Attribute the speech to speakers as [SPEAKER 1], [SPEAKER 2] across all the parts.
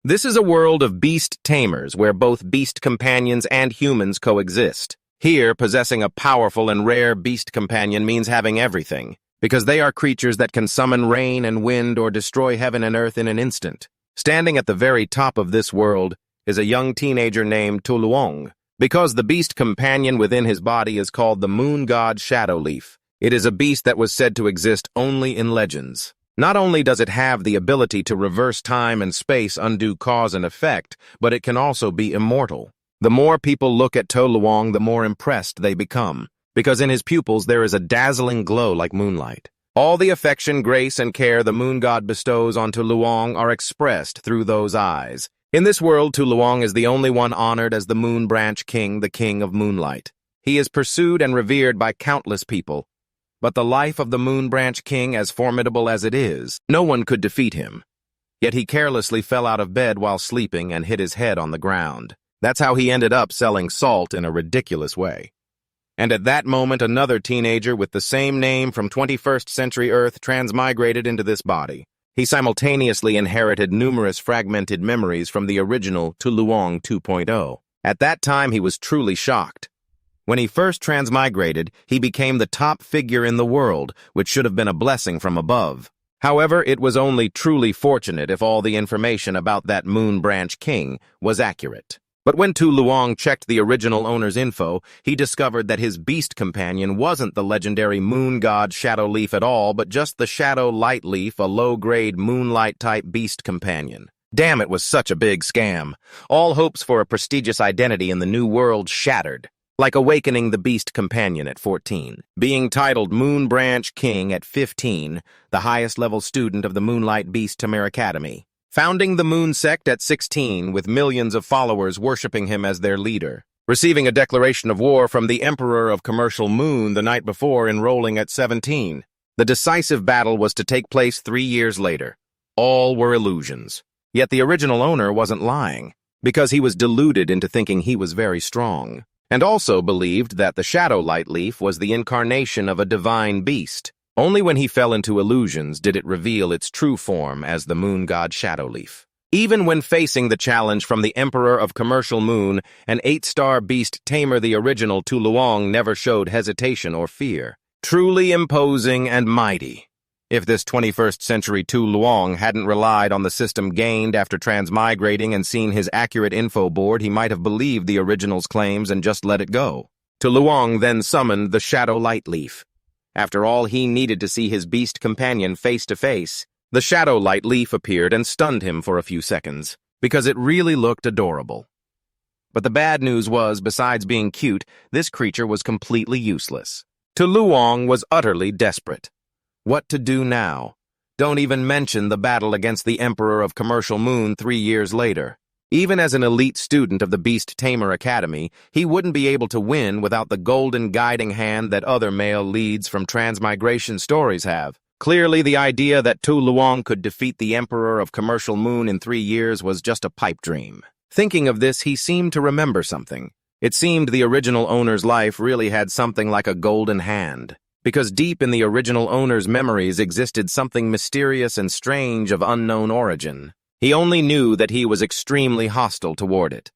[SPEAKER 1] This is a world of beast tamers where both beast companions and humans coexist. Here, possessing a powerful and rare beast companion means having everything, because they are creatures that can summon rain and wind or destroy heaven and earth in an instant. Standing at the very top of this world is a young teenager named To Luong, because the beast companion within his body is called the moon god Shadow Leaf. It is a beast that was said to exist only in legends. Not only does it have the ability to reverse time and space, undo cause and effect, but it can also be immortal. The more people look at To Luong, the more impressed they become, because in his pupils there is a dazzling glow like moonlight. All the affection, grace, and care the moon god bestows on To Luong are expressed through those eyes. In this world, To Luong is the only one honored as the Moon Branch King, the King of Moonlight. He is pursued and revered by countless people. But the life of the Moon Branch King, as formidable as it is, no one could defeat him. Yet he carelessly fell out of bed while sleeping and hit his head on the ground. That's how he ended up selling salt in a ridiculous way. And at that moment, another teenager with the same name from 21st century Earth transmigrated into this body. He simultaneously inherited numerous fragmented memories from the original To Luong 2.0. At that time, he was truly shocked. When he first transmigrated, he became the top figure in the world, which should have been a blessing from above. However, it was only truly fortunate if all the information about that Moon Branch King was accurate. But when To Luong checked the original owner's info, he discovered that his beast companion wasn't the legendary moon god Shadow Leaf at all, but just the Shadow Light Leaf, a low-grade moonlight-type beast companion. Damn, it was such a big scam. All hopes for a prestigious identity in the new world shattered. Like awakening the beast companion at 14, being titled Moon Branch King at 15, the highest-level student of the Moonlight Beast Tamer Academy. Founding the Moon Sect at 16, with millions of followers worshipping him as their leader. Receiving a declaration of war from the Emperor of Commercial Moon the night before, enrolling at 17. The decisive battle was to take place 3 years later. All were illusions. Yet the original owner wasn't lying, because he was deluded into thinking he was very strong, and also believed that the Shadow Light Leaf was the incarnation of a divine beast. Only when he fell into illusions did it reveal its true form as the moon god Shadow Leaf. Even when facing the challenge from the Emperor of Commercial Moon, an 8-star beast Tamer, the original To Luong never showed hesitation or fear. Truly imposing and mighty. If this 21st century To Luong hadn't relied on the system gained after transmigrating and seen his accurate info board, he might have believed the original's claims and just let it go. To Luong then summoned the Shadow Light Leaf. After all, he needed to see his beast companion face to face. The Shadow Light Leaf appeared and stunned him for a few seconds, because it really looked adorable. But the bad news was, besides being cute, this creature was completely useless. To Luong was utterly desperate. What to do now? Don't even mention the battle against the Emperor of Commercial Moon 3 years later. Even as an elite student of the Beast Tamer Academy, he wouldn't be able to win without the golden guiding hand that other male leads from transmigration stories have. Clearly, the idea that To Luong could defeat the Emperor of Commercial Moon in 3 years was just a pipe dream. Thinking of this, he seemed to remember something. It seemed the original owner's life really had something like a golden hand, because deep in the original owner's memories existed something mysterious and strange of unknown origin. He only knew that he was extremely hostile toward it.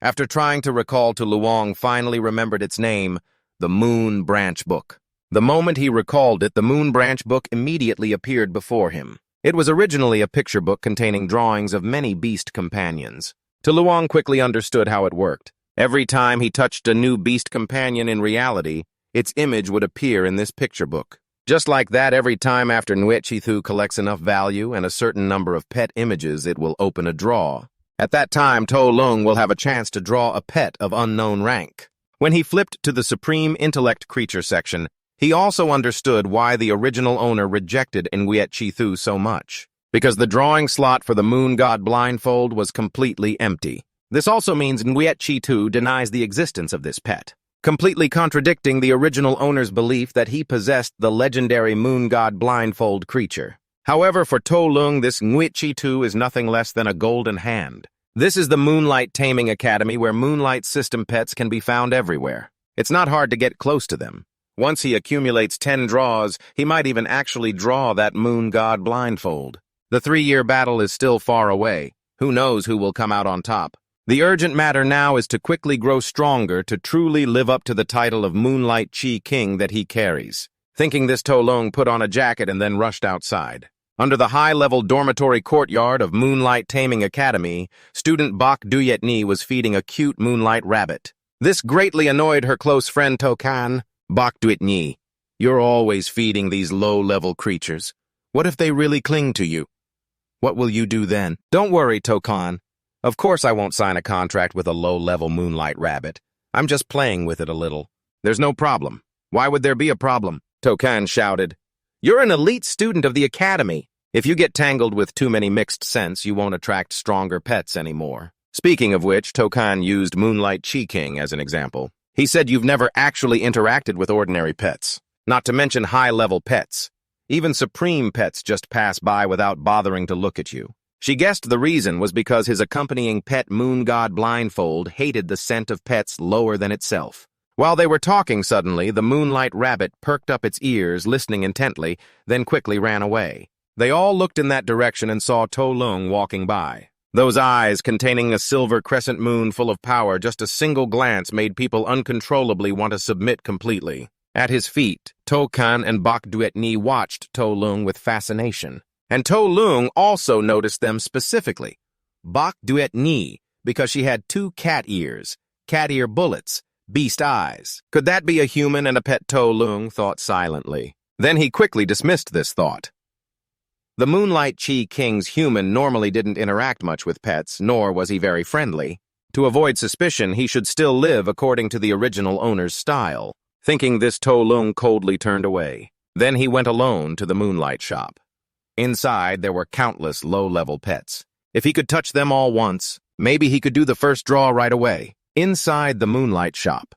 [SPEAKER 1] After trying to recall, To Luong finally remembered its name, the Moon Branch Book. The moment he recalled it, the Moon Branch Book immediately appeared before him. It was originally a picture book containing drawings of many beast companions. To Luong quickly understood how it worked. Every time he touched a new beast companion in reality, its image would appear in this picture book. Just like that, every time after Nwechithu collects enough value and a certain number of pet images, it will open a draw. At that time, To Luong will have a chance to draw a pet of unknown rank. When he flipped to the Supreme Intellect Creature section, he also understood why the original owner rejected Nwechithu so much. Because the drawing slot for the Moon God Blindfold was completely empty. This also means Nwechithu denies the existence of this pet, completely contradicting the original owner's belief that he possessed the legendary Moon God Blindfold creature. However, for To Luong, this Nwechithu is nothing less than a golden hand. This is the Moonlight Taming Academy, where Moonlight system pets can be found everywhere. It's not hard to get close to them. Once he accumulates 10 draws, he might even actually draw that Moon God Blindfold. The 3-year battle is still far away. Who knows who will come out on top? The urgent matter now is to quickly grow stronger to truly live up to the title of Moonlight Chi King that he carries. Thinking this, To Leung put on a jacket and then rushed outside. Under the high-level dormitory courtyard of Moonlight Taming Academy, student Bok Duyet Ni was feeding a cute moonlight rabbit. This greatly annoyed her close friend Tokan. Bok Duyet Ni, you're always feeding these low-level creatures. What if they really cling to you? What will you do then? Don't worry, Tokan. Of course I won't sign a contract with a low-level moonlight rabbit. I'm just playing with it a little. There's no problem. Why would there be a problem? Tokan shouted. You're an elite student of the academy. If you get tangled with too many mixed scents, you won't attract stronger pets anymore. Speaking of which, Tokan used Moonlight Chi King as an example. He said you've never actually interacted with ordinary pets, not to mention high-level pets. Even supreme pets just pass by without bothering to look at you. She guessed the reason was because his accompanying pet moon god Blindfold hated the scent of pets lower than itself. While they were talking suddenly, the moonlight rabbit perked up its ears, listening intently, then quickly ran away. They all looked in that direction and saw To Leung walking by. Those eyes containing a silver crescent moon full of power, just a single glance made people uncontrollably want to submit completely. At his feet, Tokan and Bok Duyet Ni watched To Leung with fascination. And To Leung also noticed them specifically. Bok Duyet Ni, because she had 2 cat ears, cat ear bullets, beast eyes. Could that be a human and a pet? To Leung thought silently. Then he quickly dismissed this thought. The Moonlight Chi King's human normally didn't interact much with pets, nor was he very friendly. To avoid suspicion, he should still live according to the original owner's style. Thinking this, To Leung coldly turned away. Then he went alone to the moonlight shop. Inside, there were countless low-level pets. If he could touch them all once, maybe he could do the first draw right away. Inside the moonlight shop,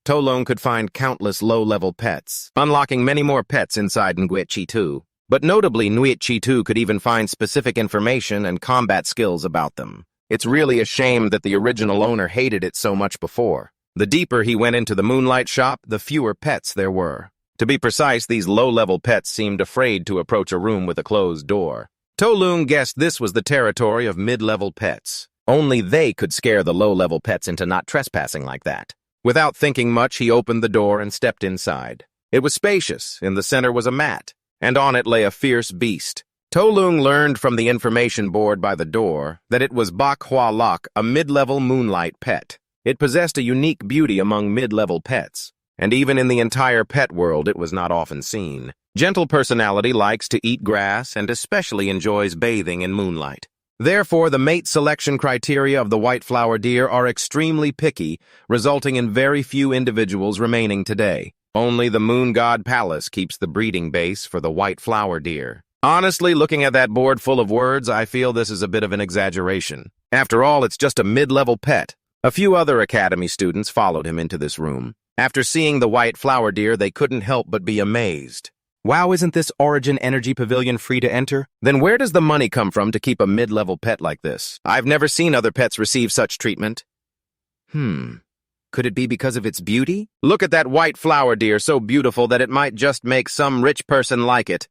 [SPEAKER 1] To Leung could find countless low-level pets, unlocking many more pets inside Nguyen Chi Tu. But notably, Nguyen Chi Tu could even find specific information and combat skills about them. It's really a shame that the original owner hated it so much before. The deeper he went into the moonlight shop, the fewer pets there were. To be precise, these low-level pets seemed afraid to approach a room with a closed door. To Leung guessed this was the territory of mid-level pets. Only they could scare the low-level pets into not trespassing like that. Without thinking much, he opened the door and stepped inside. It was spacious. In the center was a mat, and on it lay a fierce beast. To Leung learned from the information board by the door that it was Bak Hua Lok, a mid-level moonlight pet. It possessed a unique beauty among mid-level pets, and even in the entire pet world it was not often seen. Gentle personality, likes to eat grass, and especially enjoys bathing in moonlight. Therefore, the mate selection criteria of the white flower deer are extremely picky, resulting in very few individuals remaining today. Only the Moon God Palace keeps the breeding base for the white flower deer. Honestly, looking at that board full of words, I feel this is a bit of an exaggeration. After all, it's just a mid-level pet. A few other academy students followed him into this room. After seeing the white flower deer, they couldn't help but be amazed. Wow, isn't this Origin Energy Pavilion free to enter? Then where does the money come from to keep a mid-level pet like this? I've never seen other pets receive such treatment. Could it be because of its beauty? Look at that white flower deer, so beautiful that it might just make some rich person like it.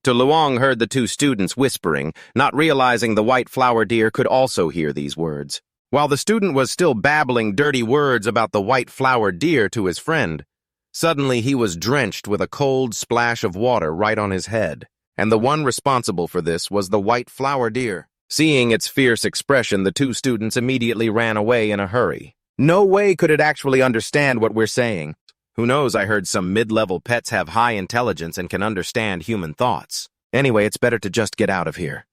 [SPEAKER 1] To Leung heard the 2 students whispering, not realizing the white flower deer could also hear these words. While the student was still babbling dirty words about the white flower deer to his friend, suddenly he was drenched with a cold splash of water right on his head, and the one responsible for this was the white flower deer. Seeing its fierce expression, the 2 students immediately ran away in a hurry. No way could it actually understand what we're saying. Who knows, I heard some mid-level pets have high intelligence and can understand human thoughts. Anyway, it's better to just get out of here.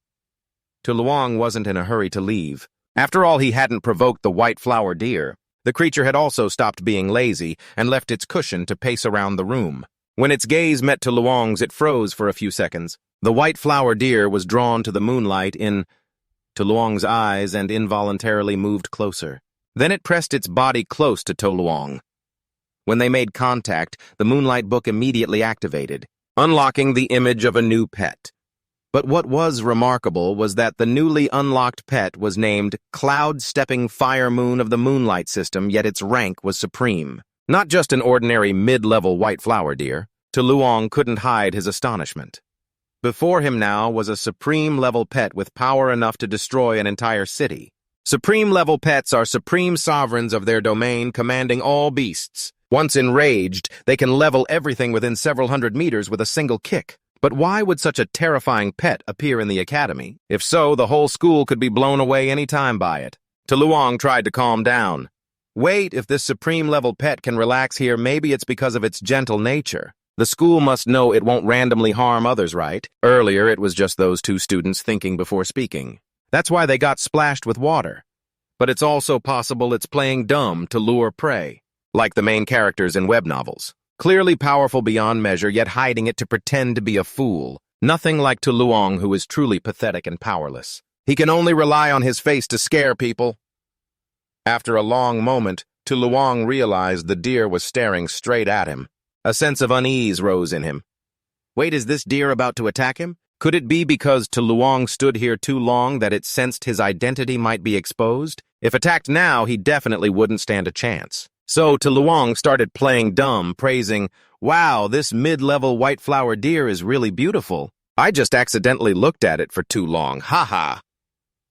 [SPEAKER 1] To Leung wasn't in a hurry to leave. After all, he hadn't provoked the white flower deer. The creature had also stopped being lazy and left its cushion to pace around the room. When its gaze met To Leung's, it froze for a few seconds. The white flower deer was drawn to the moonlight in To Leung's eyes and involuntarily moved closer. Then it pressed its body close to To Leung. When they made contact, the moonlight book immediately activated, unlocking the image of a new pet. But what was remarkable was that the newly unlocked pet was named Cloud-Stepping Fire Moon of the Moonlight System, yet its rank was supreme. Not just an ordinary mid-level white flower deer, To Leung couldn't hide his astonishment. Before him now was a supreme-level pet with power enough to destroy an entire city. Supreme-level pets are supreme sovereigns of their domain, commanding all beasts. Once enraged, they can level everything within several hundred meters with a single kick. But why would such a terrifying pet appear in the academy? If so, the whole school could be blown away any time by it. Luong tried to calm down. Wait, if this supreme-level pet can relax here, maybe it's because of its gentle nature. The school must know it won't randomly harm others, right? Earlier, it was just those two students thinking before speaking. That's why they got splashed with water. But it's also possible it's playing dumb to lure prey, like the main characters in web novels. Clearly powerful beyond measure, yet hiding it to pretend to be a fool. Nothing like Luong, who is truly pathetic and powerless. He can only rely on his face to scare people. After a long moment, Luong realized the deer was staring straight at him. A sense of unease rose in him. Wait, is this deer about to attack him? Could it be because Luong stood here too long that it sensed his identity might be exposed? If attacked now, he definitely wouldn't stand a chance. So Luong started playing dumb, praising, "Wow, this mid-level white flower deer is really beautiful. I just accidentally looked at it for too long, haha."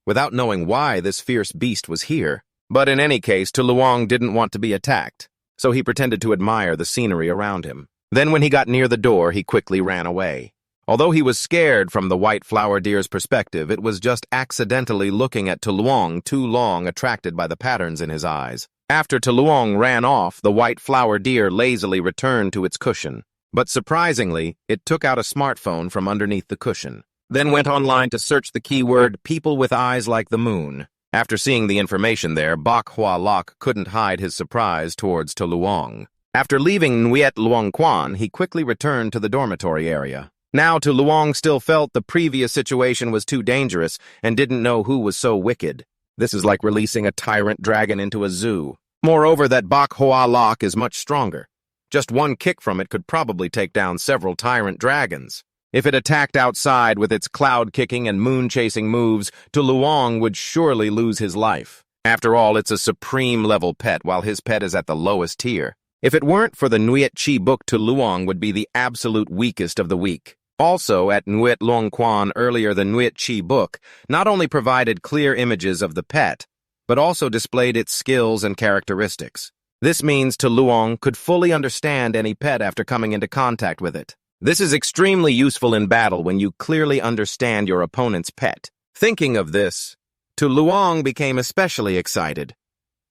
[SPEAKER 1] Without knowing why this fierce beast was here. But in any case, Luong didn't want to be attacked, so he pretended to admire the scenery around him. Then when he got near the door, he quickly ran away. Although he was scared from the white flower deer's perspective, it was just accidentally looking at Luong too long, attracted by the patterns in his eyes. After Luong ran off, the white flower deer lazily returned to its cushion. But surprisingly, it took out a smartphone from underneath the cushion, then went online to search the keyword "people with eyes like the moon." After seeing the information there, Bok Hua Lok couldn't hide his surprise towards Luong. After leaving Nuet Luong Quan, he quickly returned to the dormitory area. Now Luong still felt the previous situation was too dangerous and didn't know who was so wicked. This is like releasing a tyrant dragon into a zoo. Moreover, that Bok Hua Lok is much stronger. Just one kick from it could probably take down several tyrant dragons. If it attacked outside with its cloud-kicking and moon-chasing moves, Luong would surely lose his life. After all, it's a supreme-level pet, while his pet is at the lowest tier. If it weren't for the Nuet Chi book, Luong would be the absolute weakest of the weak. Also, at Nuet Luong Quan earlier, the Nuet Chi book not only provided clear images of the pet, but also displayed its skills and characteristics. This means Luong could fully understand any pet after coming into contact with it. This is extremely useful in battle when you clearly understand your opponent's pet. Thinking of this, Luong became especially excited.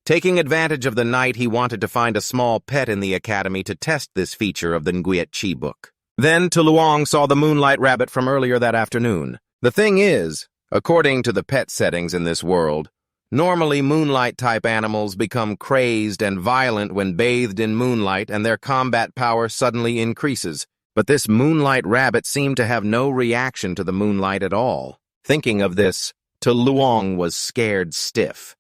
[SPEAKER 1] Taking advantage of the night, he wanted to find a small pet in the academy to test this feature of the Nguyen Chi book. Then Luong saw the moonlight rabbit from earlier that afternoon. The thing is, according to the pet settings in this world, normally moonlight-type animals become crazed and violent when bathed in moonlight and their combat power suddenly increases. But this moonlight rabbit seemed to have no reaction to the moonlight at all. Thinking of this, Luong was scared stiff.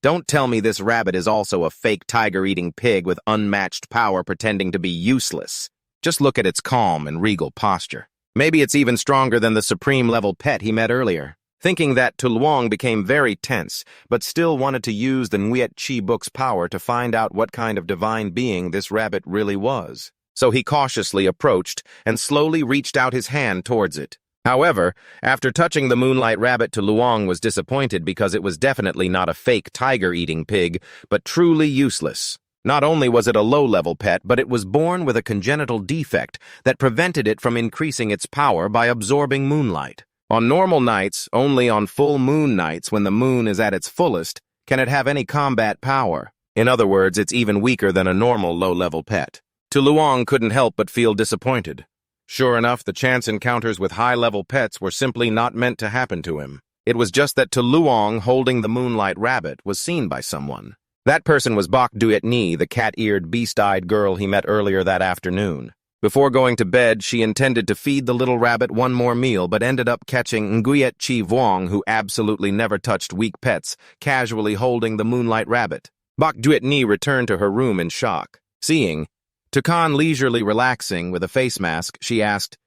[SPEAKER 1] Don't tell me this rabbit is also a fake tiger-eating pig with unmatched power pretending to be useless. Just look at its calm and regal posture. Maybe it's even stronger than the supreme-level pet he met earlier. Thinking that, Luong became very tense, but still wanted to use the Nuet Chi book's power to find out what kind of divine being this rabbit really was. So he cautiously approached and slowly reached out his hand towards it. However, after touching the moonlight rabbit, Luong was disappointed because it was definitely not a fake tiger-eating pig, but truly useless. Not only was it a low-level pet, but it was born with a congenital defect that prevented it from increasing its power by absorbing moonlight. On normal nights, only on full moon nights when the moon is at its fullest, can it have any combat power. In other words, it's even weaker than a normal low-level pet. Luong couldn't help but feel disappointed. Sure enough, the chance encounters with high-level pets were simply not meant to happen to him. It was just that Luong holding the moonlight rabbit was seen by someone. That person was Bok Duet Ni, the cat-eared, beast-eyed girl he met earlier that afternoon. Before going to bed, she intended to feed the little rabbit one more meal, but ended up catching Nguyet Chi Vuong, who absolutely never touched weak pets, casually holding the moonlight rabbit. Bok Duet Ni returned to her room in shock. Seeing Tukan leisurely relaxing with a face mask, she asked,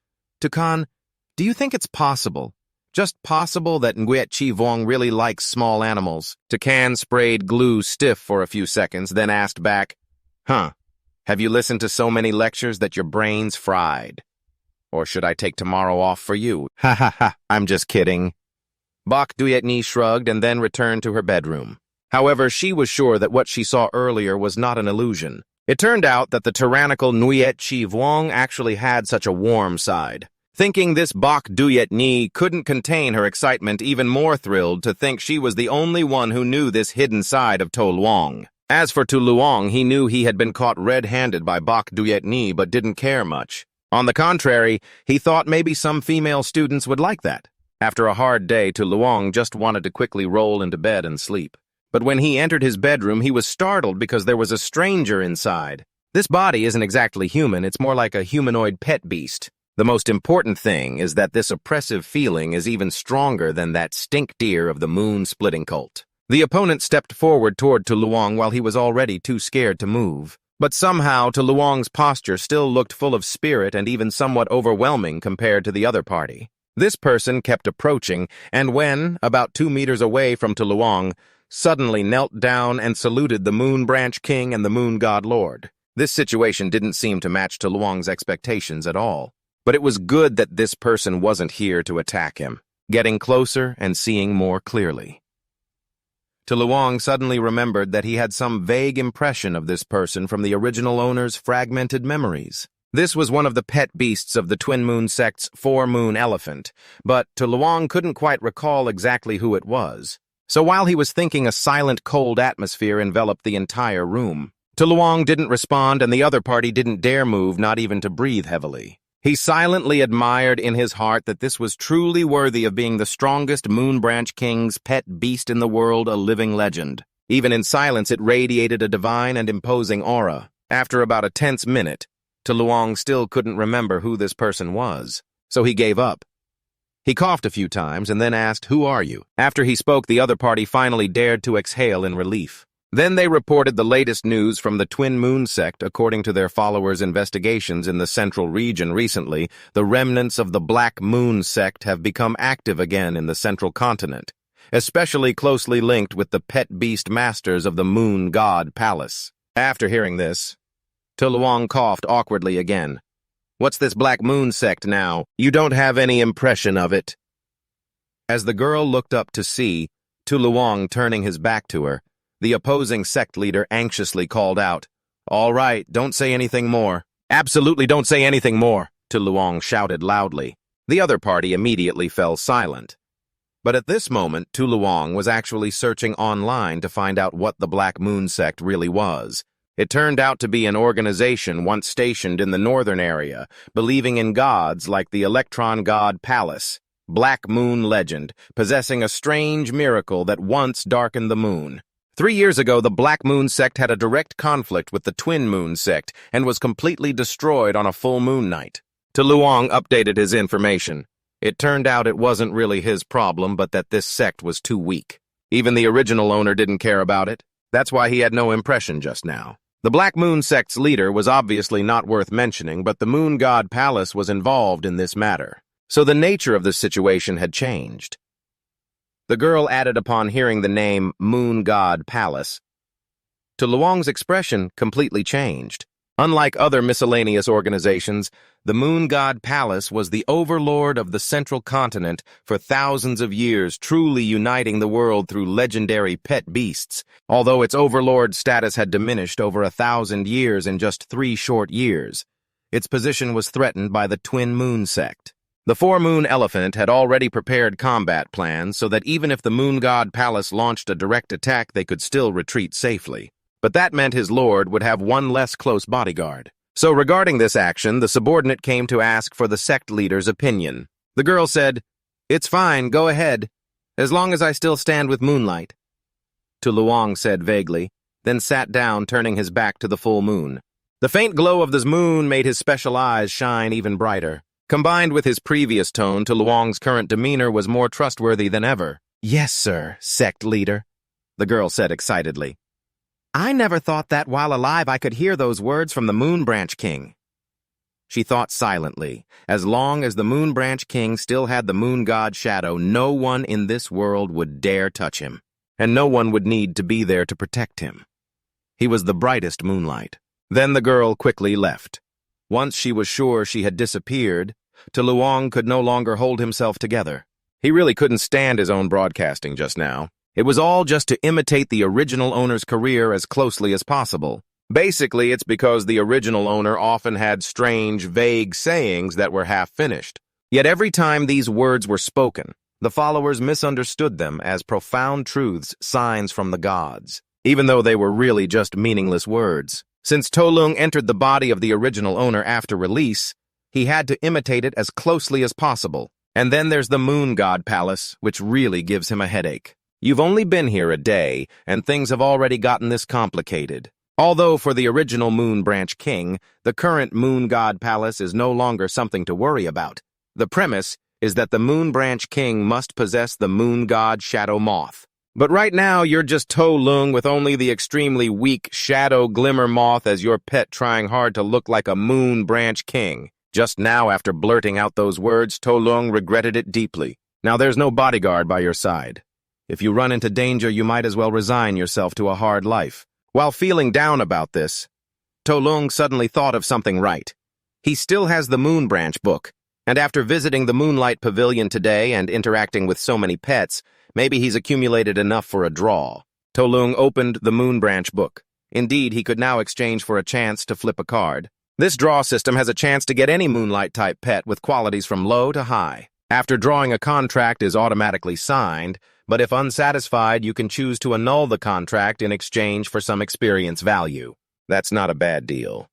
[SPEAKER 1] "Tukan, do you think it's possible, just possible, that Nguyet Chi Vuong really likes small animals?" Tukan sprayed glue stiff for a few seconds, then asked back, "Huh, have you listened to so many lectures that your brain's fried?" Or should I take tomorrow off for you? Ha ha ha, I'm just kidding. Bok Duyetni shrugged and then returned to her bedroom. However, she was sure that what she saw earlier was not an illusion. It turned out that the tyrannical Nuet Chi Vuong actually had such a warm side. Thinking this Bok Duyetni couldn't contain her excitement, even more thrilled to think she was the only one who knew this hidden side of To Luong. As for Tu Luong, he knew he had been caught red-handed by Bok Duyetni but didn't care much. On the contrary, he thought maybe some female students would like that. After a hard day, Tu Luong just wanted to quickly roll into bed and sleep. But when he entered his bedroom, he was startled because there was a stranger inside. This body isn't exactly human, it's more like a humanoid pet beast. The most important thing is that this oppressive feeling is even stronger than that stink deer of the moon-splitting cult. The opponent stepped forward toward Tu Luong while he was already too scared to move. But somehow, Tu Luong's posture still looked full of spirit and even somewhat overwhelming compared to the other party. This person kept approaching, and when, about 2 meters away from Tu Luong, suddenly knelt down and saluted the Moon Branch King and the Moon God Lord. This situation didn't seem to match Tu Luong's expectations at all. But it was good that this person wasn't here to attack him, getting closer and seeing more clearly. Tu Luong suddenly remembered that he had some vague impression of this person from the original owner's fragmented memories. This was one of the pet beasts of the Twin Moon sect's four-moon elephant, but Tu Luong couldn't quite recall exactly who it was. So while he was thinking, a silent, cold atmosphere enveloped the entire room. Tu Luong didn't respond, and the other party didn't dare move, not even to breathe heavily. He silently admired in his heart that this was truly worthy of being the strongest Moon Branch King's pet beast in the world, a living legend. Even in silence, it radiated a divine and imposing aura. After about a tense minute, Tu Luong still couldn't remember who this person was, so he gave up. He coughed a few times and then asked, "Who are you?" After he spoke, the other party finally dared to exhale in relief. Then they reported the latest news from the Twin Moon sect. According to their followers' investigations in the central region recently, the remnants of the Black Moon sect have become active again in the central continent, especially closely linked with the pet beast masters of the Moon God Palace. After hearing this, Tu Luong coughed awkwardly again. "What's this Black Moon sect now? You don't have any impression of it." As the girl looked up to see Tu Luong turning his back to her, the opposing sect leader anxiously called out, "All right, don't say anything more." "Absolutely don't say anything more," Tu Luong shouted loudly. The other party immediately fell silent. But at this moment, Tu Luong was actually searching online to find out what the Black Moon sect really was. It turned out to be an organization once stationed in the northern area, believing in gods like the Electron God Palace, Black Moon legend, possessing a strange miracle that once darkened the moon. 3 years ago, the Black Moon sect had a direct conflict with the Twin Moon sect and was completely destroyed on a full moon night. Tu Luong updated his information. It turned out it wasn't really his problem, but that this sect was too weak. Even the original owner didn't care about it. That's why he had no impression just now. The Black Moon sect's leader was obviously not worth mentioning, but the Moon God Palace was involved in this matter. So the nature of the situation had changed. The girl added upon hearing the name Moon God Palace. Tu Luong's expression completely changed. Unlike other miscellaneous organizations, the Moon God Palace was the overlord of the central continent for thousands of years, truly uniting the world through legendary pet beasts. Although its overlord status had diminished over 1,000 years in just 3 short years, its position was threatened by the Twin Moon sect. The four-moon elephant had already prepared combat plans so that even if the Moon God Palace launched a direct attack, they could still retreat safely. But that meant his lord would have one less close bodyguard. So regarding this action, the subordinate came to ask for the sect leader's opinion. The girl said, "It's fine, go ahead, as long as I still stand with moonlight." Tu Luong said vaguely, then sat down, turning his back to the full moon. The faint glow of the moon made his special eyes shine even brighter. Combined with his previous tone, Tu Luong's current demeanor was more trustworthy than ever. "Yes, sir, sect leader," the girl said excitedly. "I never thought that while alive I could hear those words from the Moon Branch King." She thought silently. As long as the Moon Branch King still had the Moon God shadow, no one in this world would dare touch him, and no one would need to be there to protect him. He was the brightest moonlight. Then the girl quickly left. Once she was sure she had disappeared, To Luong could no longer hold himself together. He really couldn't stand his own broadcasting just now. It was all just to imitate the original owner's career as closely as possible. Basically, it's because the original owner often had strange, vague sayings that were half-finished. Yet every time these words were spoken, the followers misunderstood them as profound truths, signs from the gods, even though they were really just meaningless words. Since To Lung entered the body of the original owner after release, he had to imitate it as closely as possible. And then there's the Moon God Palace, which really gives him a headache. You've only been here a day, and things have already gotten this complicated. Although for the original Moon Branch King, the current Moon God Palace is no longer something to worry about. The premise is that the Moon Branch King must possess the Moon God Shadow Moth. But right now, you're just To Lung with only the extremely weak Shadow Glimmer Moth as your pet trying hard to look like a Moon Branch King. Just now, after blurting out those words, To Lung regretted it deeply. Now there's no bodyguard by your side. If you run into danger, you might as well resign yourself to a hard life. While feeling down about this, To Lung suddenly thought of something right. He still has the Moon Branch book, and after visiting the Moonlight Pavilion today and interacting with so many pets, maybe he's accumulated enough for a draw. To Lung opened the Moon Branch book. Indeed, he could now exchange for a chance to flip a card. This draw system has a chance to get any Moonlight-type pet with qualities from low to high. After drawing, a contract is automatically signed, but if unsatisfied, you can choose to annul the contract in exchange for some experience value. That's not a bad deal.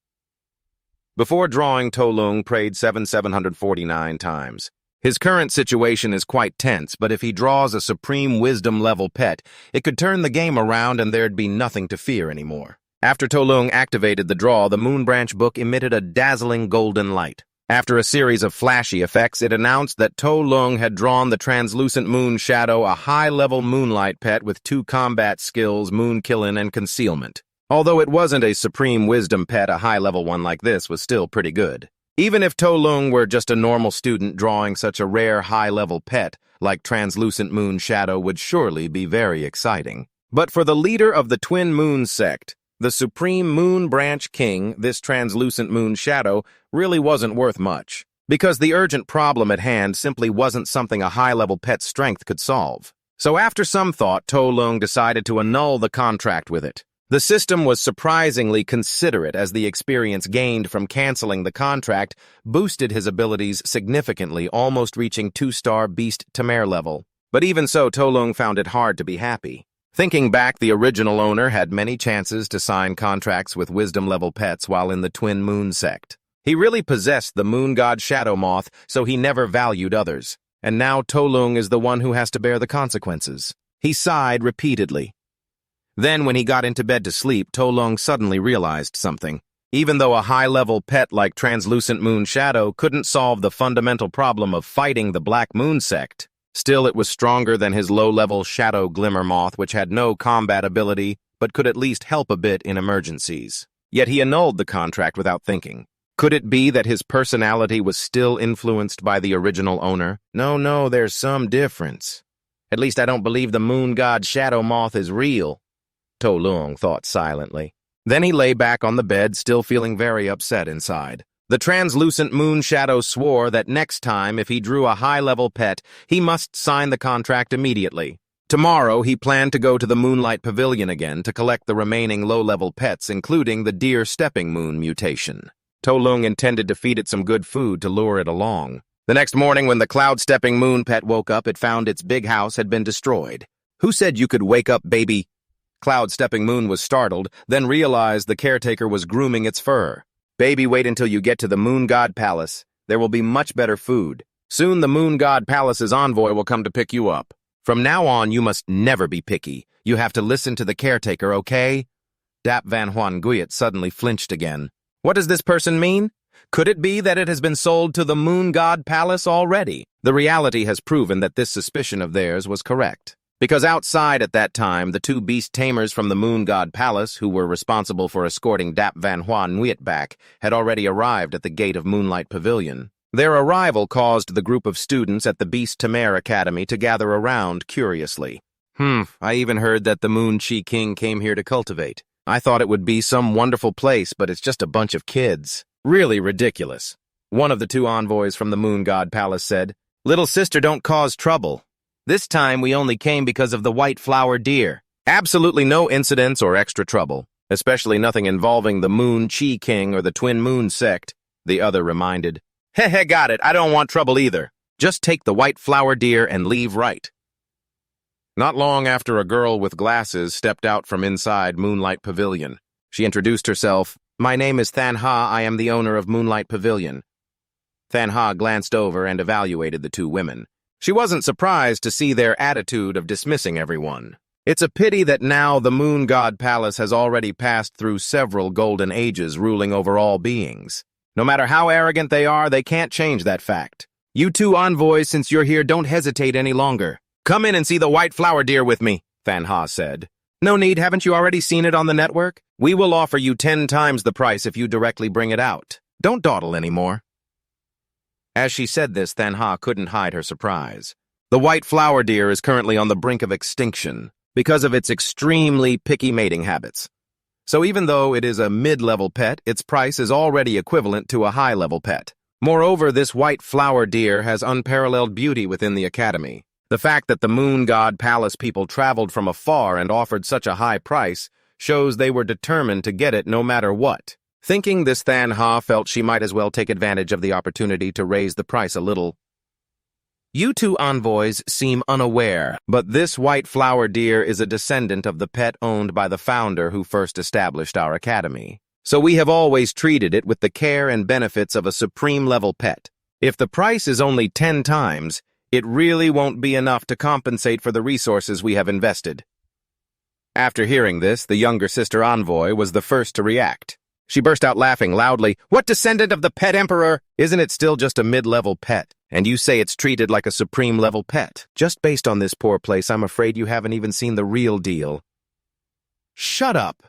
[SPEAKER 1] Before drawing, To Lung prayed 749 times. His current situation is quite tense, but if he draws a supreme wisdom-level pet, it could turn the game around and there'd be nothing to fear anymore. After To Lung activated the draw, the Moon Branch book emitted a dazzling golden light. After a series of flashy effects, it announced that To Lung had drawn the translucent Moon Shadow, a high-level moonlight pet with 2 combat skills, Moon Killin and Concealment. Although it wasn't a supreme wisdom pet, a high-level one like this was still pretty good. Even if To Lung were just a normal student, drawing such a rare high-level pet like translucent Moon Shadow would surely be very exciting. But for the leader of the Twin Moon sect, the Supreme Moon Branch King, this translucent Moon Shadow really wasn't worth much, because the urgent problem at hand simply wasn't something a high-level pet's strength could solve. So after some thought, To Lung decided to annul the contract with it. The system was surprisingly considerate, as the experience gained from canceling the contract boosted his abilities significantly, almost reaching 2-star Beast Tamer level. But even so, To Lung found it hard to be happy. Thinking back, the original owner had many chances to sign contracts with wisdom-level pets while in the Twin Moon sect. He really possessed the Moon God Shadow Moth, so he never valued others. And now To Lung is the one who has to bear the consequences. He sighed repeatedly. Then, when he got into bed to sleep, To Lung suddenly realized something. Even though a high-level pet like Translucent Moon Shadow couldn't solve the fundamental problem of fighting the Black Moon sect, still it was stronger than his low-level Shadow Glimmer Moth, which had no combat ability, but could at least help a bit in emergencies. Yet he annulled the contract without thinking. Could it be that his personality was still influenced by the original owner? No, there's some difference. At least I don't believe the Moon God Shadow Moth is real, To Lung thought silently. Then he lay back on the bed, still feeling very upset inside. The translucent Moon Shadow swore that next time, if he drew a high-level pet, he must sign the contract immediately. Tomorrow, he planned to go to the Moonlight Pavilion again to collect the remaining low-level pets, including the Deer Stepping Moon mutation. To Lung intended to feed it some good food to lure it along. The next morning, when the Cloud-Stepping Moon pet woke up, it found its big house had been destroyed. Who said you could wake up, baby? Cloud-Stepping Moon was startled, then realized the caretaker was grooming its fur. Baby, wait until you get to the Moon God Palace. There will be much better food. Soon the Moon God Palace's envoy will come to pick you up. From now on, you must never be picky. You have to listen to the caretaker, okay? Dap Van Huan Guyet suddenly flinched again. What does this person mean? Could it be that it has been sold to the Moon God Palace already? The reality has proven that this suspicion of theirs was correct. Because outside at that time, the 2 beast tamers from the Moon God Palace, who were responsible for escorting Dap Van Huan Nguyen back, had already arrived at the gate of Moonlight Pavilion. Their arrival caused the group of students at the Beast Tamer Academy to gather around curiously. I even heard that the Moon Chi King came here to cultivate. I thought it would be some wonderful place, but it's just a bunch of kids. Really ridiculous. One of the two envoys from the Moon God Palace said. Little sister, don't cause trouble. This time we only came because of the white flower deer. Absolutely no incidents or extra trouble, especially nothing involving the Moon Chi King or the Twin Moon sect, the other reminded. Heh, got it. I don't want trouble either. Just take the white flower deer and leave right. Not long after, a girl with glasses stepped out from inside Moonlight Pavilion. She introduced herself. My name is Manhwa. I am the owner of Moonlight Pavilion. Manhwa glanced over and evaluated the two women. She wasn't surprised to see their attitude of dismissing everyone. It's a pity that now the Moon God Palace has already passed through several golden ages ruling over all beings. No matter how arrogant they are, they can't change that fact. You two envoys, since you're here, don't hesitate any longer. Come in and see the white flower deer with me, Manhwa said. No need, haven't you already seen it on the network? We will offer you 10 times the price if you directly bring it out. Don't dawdle anymore. As she said this, Manhwa couldn't hide her surprise. The white flower deer is currently on the brink of extinction because of its extremely picky mating habits. So even though it is a mid-level pet, its price is already equivalent to a high-level pet. Moreover, this white flower deer has unparalleled beauty within the academy. The fact that the Moon God Palace people traveled from afar and offered such a high price shows they were determined to get it no matter what. Thinking this, Manhwa felt she might as well take advantage of the opportunity to raise the price a little. You two envoys seem unaware, but this white flower deer is a descendant of the pet owned by the founder who first established our academy. So we have always treated it with the care and benefits of a supreme-level pet. If the price is only 10 times, it really won't be enough to compensate for the resources we have invested. After hearing this, the younger sister envoy was the first to react. She burst out laughing loudly. What descendant of the pet emperor? Isn't it still just a mid-level pet? And you say it's treated like a supreme-level pet. Just based on this poor place, I'm afraid you haven't even seen the real deal. Shut up!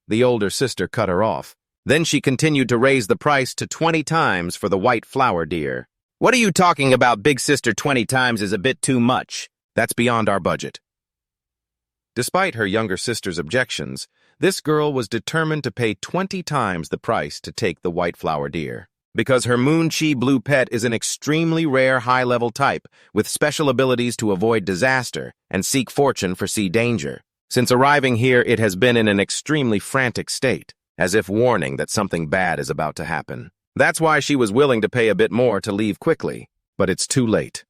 [SPEAKER 1] The older sister cut her off. Then she continued to raise the price to 20 times for the white flower deer. What are you talking about, big sister? 20 times is a bit too much. That's beyond our budget. Despite her younger sister's objections, this girl was determined to pay 20 times the price to take the white flower deer. Because her Moon Chi blue pet is an extremely rare high-level type with special abilities to avoid disaster and seek fortune for sea danger. Since arriving here, it has been in an extremely frantic state, as if warning that something bad is about to happen. That's why she was willing to pay a bit more to leave quickly, but it's too late.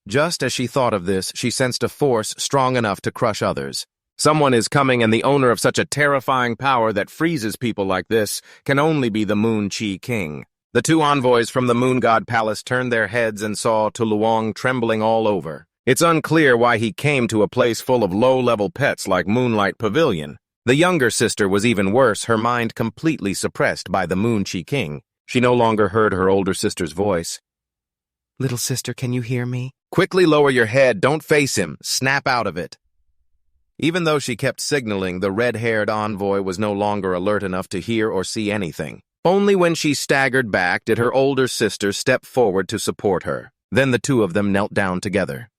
[SPEAKER 1] Just as she thought of this, she sensed a force strong enough to crush others. Someone is coming, and the owner of such a terrifying power that freezes people like this can only be the Moon Chi King. The two envoys from the Moon God Palace turned their heads and saw Luong trembling all over. It's unclear why he came to a place full of low-level pets like Moonlight Pavilion. The younger sister was even worse, her mind completely suppressed by the Moon Chi King. She no longer heard her older sister's voice. Little sister, can you hear me? Quickly lower your head, don't face him, snap out of it. Even though she kept signaling, the red-haired envoy was no longer alert enough to hear or see anything. Only when she staggered back did her older sister step forward to support her. Then the two of them knelt down together.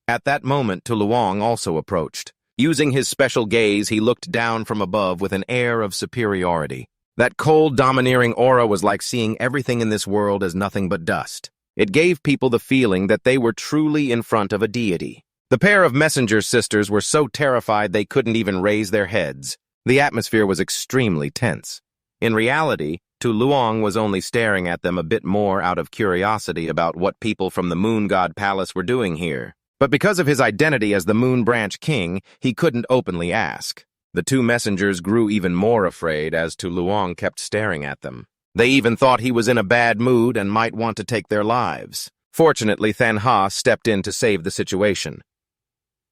[SPEAKER 1] At that moment, Luong also approached. Using his special gaze, he looked down from above with an air of superiority. That cold, domineering aura was like seeing everything in this world as nothing but dust. It gave people the feeling that they were truly in front of a deity. The pair of messenger sisters were so terrified they couldn't even raise their heads. The atmosphere was extremely tense. In reality, Luong was only staring at them a bit more out of curiosity about what people from the Moon God Palace were doing here. But because of his identity as the Moon Branch King, he couldn't openly ask. The two messengers grew even more afraid as Luong kept staring at them. They even thought he was in a bad mood and might want to take their lives. Fortunately, Manhwa stepped in to save the situation.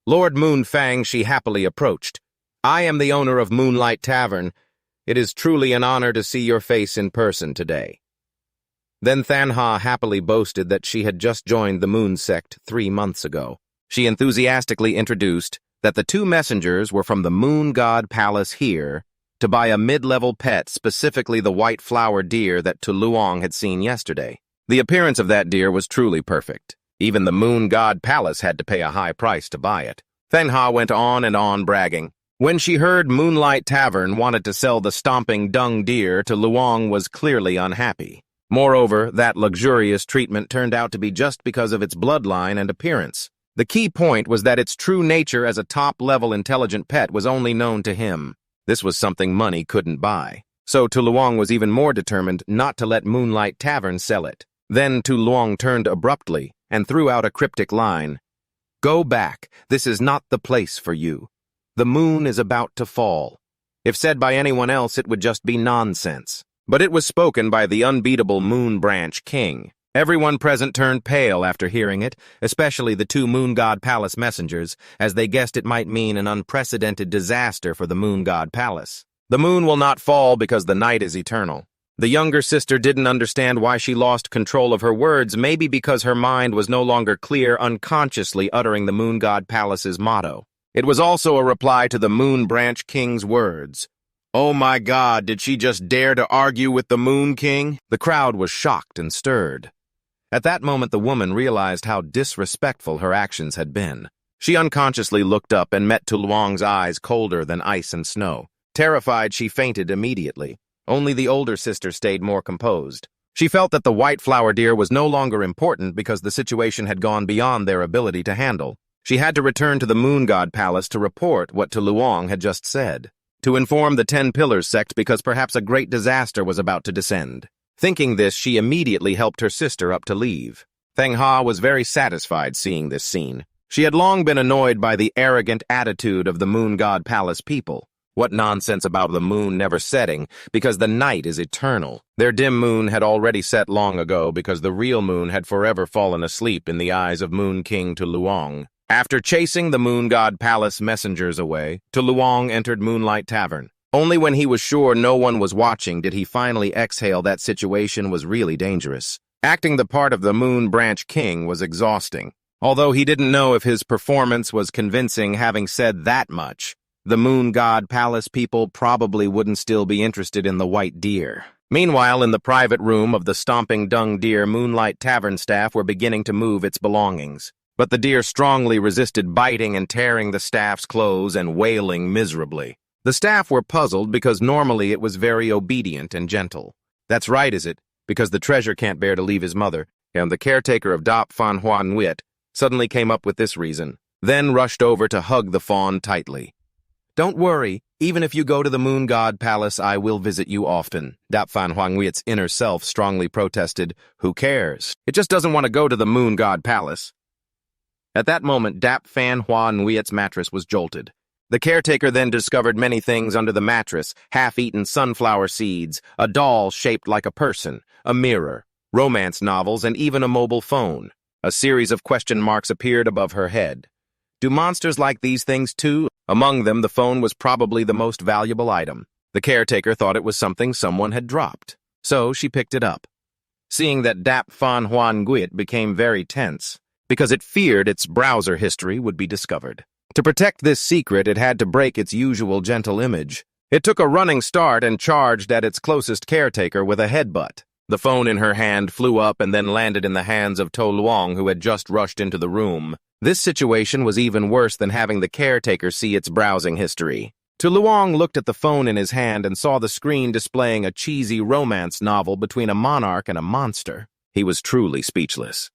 [SPEAKER 1] Lord Moon Fang she happily approached. I am the owner of Moonlight Tavern. It is truly an honor to see your face in person today. Then Manhwa happily boasted that she had just joined the Moon sect 3 months ago. She enthusiastically introduced that the two messengers were from the Moon God Palace here to buy a mid-level pet, specifically the white flower deer that Luong had seen yesterday. The appearance of that deer was truly perfect. Even the Moon God Palace had to pay a high price to buy it. Manhwa went on and on bragging. When she heard Moonlight Tavern wanted to sell the stomping dung deer, Luong was clearly unhappy. Moreover, that luxurious treatment turned out to be just because of its bloodline and appearance. The key point was that its true nature as a top-level intelligent pet was only known to him. This was something money couldn't buy. So Tu Luong was even more determined not to let Moonlight Tavern sell it. Then Tu Luong turned abruptly and threw out a cryptic line. "Go back. This is not the place for you. The moon is about to fall." If said by anyone else, it would just be nonsense. But it was spoken by the unbeatable Moon Branch King. Everyone present turned pale after hearing it, especially the two Moon God Palace messengers, as they guessed it might mean an unprecedented disaster for the Moon God Palace. The moon will not fall because the night is eternal. The younger sister didn't understand why she lost control of her words, maybe because her mind was no longer clear, unconsciously uttering the Moon God Palace's motto. It was also a reply to the Moon Branch King's words. Oh my God, did she just dare to argue with the Moon King? The crowd was shocked and stirred. At that moment, the woman realized how disrespectful her actions had been. She unconsciously looked up and met Tu Luong's eyes colder than ice and snow. Terrified, she fainted immediately. Only the older sister stayed more composed. She felt that the white flower deer was no longer important because the situation had gone beyond their ability to handle. She had to return to the Moon God Palace to report what Tu Luong had just said. To inform the 10 Pillars sect because perhaps a great disaster was about to descend. Thinking this, she immediately helped her sister up to leave. Feng Ha was very satisfied seeing this scene. She had long been annoyed by the arrogant attitude of the Moon God Palace people. What nonsense about the moon never setting, because the night is eternal. Their dim moon had already set long ago because the real moon had forever fallen asleep in the eyes of Moon King Tu Luong. After chasing the Moon God Palace messengers away, Tu Luong entered Moonlight Tavern. Only when he was sure no one was watching did he finally exhale that situation was really dangerous. Acting the part of the Moon Branch King was exhausting. Although he didn't know if his performance was convincing, having said that much, the Moon God Palace people probably wouldn't still be interested in the white deer. Meanwhile, in the private room of the Stomping Dung Deer, Moonlight Tavern staff were beginning to move its belongings. But the deer strongly resisted, biting and tearing the staff's clothes and wailing miserably. The staff were puzzled because normally it was very obedient and gentle. That's right, is it? Because the treasure can't bear to leave his mother, and the caretaker of Dap Fan Hua Nguyet suddenly came up with this reason, then rushed over to hug the fawn tightly. Don't worry, even if you go to the Moon God Palace, I will visit you often. Dap Fan Hua Nguyet's inner self strongly protested, who cares? It just doesn't want to go to the Moon God Palace. At that moment, Dap Fan Hua Nguyet's mattress was jolted. The caretaker then discovered many things under the mattress, half-eaten sunflower seeds, a doll shaped like a person, a mirror, romance novels, and even a mobile phone. A series of question marks appeared above her head. Do monsters like these things too? Among them, the phone was probably the most valuable item. The caretaker thought it was something someone had dropped. So she picked it up. Seeing that Dap Fan Hua Nguyet became very tense, because it feared its browser history would be discovered. To protect this secret, it had to break its usual gentle image. It took a running start and charged at its closest caretaker with a headbutt. The phone in her hand flew up and then landed in the hands of Tu Luong, who had just rushed into the room. This situation was even worse than having the caretaker see its browsing history. Tu Luong looked at the phone in his hand and saw the screen displaying a cheesy romance novel between a monarch and a monster. He was truly speechless.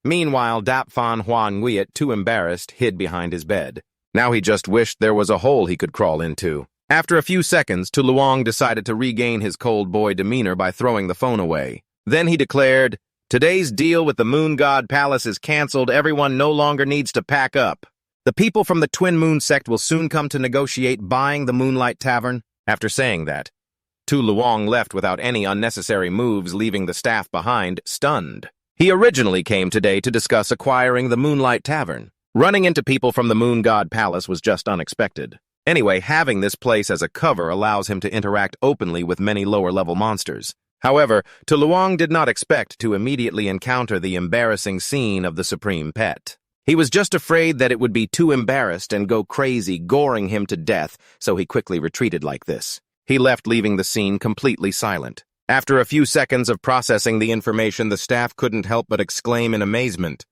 [SPEAKER 1] Meanwhile, Dap Fan Hua Nguyet, too embarrassed, hid behind his bed. Now he just wished there was a hole he could crawl into. After a few seconds, Tu Luong decided to regain his cold boy demeanor by throwing the phone away. Then he declared, "Today's deal with the Moon God Palace is cancelled. Everyone no longer needs to pack up. The people from the Twin Moon sect will soon come to negotiate buying the Moonlight Tavern." After saying that, Tu Luong left without any unnecessary moves, leaving the staff behind, stunned. He originally came today to discuss acquiring the Moonlight Tavern. Running into people from the Moon God Palace was just unexpected. Anyway, having this place as a cover allows him to interact openly with many lower-level monsters. However, Tu Luong did not expect to immediately encounter the embarrassing scene of the supreme pet. He was just afraid that it would be too embarrassed and go crazy, goring him to death, so he quickly retreated like this. He left, leaving the scene completely silent. After a few seconds of processing the information, the staff couldn't help but exclaim in amazement.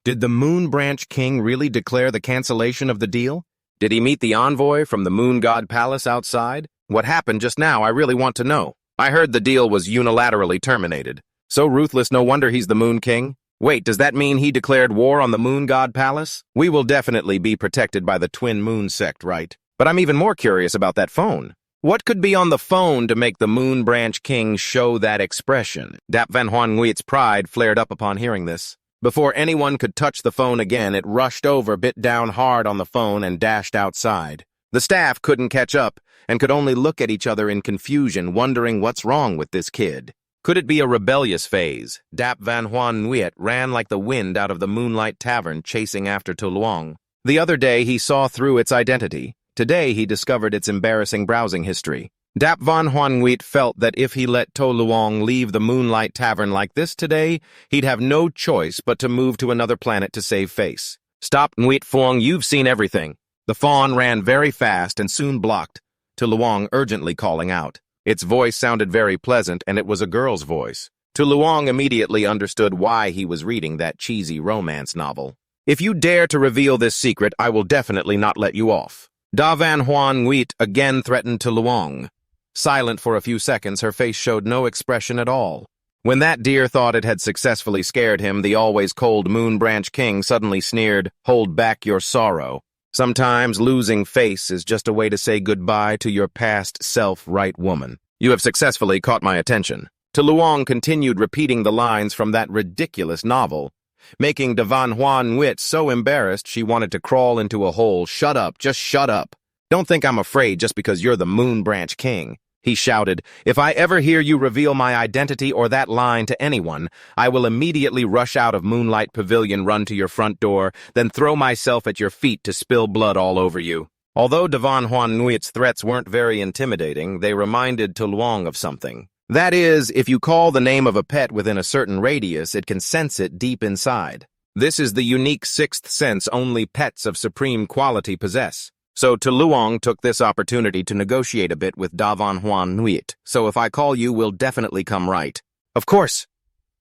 [SPEAKER 1] Did the Moon Branch King really declare the cancellation of the deal? Did he meet the envoy from the Moon God Palace outside? What happened just now? I really want to know. I heard the deal was unilaterally terminated. So ruthless, no wonder he's the Moon King. Wait, does that mean he declared war on the Moon God Palace? We will definitely be protected by the Twin Moon sect, right? But I'm even more curious about that phone. What could be on the phone to make the Moon Branch King show that expression? Dap Van Hoan Nguyen's pride flared up upon hearing this. Before anyone could touch the phone again, it rushed over, bit down hard on the phone, and dashed outside. The staff couldn't catch up and could only look at each other in confusion, wondering what's wrong with this kid. Could it be a rebellious phase? Dap Van Hoan Nguyen ran like the wind out of the Moonlight Tavern, chasing after To Luong. The other day, he saw through its identity. Today, he discovered its embarrassing browsing history. Dap Van Hoan Nguyen felt that if he let To Luong leave the Moonlight Tavern like this today, he'd have no choice but to move to another planet to save face. Stop, Nguyen Phuong, you've seen everything. The fawn ran very fast and soon blocked, To Luong urgently calling out. Its voice sounded very pleasant, and it was a girl's voice. To Luong immediately understood why he was reading that cheesy romance novel. If you dare to reveal this secret, I will definitely not let you off. Da Van Hoan Nguyen again threatened To Luong. Silent for a few seconds, her face showed no expression at all. When that deer thought it had successfully scared him, the always cold Moon Branch King suddenly sneered, "Hold back your sorrow. Sometimes losing face is just a way to say goodbye to your past self, right woman. You have successfully caught my attention." To Luong continued repeating the lines from that ridiculous novel, making Da Van Hoan Nguyen so embarrassed she wanted to crawl into a hole. "Shut up, just shut up. Don't think I'm afraid just because you're the Moon Branch King," he shouted. "If I ever hear you reveal my identity or that line to anyone, I will immediately rush out of Moonlight Pavilion, run to your front door, then throw myself at your feet to spill blood all over you." Although Da Van Hoan Nguyen's threats weren't very intimidating, they reminded To Luong of something. That is, if you call the name of a pet within a certain radius, it can sense it deep inside. This is the unique sixth sense only pets of supreme quality possess. So To Luong took this opportunity to negotiate a bit with Da Van Hoan Nguyen. "So if I call you, we'll definitely come right." "Of course,"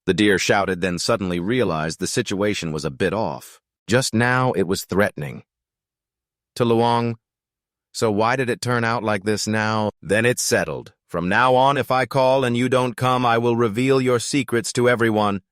[SPEAKER 1] the deer shouted, then suddenly realized the situation was a bit off. Just now, it was threatening. To Luong, "So why did it turn out like this now?" "Then it's settled. From now on, if I call and you don't come, I will reveal your secrets to everyone,"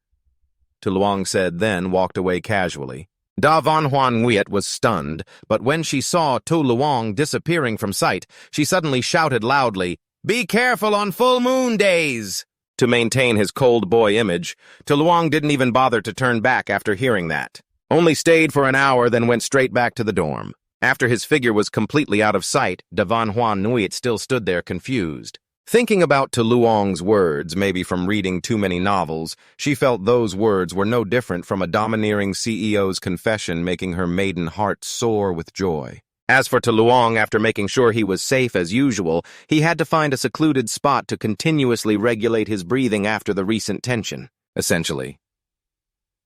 [SPEAKER 1] To Luong said, then walked away casually. Da Van Hoan Nguyen was stunned, but when she saw To Luong disappearing from sight, she suddenly shouted loudly, "Be careful on full moon days!" To maintain his cold boy image, To Luong didn't even bother to turn back after hearing that. Only stayed for an hour, then went straight back to the dorm. After his figure was completely out of sight, Da Van Hoan Nguyen still stood there confused. Thinking about To Luong's words, maybe from reading too many novels, she felt those words were no different from a domineering CEO's confession, making her maiden heart soar with joy. As for To Luong, after making sure he was safe as usual, he had to find a secluded spot to continuously regulate his breathing after the recent tension, essentially.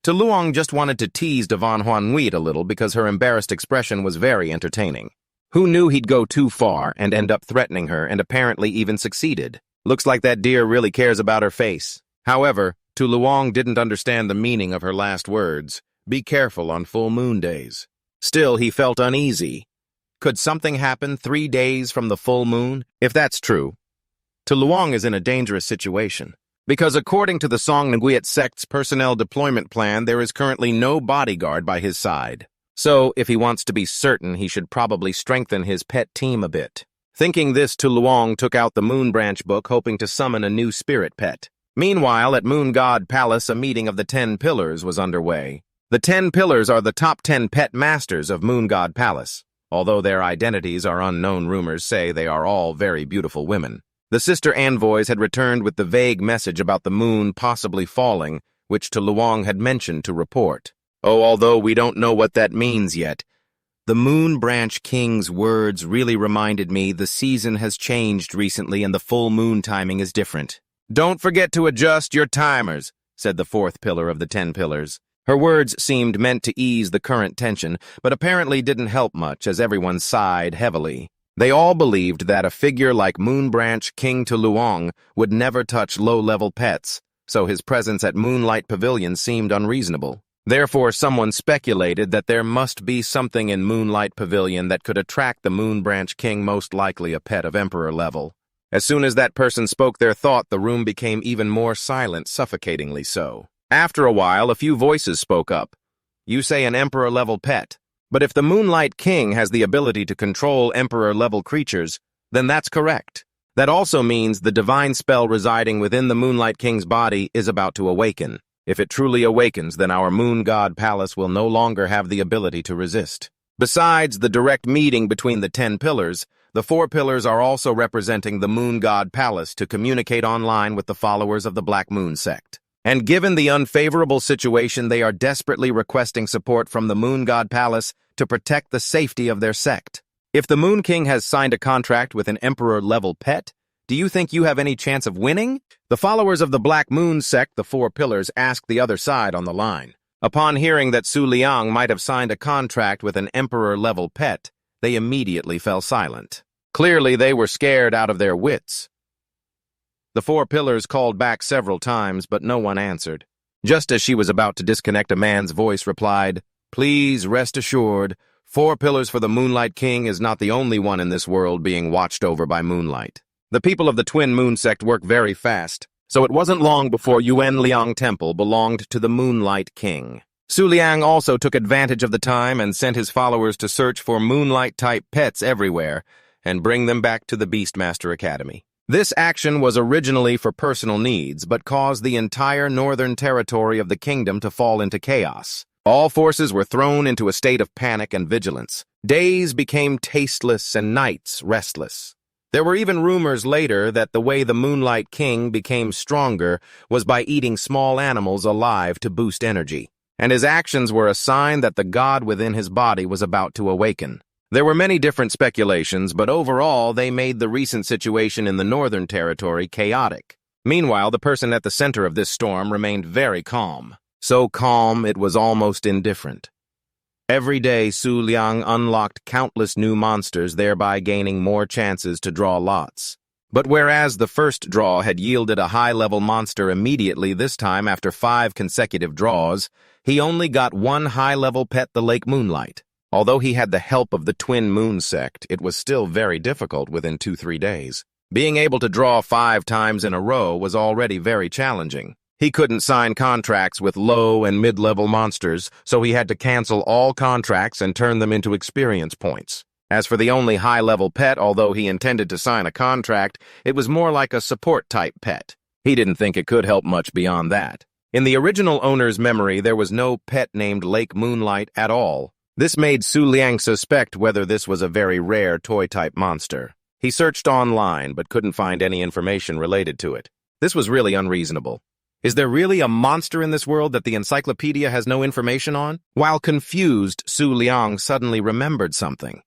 [SPEAKER 1] To Luong just wanted to tease Da Van Hoan Nguyen a little because her embarrassed expression was very entertaining. Who knew he'd go too far and end up threatening her, and apparently even succeeded? Looks like that deer really cares about her face. However, To Luong didn't understand the meaning of her last words. Be careful on full moon days. Still, he felt uneasy. Could something happen 3 days from the full moon? If that's true, To Luong is in a dangerous situation. Because according to the Song Nguyen sect's personnel deployment plan, there is currently no bodyguard by his side. So, if he wants to be certain, he should probably strengthen his pet team a bit. Thinking this, To Luong took out the Moon Branch book, hoping to summon a new spirit pet. Meanwhile, at Moon God Palace, a meeting of the 10 Pillars was underway. The 10 Pillars are the top 10 pet masters of Moon God Palace. Although their identities are unknown, rumors say they are all very beautiful women. The sister envoys had returned with the vague message about the moon possibly falling, which To Luong had mentioned to report. Oh, although we don't know what that means yet. The Moon Branch King's words really reminded me the season has changed recently and the full moon timing is different. "Don't forget to adjust your timers," said the 4th pillar of the 10 pillars. Her words seemed meant to ease the current tension, but apparently didn't help much as everyone sighed heavily. They all believed that a figure like Moon Branch King To Luong would never touch low-level pets, so his presence at Moonlight Pavilion seemed unreasonable. Therefore, someone speculated that there must be something in Moonlight Pavilion that could attract the Moon Branch King, most likely a pet of Emperor level. As soon as that person spoke their thought, the room became even more silent, suffocatingly so. After a while, a few voices spoke up. You say an emperor-level pet. But if the Moonlight King has the ability to control emperor-level creatures, then that's correct. That also means the divine spell residing within the Moonlight King's body is about to awaken. If it truly awakens, then our Moon God Palace will no longer have the ability to resist. Besides the direct meeting between the 10 pillars, the 4 pillars are also representing the Moon God Palace to communicate online with the followers of the Black Moon sect. And given the unfavorable situation, they are desperately requesting support from the Moon God Palace to protect the safety of their sect. If the Moon King has signed a contract with an emperor-level pet, do you think you have any chance of winning? The followers of the Black Moon sect, the 4 pillars, asked the other side on the line. Upon hearing that Su Liang might have signed a contract with an emperor-level pet, they immediately fell silent. Clearly, they were scared out of their wits. The 4 pillars called back several times, but no one answered. Just as she was about to disconnect, a man's voice replied, "Please rest assured, 4 pillars for the Moonlight King is not the only one in this world being watched over by moonlight. The people of the Twin Moon sect work very fast, so it wasn't long before Yuan Liang Temple belonged to the Moonlight King." Su Liang also took advantage of the time and sent his followers to search for moonlight-type pets everywhere and bring them back to the Beastmaster Academy. This action was originally for personal needs, but caused the entire northern territory of the kingdom to fall into chaos. All forces were thrown into a state of panic and vigilance. Days became tasteless and nights restless. There were even rumors later that the way the Moonlight King became stronger was by eating small animals alive to boost energy, and his actions were a sign that the god within his body was about to awaken. There were many different speculations, but overall they made the recent situation in the Northern Territory chaotic. Meanwhile, the person at the center of this storm remained very calm. So calm it was almost indifferent. Every day, Su Liang unlocked countless new monsters, thereby gaining more chances to draw lots. But whereas the first draw had yielded a high-level monster immediately, this time after 5 consecutive draws, he only got 1 high-level pet, the Lake Moonlight. Although he had the help of the Twin Moon sect, it was still very difficult within 2-3 days. Being able to draw 5 times in a row was already very challenging. He couldn't sign contracts with low and mid-level monsters, so he had to cancel all contracts and turn them into experience points. As for the only high-level pet, although he intended to sign a contract, it was more like a support-type pet. He didn't think it could help much beyond that. In the original owner's memory, there was no pet named Lake Moonlight at all. This made Su Liang suspect whether this was a very rare toy-type monster. He searched online, but couldn't find any information related to it. This was really unreasonable. Is there really a monster in this world that the encyclopedia has no information on? While confused, Su Liang suddenly remembered something.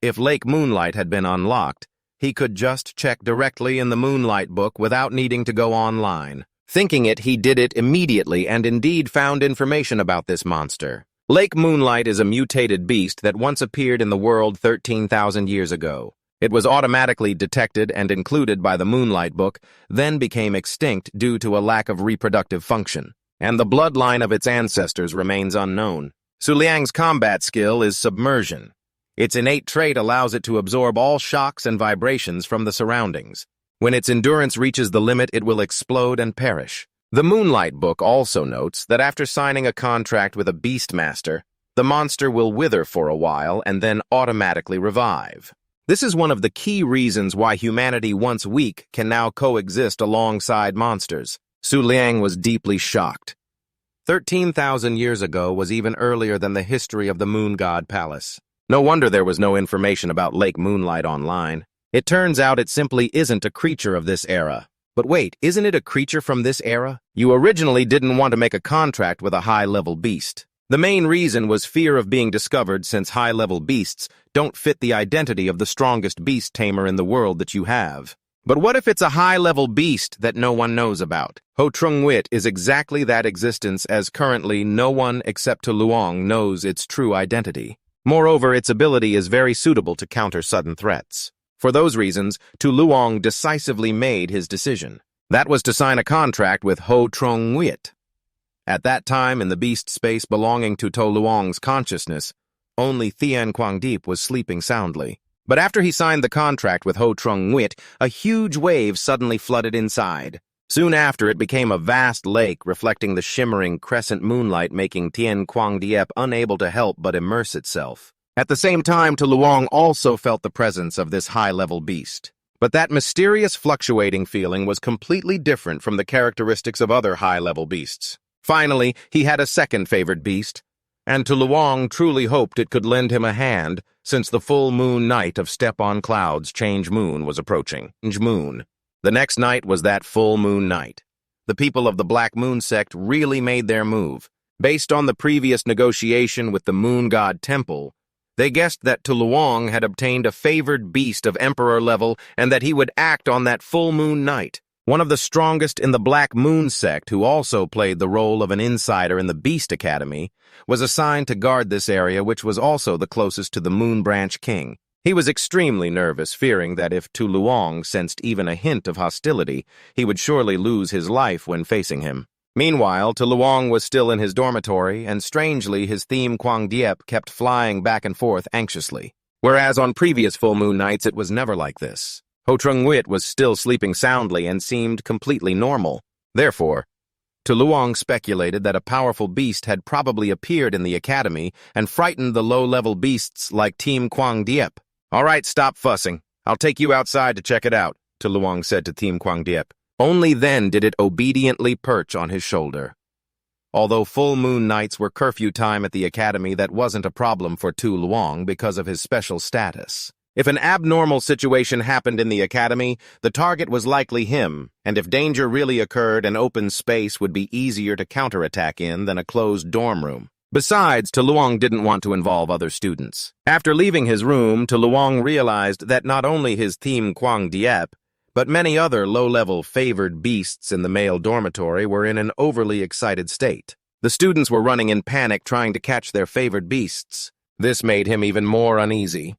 [SPEAKER 1] If Lake Moonlight had been unlocked, he could just check directly in the Moonlight book without needing to go online. Thinking it, he did it immediately and indeed found information about this monster. Lake Moonlight is a mutated beast that once appeared in the world 13,000 years ago. It was automatically detected and included by the Moonlight book, then became extinct due to a lack of reproductive function, and the bloodline of its ancestors remains unknown. Su Liang's combat skill is submersion. Its innate trait allows it to absorb all shocks and vibrations from the surroundings. When its endurance reaches the limit, it will explode and perish. The Moonlight book also notes that after signing a contract with a Beastmaster, the monster will wither for a while and then automatically revive. This is one of the key reasons why humanity, once weak, can now coexist alongside monsters. Su Liang was deeply shocked. 13,000 years ago was even earlier than the history of the Moon God Palace. No wonder there was no information about Lake Moonlight online. It turns out it simply isn't a creature of this era. But wait, isn't it a creature from this era? You originally didn't want to make a contract with a high-level beast. The main reason was fear of being discovered, since high-level beasts don't fit the identity of the strongest beast tamer in the world that you have. But what if it's a high-level beast that no one knows about? Ho Trung Wit is exactly that existence, as currently no one except Tu Luong knows its true identity. Moreover, its ability is very suitable to counter sudden threats. For those reasons, Tu Luong decisively made his decision. That was to sign a contract with Ho Trung Wit. At that time, in the beast space belonging to To Luong's consciousness, only Thian Quang Deep was sleeping soundly. But after he signed the contract with Ho Trung Nguyệt, a huge wave suddenly flooded inside. Soon after, it became a vast lake reflecting the shimmering crescent moonlight, making Tien Quang Diep unable to help but immerse itself. At the same time, Tu Luong also felt the presence of this high-level beast. But that mysterious fluctuating feeling was completely different from the characteristics of other high-level beasts. Finally, he had a second favored beast, and Tu Luong truly hoped it could lend him a hand, since the full moon night of Step on Cloud's Change Moon was approaching. The next night was that full moon night. The people of the Black Moon sect really made their move. Based on the previous negotiation with the Moon God Temple, they guessed that Tu Luong had obtained a favored beast of Emperor level and that he would act on that full moon night. One of the strongest in the Black Moon sect, who also played the role of an insider in the Beast Academy, was assigned to guard this area, which was also the closest to the Moon Branch King. He was extremely nervous, fearing that if Tu Luong sensed even a hint of hostility, he would surely lose his life when facing him. Meanwhile, Tu Luong was still in his dormitory, and strangely his theme Quang Diep kept flying back and forth anxiously. Whereas on previous full moon nights it was never like this. Ho Trung Nguyệt was still sleeping soundly and seemed completely normal. Therefore, Tu Luong speculated that a powerful beast had probably appeared in the academy and frightened the low-level beasts like Team Quang Diep. "All right, stop fussing. I'll take you outside to check it out," Tu Luong said to Team Quang Diep. Only then did it obediently perch on his shoulder. Although full moon nights were curfew time at the academy, that wasn't a problem for Tu Luong because of his special status. If an abnormal situation happened in the academy, the target was likely him, and if danger really occurred, an open space would be easier to counterattack in than a closed dorm room. Besides, Tu Luong didn't want to involve other students. After leaving his room, Tu Luong realized that not only his theme Quang Diep, but many other low-level favored beasts in the male dormitory were in an overly excited state. The students were running in panic trying to catch their favored beasts. This made him even more uneasy.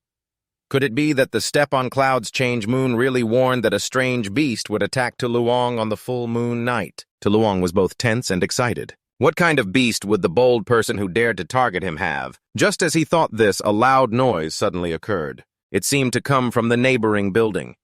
[SPEAKER 1] Could it be that the Step on Cloud's Change Moon really warned that a strange beast would attack Tu Luong on the full moon night? Tu Luong was both tense and excited. What kind of beast would the bold person who dared to target him have? Just as he thought this, a loud noise suddenly occurred. It seemed to come from the neighboring building.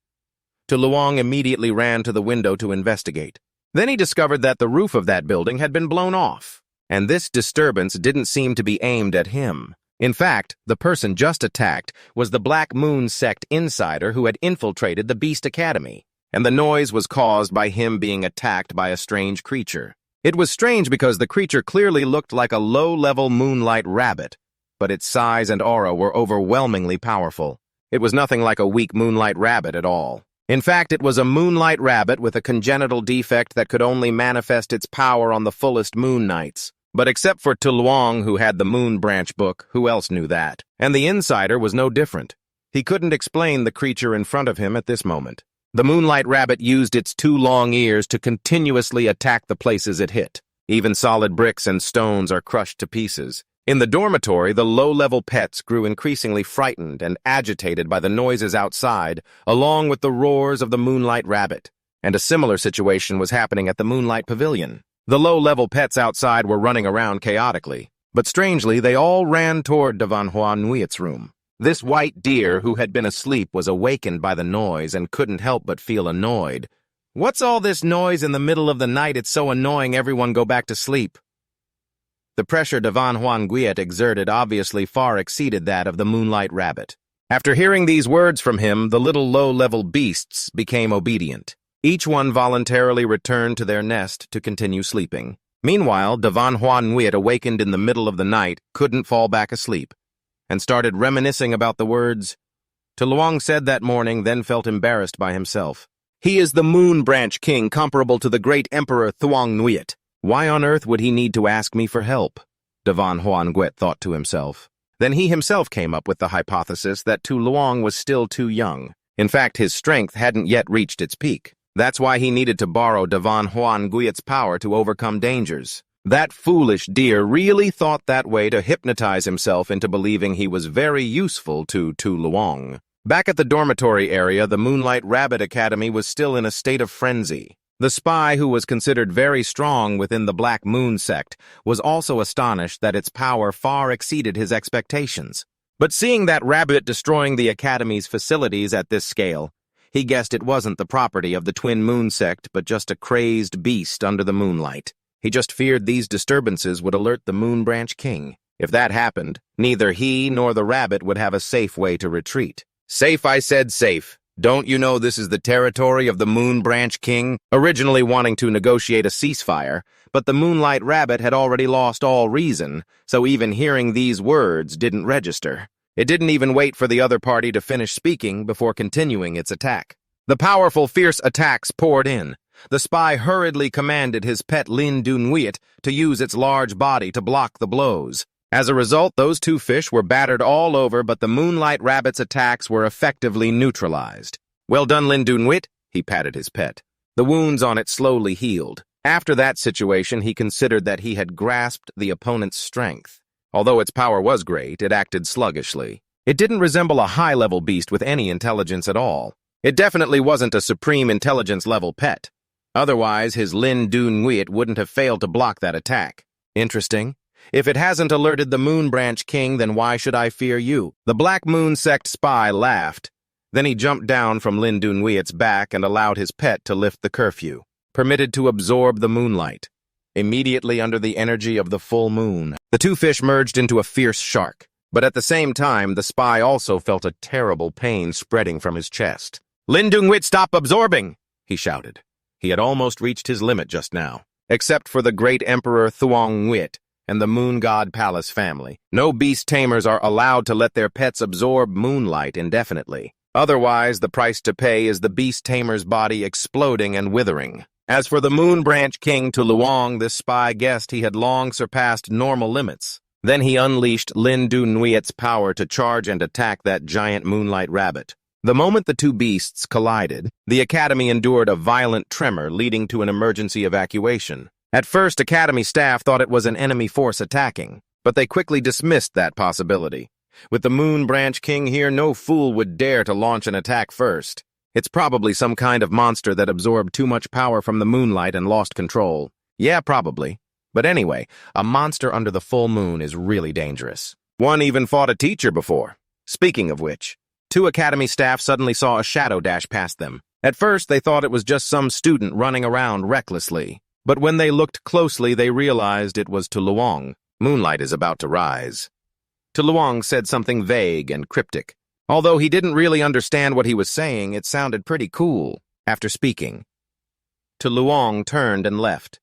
[SPEAKER 1] Tu Luong immediately ran to the window to investigate. Then he discovered that the roof of that building had been blown off, and this disturbance didn't seem to be aimed at him. In fact, the person just attacked was the Black Moon sect insider who had infiltrated the Beast Academy, and the noise was caused by him being attacked by a strange creature. It was strange because the creature clearly looked like a low-level moonlight rabbit, but its size and aura were overwhelmingly powerful. It was nothing like a weak moonlight rabbit at all. In fact, it was a moonlight rabbit with a congenital defect that could only manifest its power on the fullest moon nights. But except for Tu Luong, who had the Moon Branch book, who else knew that? And the insider was no different. He couldn't explain the creature in front of him at this moment. The moonlight rabbit used its 2 long ears to continuously attack the places it hit. Even solid bricks and stones are crushed to pieces. In the dormitory, the low-level pets grew increasingly frightened and agitated by the noises outside, along with the roars of the moonlight rabbit. And a similar situation was happening at the Moonlight Pavilion. The low-level pets outside were running around chaotically, but strangely, they all ran toward Manhwa Nguyet's room. This white deer, who had been asleep, was awakened by the noise and couldn't help but feel annoyed. "What's all this noise in the middle of the night? It's so annoying, everyone go back to sleep." The pressure Manhwa Nguyet exerted obviously far exceeded that of the moonlight rabbit. After hearing these words from him, the little low-level beasts became obedient. Each one voluntarily returned to their nest to continue sleeping. Meanwhile, Manhwa Nguyet, awakened in the middle of the night, couldn't fall back asleep, and started reminiscing about the words Tu Luong said that morning, then felt embarrassed by himself. "He is the Moon Branch King, comparable to the great Emperor Thuong Nguyet. Why on earth would he need to ask me for help?" Manhwa Nguyet thought to himself. Then he himself came up with the hypothesis that Tu Luong was still too young. In fact, his strength hadn't yet reached its peak. That's why he needed to borrow Manhwa Nguyet's power to overcome dangers. That foolish deer really thought that way to hypnotize himself into believing he was very useful to Tu Luong. Back at the dormitory area, the Moonlight Rabbit Academy was still in a state of frenzy. The spy, who was considered very strong within the Black Moon sect, was also astonished that its power far exceeded his expectations. But seeing that rabbit destroying the Academy's facilities at this scale, he guessed it wasn't the property of the Twin Moon sect, but just a crazed beast under the moonlight. He just feared these disturbances would alert the Moon Branch King. If that happened, neither he nor the rabbit would have a safe way to retreat. Safe, I said, safe. Don't you know this is the territory of the Moon Branch King, originally wanting to negotiate a ceasefire, but the Moonlight Rabbit had already lost all reason, so even hearing these words didn't register. It didn't even wait for the other party to finish speaking before continuing its attack. The powerful, fierce attacks poured in. The spy hurriedly commanded his pet Lin Dunwuet to use its large body to block the blows. As a result, those two fish were battered all over, but the Moonlight Rabbit's attacks were effectively neutralized. Well done, Lin Dunwuet, he patted his pet. The wounds on it slowly healed. After that situation, he considered that he had grasped the opponent's strength. Although its power was great, it acted sluggishly. It didn't resemble a high-level beast with any intelligence at all. It definitely wasn't a supreme intelligence-level pet. Otherwise, his Lin Dunwuet wouldn't have failed to block that attack. Interesting. If it hasn't alerted the Moon Branch King, then why should I fear you? The Black Moon sect spy laughed. Then he jumped down from Lin Dunwuet's back and allowed his pet to lift the curfew, permitted to absorb the moonlight. Immediately under the energy of the full moon, the two fish merged into a fierce shark. But at the same time, the spy also felt a terrible pain spreading from his chest. Lin Dunwuet, stop absorbing! He shouted. He had almost reached his limit just now. Except for the great Emperor Thuong-Wit and the Moon God Palace family, no beast tamers are allowed to let their pets absorb moonlight indefinitely. Otherwise, the price to pay is the beast tamer's body exploding and withering. As for the Moon Branch King to Luong, this spy guessed he had long surpassed normal limits. Then he unleashed Lin Dunwuet's power to charge and attack that giant moonlight rabbit. The moment the two beasts collided, the Academy endured a violent tremor leading to an emergency evacuation. At first, Academy staff thought it was an enemy force attacking, but they quickly dismissed that possibility. With the Moon Branch King here, no fool would dare to launch an attack first. It's probably some kind of monster that absorbed too much power from the moonlight and lost control. Yeah, probably. But anyway, a monster under the full moon is really dangerous. One even fought a teacher before. Speaking of which, two Academy staff suddenly saw a shadow dash past them. At first, they thought it was just some student running around recklessly. But when they looked closely, they realized it was To Luong. Moonlight is about to rise. To Luong said something vague and cryptic. Although he didn't really understand what he was saying, it sounded pretty cool. After speaking, To Luong turned and left.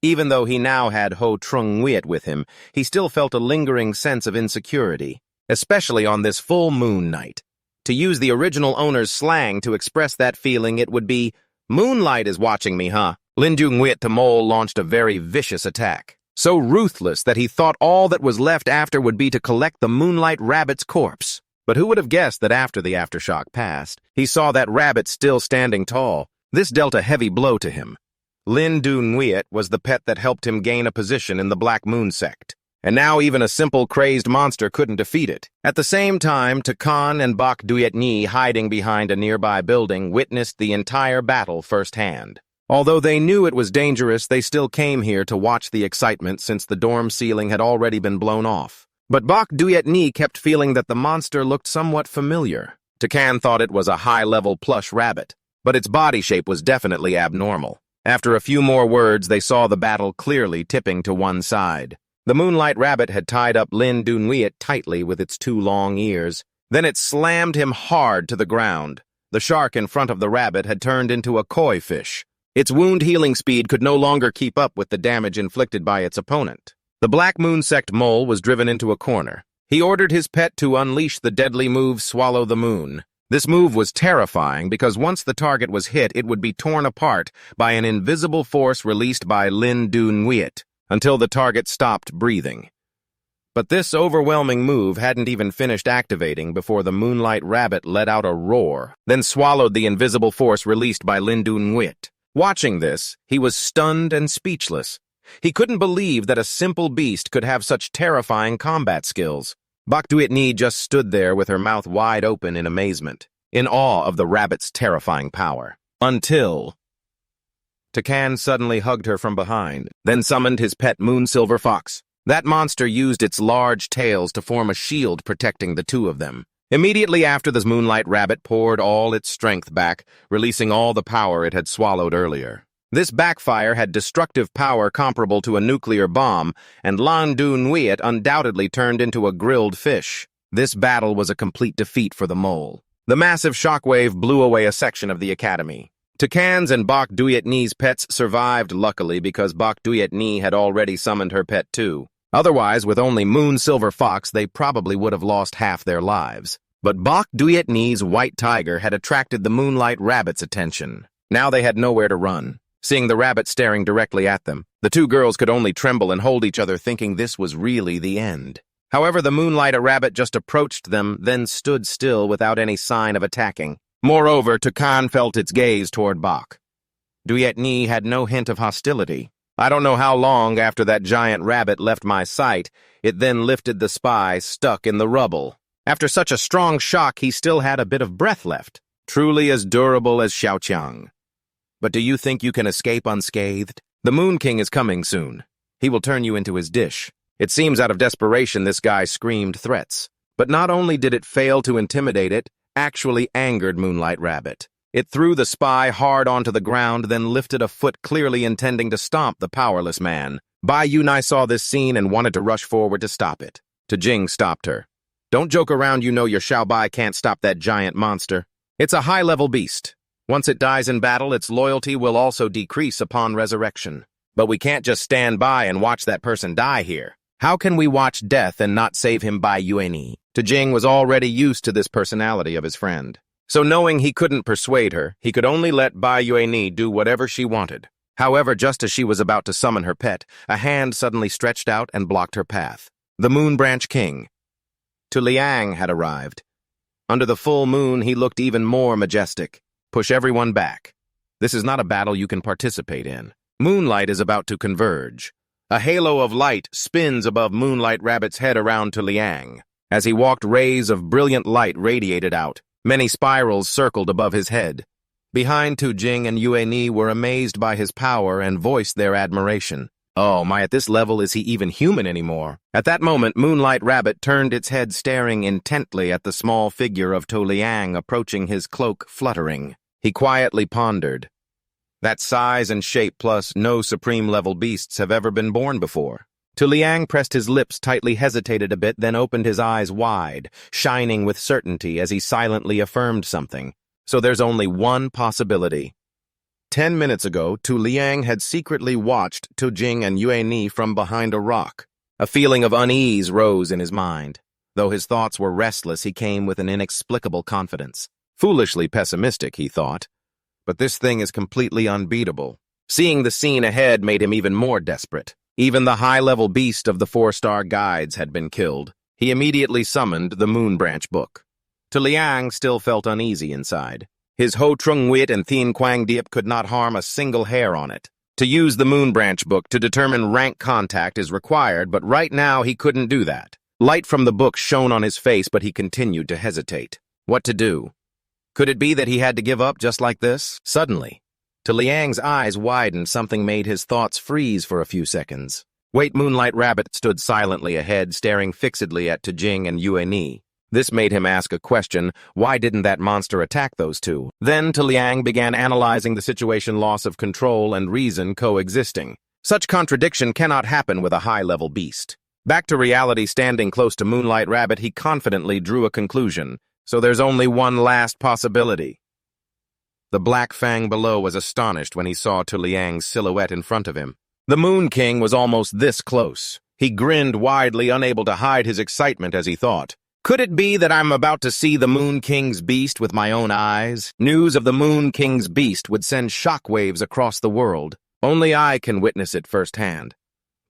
[SPEAKER 1] Even though he now had Ho Trung-Wit with him, he still felt a lingering sense of insecurity, especially on this full moon night. To use the original owner's slang to express that feeling, it would be, "Moonlight is watching me, huh?" Lin Dunwuet to Mole launched a very vicious attack, so ruthless that he thought all that was left after would be to collect the Moonlight Rabbit's corpse. But who would have guessed that after the aftershock passed, he saw that rabbit still standing tall. This dealt a heavy blow to him. Lin Dunwuet was the pet that helped him gain a position in the Black Moon sect, and now even a simple crazed monster couldn't defeat it. At the same time, Takan and Bok Duyet Nhi, hiding behind a nearby building, witnessed the entire battle firsthand. Although they knew it was dangerous, they still came here to watch the excitement since the dorm ceiling had already been blown off. But Bok Duyet Nhi kept feeling that the monster looked somewhat familiar. Takan thought it was a high-level plush rabbit, but its body shape was definitely abnormal. After a few more words, they saw the battle clearly tipping to one side. The Moonlight Rabbit had tied up Lin Dunwuet tightly with its two long ears. Then it slammed him hard to the ground. The shark in front of the rabbit had turned into a koi fish. Its wound-healing speed could no longer keep up with the damage inflicted by its opponent. The Black Moon sect mole was driven into a corner. He ordered his pet to unleash the deadly move Swallow the Moon. This move was terrifying because once the target was hit, it would be torn apart by an invisible force released by Lin Dunwuet until the target stopped breathing. But this overwhelming move hadn't even finished activating before the Moonlight Rabbit let out a roar, then swallowed the invisible force released by Lin Dunwuet. Watching this, he was stunned and speechless. He couldn't believe that a simple beast could have such terrifying combat skills. Bok Duyet Nhi just stood there with her mouth wide open in amazement, in awe of the rabbit's terrifying power. Until Takan suddenly hugged her from behind, then summoned his pet Moon Silver Fox. That monster used its large tails to form a shield protecting the two of them. Immediately after, the Moonlight Rabbit poured all its strength back, releasing all the power it had swallowed earlier. This backfire had destructive power comparable to a nuclear bomb, and Lan Du Nuiet undoubtedly turned into a grilled fish. This battle was a complete defeat for the mole. The massive shockwave blew away a section of the academy. Tucan's and Bok Duyet Ni's pets survived, luckily, because Bok Duyet Ni had already summoned her pet too. Otherwise, with only Moon Silver Fox, they probably would have lost half their lives. But Bok Duyet Ni's white tiger had attracted the Moonlight Rabbit's attention. Now they had nowhere to run. Seeing the rabbit staring directly at them, the two girls could only tremble and hold each other, thinking this was really the end. However, the Moonlight Rabbit just approached them, then stood still without any sign of attacking. Moreover, Tucan felt its gaze toward Bok. Duyet Ni had no hint of hostility. I don't know how long after that giant rabbit left my sight, it then lifted the spy stuck in the rubble. After such a strong shock, he still had a bit of breath left, truly as durable as Xiaoqiang. But do you think you can escape unscathed? The Moon King is coming soon. He will turn you into his dish. It seems out of desperation this guy screamed threats. But not only did it fail to intimidate, it actually angered Moonlight Rabbit. It threw the spy hard onto the ground, then lifted a foot, clearly intending to stomp the powerless man. Bai Yunai saw this scene and wanted to rush forward to stop it. Jing stopped her. Don't joke around, you know your Xiaobai can't stop that giant monster. It's a high-level beast. Once it dies in battle, its loyalty will also decrease upon resurrection. But we can't just stand by and watch that person die here. How can we watch death and not save him by Yueni? Jing was already used to this personality of his friend. So knowing he couldn't persuade her, he could only let Bai Yueni do whatever she wanted. However, just as she was about to summon her pet, a hand suddenly stretched out and blocked her path. The Moon Branch King. Tu Liang had arrived. Under the full moon, he looked even more majestic. Push everyone back. This is not a battle you can participate in. Moonlight is about to converge. A halo of light spins above Moonlight Rabbit's head around Tu Liang. As he walked, rays of brilliant light radiated out. Many spirals circled above his head. Behind, Tu Jing and Yue Ni were amazed by his power and voiced their admiration. Oh my, at this level is he even human anymore? At that moment, Moonlight Rabbit turned its head, staring intently at the small figure of Tu Liang approaching, his cloak fluttering. He quietly pondered. That size and shape, plus no supreme-level beasts have ever been born before. Tu Liang pressed his lips tightly, hesitated a bit, then opened his eyes wide, shining with certainty as he silently affirmed something. So there's only one possibility. 10 minutes ago, Tu Liang had secretly watched Tu Jing and Yue Ni from behind a rock. A feeling of unease rose in his mind. Though his thoughts were restless, he came with an inexplicable confidence. Foolishly pessimistic, he thought. But this thing is completely unbeatable. Seeing the scene ahead made him even more desperate. Even the high-level beast of the 4-star guides had been killed. He immediately summoned the Moon Branch book. Tu Liang still felt uneasy inside. His Ho Trung Wit and Thien Quang Diep could not harm a single hair on it. To use the Moon Branch book to determine rank contact is required, but right now he couldn't do that. Light from the book shone on his face, but he continued to hesitate. What to do? Could it be that he had to give up just like this? Suddenly, Tu Liang's eyes widened. Something made his thoughts freeze for a few seconds. Wait, Moonlight Rabbit stood silently ahead, staring fixedly at Tu Jing and Yue Ni. This made him ask a question: why didn't that monster attack those two? Then Tu Liang began analyzing the situation, loss of control and reason coexisting. Such contradiction cannot happen with a high-level beast. Back to reality, standing close to Moonlight Rabbit, he confidently drew a conclusion. So there's only one last possibility. The Black Fang below was astonished when he saw Tu Liang's silhouette in front of him. The Moon King was almost this close. He grinned widely, unable to hide his excitement as he thought. Could it be that I'm about to see the Moon King's beast with my own eyes? News of the Moon King's beast would send shockwaves across the world. Only I can witness it firsthand.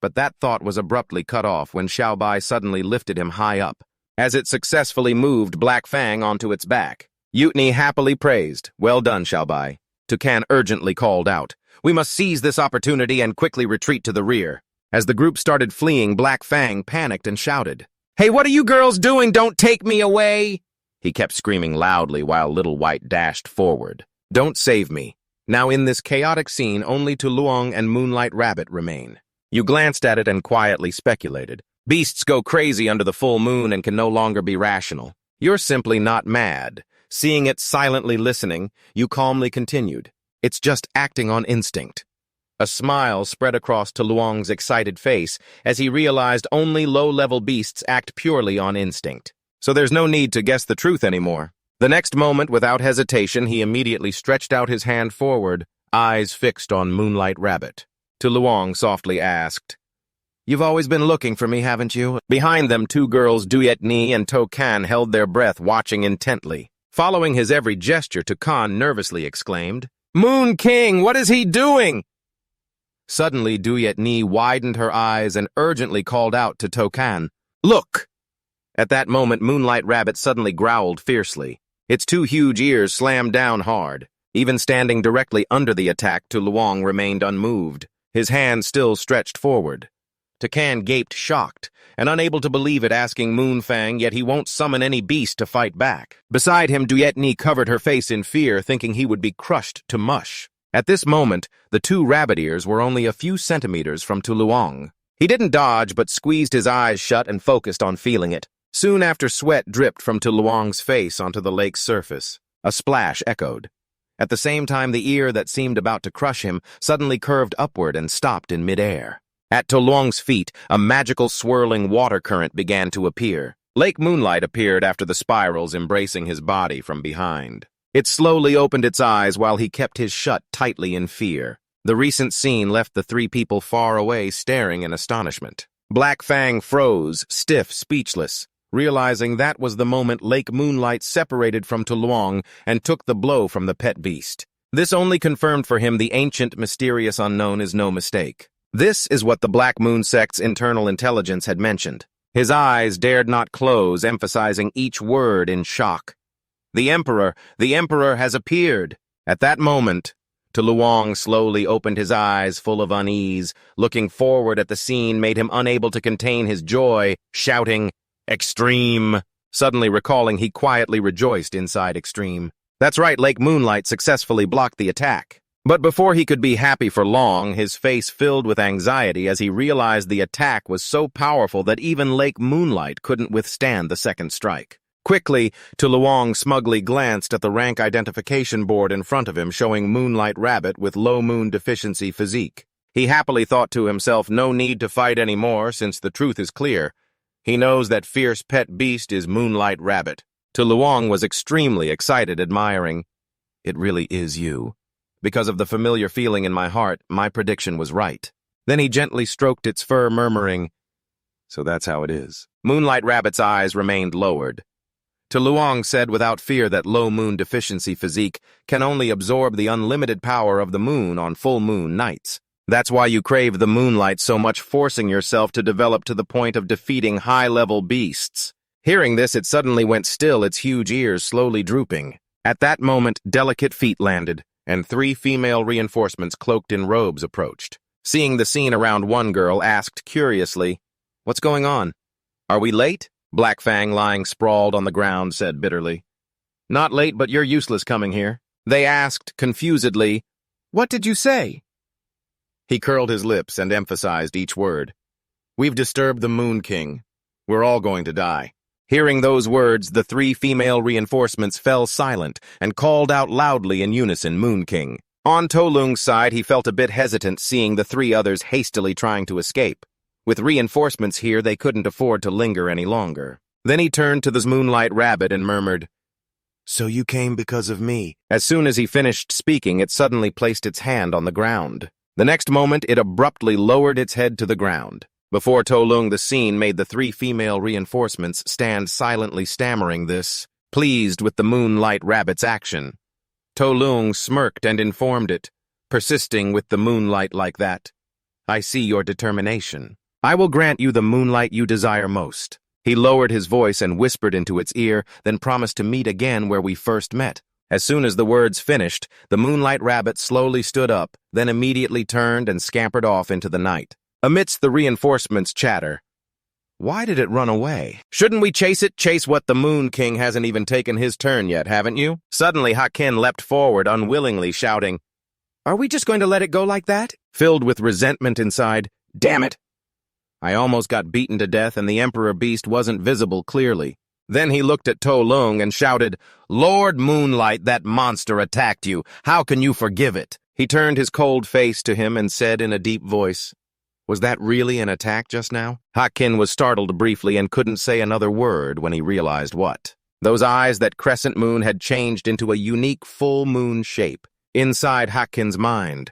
[SPEAKER 1] But that thought was abruptly cut off when Xiaobai suddenly lifted him high up. As it successfully moved Black Fang onto its back, Yutni happily praised. Well done, Xiaobai. Tucan urgently called out. We must seize this opportunity and quickly retreat to the rear. As the group started fleeing, Black Fang panicked and shouted. Hey, what are you girls doing? Don't take me away! He kept screaming loudly while Little White dashed forward. Don't save me. Now in this chaotic scene, only Tu Luong and Moonlight Rabbit remain. You glanced at it and quietly speculated. Beasts go crazy under the full moon and can no longer be rational. You're simply not mad. Seeing it silently listening, you calmly continued. It's just acting on instinct. A smile spread across To Luong's excited face as he realized only low-level beasts act purely on instinct. So there's no need to guess the truth anymore. The next moment, without hesitation, he immediately stretched out his hand forward, eyes fixed on Moonlight Rabbit. To Luong softly asked, "You've always been looking for me, haven't you?" Behind them, two girls, Duyet Ni and To Kan, held their breath, watching intently. Following his every gesture, To Kan nervously exclaimed, "Moon King, what is he doing?" Suddenly, Duyet Ni widened her eyes and urgently called out to To Kan, "Look!" At that moment, Moonlight Rabbit suddenly growled fiercely. Its two huge ears slammed down hard. Even standing directly under the attack, To Luong remained unmoved, his hand still stretched forward. To Kan gaped shocked and unable to believe it, asking Moonfang, yet he won't summon any beast to fight back. Beside him, Duyet Ni covered her face in fear, thinking he would be crushed to mush. At this moment, the two rabbit ears were only a few centimeters from To Luong. He didn't dodge, but squeezed his eyes shut and focused on feeling it. Soon after, sweat dripped from To Luong's face onto the lake's surface. A splash echoed. At the same time, the ear that seemed about to crush him suddenly curved upward and stopped in midair. At To Luong's feet, a magical swirling water current began to appear. Lake Moonlight appeared after the spirals, embracing his body from behind. It slowly opened its eyes while he kept his shut tightly in fear. The recent scene left the three people far away staring in astonishment. Black Fang froze, stiff, speechless, realizing that was the moment Lake Moonlight separated from To Luong and took the blow from the pet beast. This only confirmed for him the ancient, mysterious unknown is no mistake. This is what the Black Moon sect's internal intelligence had mentioned. His eyes dared not close, emphasizing each word in shock. The Emperor has appeared. At that moment, To Luong slowly opened his eyes, full of unease. Looking forward at the scene made him unable to contain his joy, shouting, "Extreme!" Suddenly recalling, he quietly rejoiced inside Extreme. That's right, Lake Moonlight successfully blocked the attack. But before he could be happy for long, his face filled with anxiety as he realized the attack was so powerful that even Lake Moonlight couldn't withstand the second strike. Quickly, To Luong smugly glanced at the rank identification board in front of him, showing Moonlight Rabbit with low moon deficiency physique. He happily thought to himself, no need to fight anymore, since the truth is clear. He knows that fierce pet beast is Moonlight Rabbit. To Luong was extremely excited, admiring, "It really is you. Because of the familiar feeling in my heart, my prediction was right." Then he gently stroked its fur, murmuring, "So that's how it is." Moonlight Rabbit's eyes remained lowered. To Luong said without fear that low moon deficiency physique can only absorb the unlimited power of the moon on full moon nights. That's why you crave the moonlight so much, forcing yourself to develop to the point of defeating high-level beasts. Hearing this, it suddenly went still, its huge ears slowly drooping. At that moment, delicate feet landed, and 3 female reinforcements cloaked in robes approached. Seeing the scene around, one girl asked curiously, "What's going on? Are we late?" Black Fang, lying sprawled on the ground, said bitterly, "Not late, but you're useless coming here." They asked confusedly, "What did you say?" He curled his lips and emphasized each word. "We've disturbed the Moon King. We're all going to die." Hearing those words, the 3 female reinforcements fell silent and called out loudly in unison, "Moon King." On To Luong's side, he felt a bit hesitant, seeing the 3 others hastily trying to escape. With reinforcements here, they couldn't afford to linger any longer. Then he turned to the Moonlight Rabbit and murmured, "So you came because of me." As soon as he finished speaking, it suddenly placed its hand on the ground. The next moment, it abruptly lowered its head to the ground. Before To Luong, the scene made the 3 female reinforcements stand silently, stammering this, pleased with the Moonlight Rabbit's action. To Luong smirked and informed it, "Persisting with the moonlight like that. I see your determination. I will grant you the moonlight you desire most." He lowered his voice and whispered into its ear, then promised to meet again where we first met. As soon as the words finished, the Moonlight Rabbit slowly stood up, then immediately turned and scampered off into the night. Amidst the reinforcements' chatter, "Why did it run away? Shouldn't we chase it? Chase what? The Moon King hasn't even taken his turn yet, haven't you?" Suddenly, Hakin leapt forward, unwillingly shouting, "Are we just going to let it go like that?" Filled with resentment inside, Damn it! I almost got beaten to death and the Emperor Beast wasn't visible clearly. Then he looked at To Lung and shouted, "Lord Moonlight, that monster attacked you. How can you forgive it?" He turned his cold face to him and said in a deep voice, "Was that really an attack just now?" Hakin was startled briefly and couldn't say another word when he realized what. Those eyes, that crescent moon, had changed into a unique full moon shape. Inside Hakin's mind,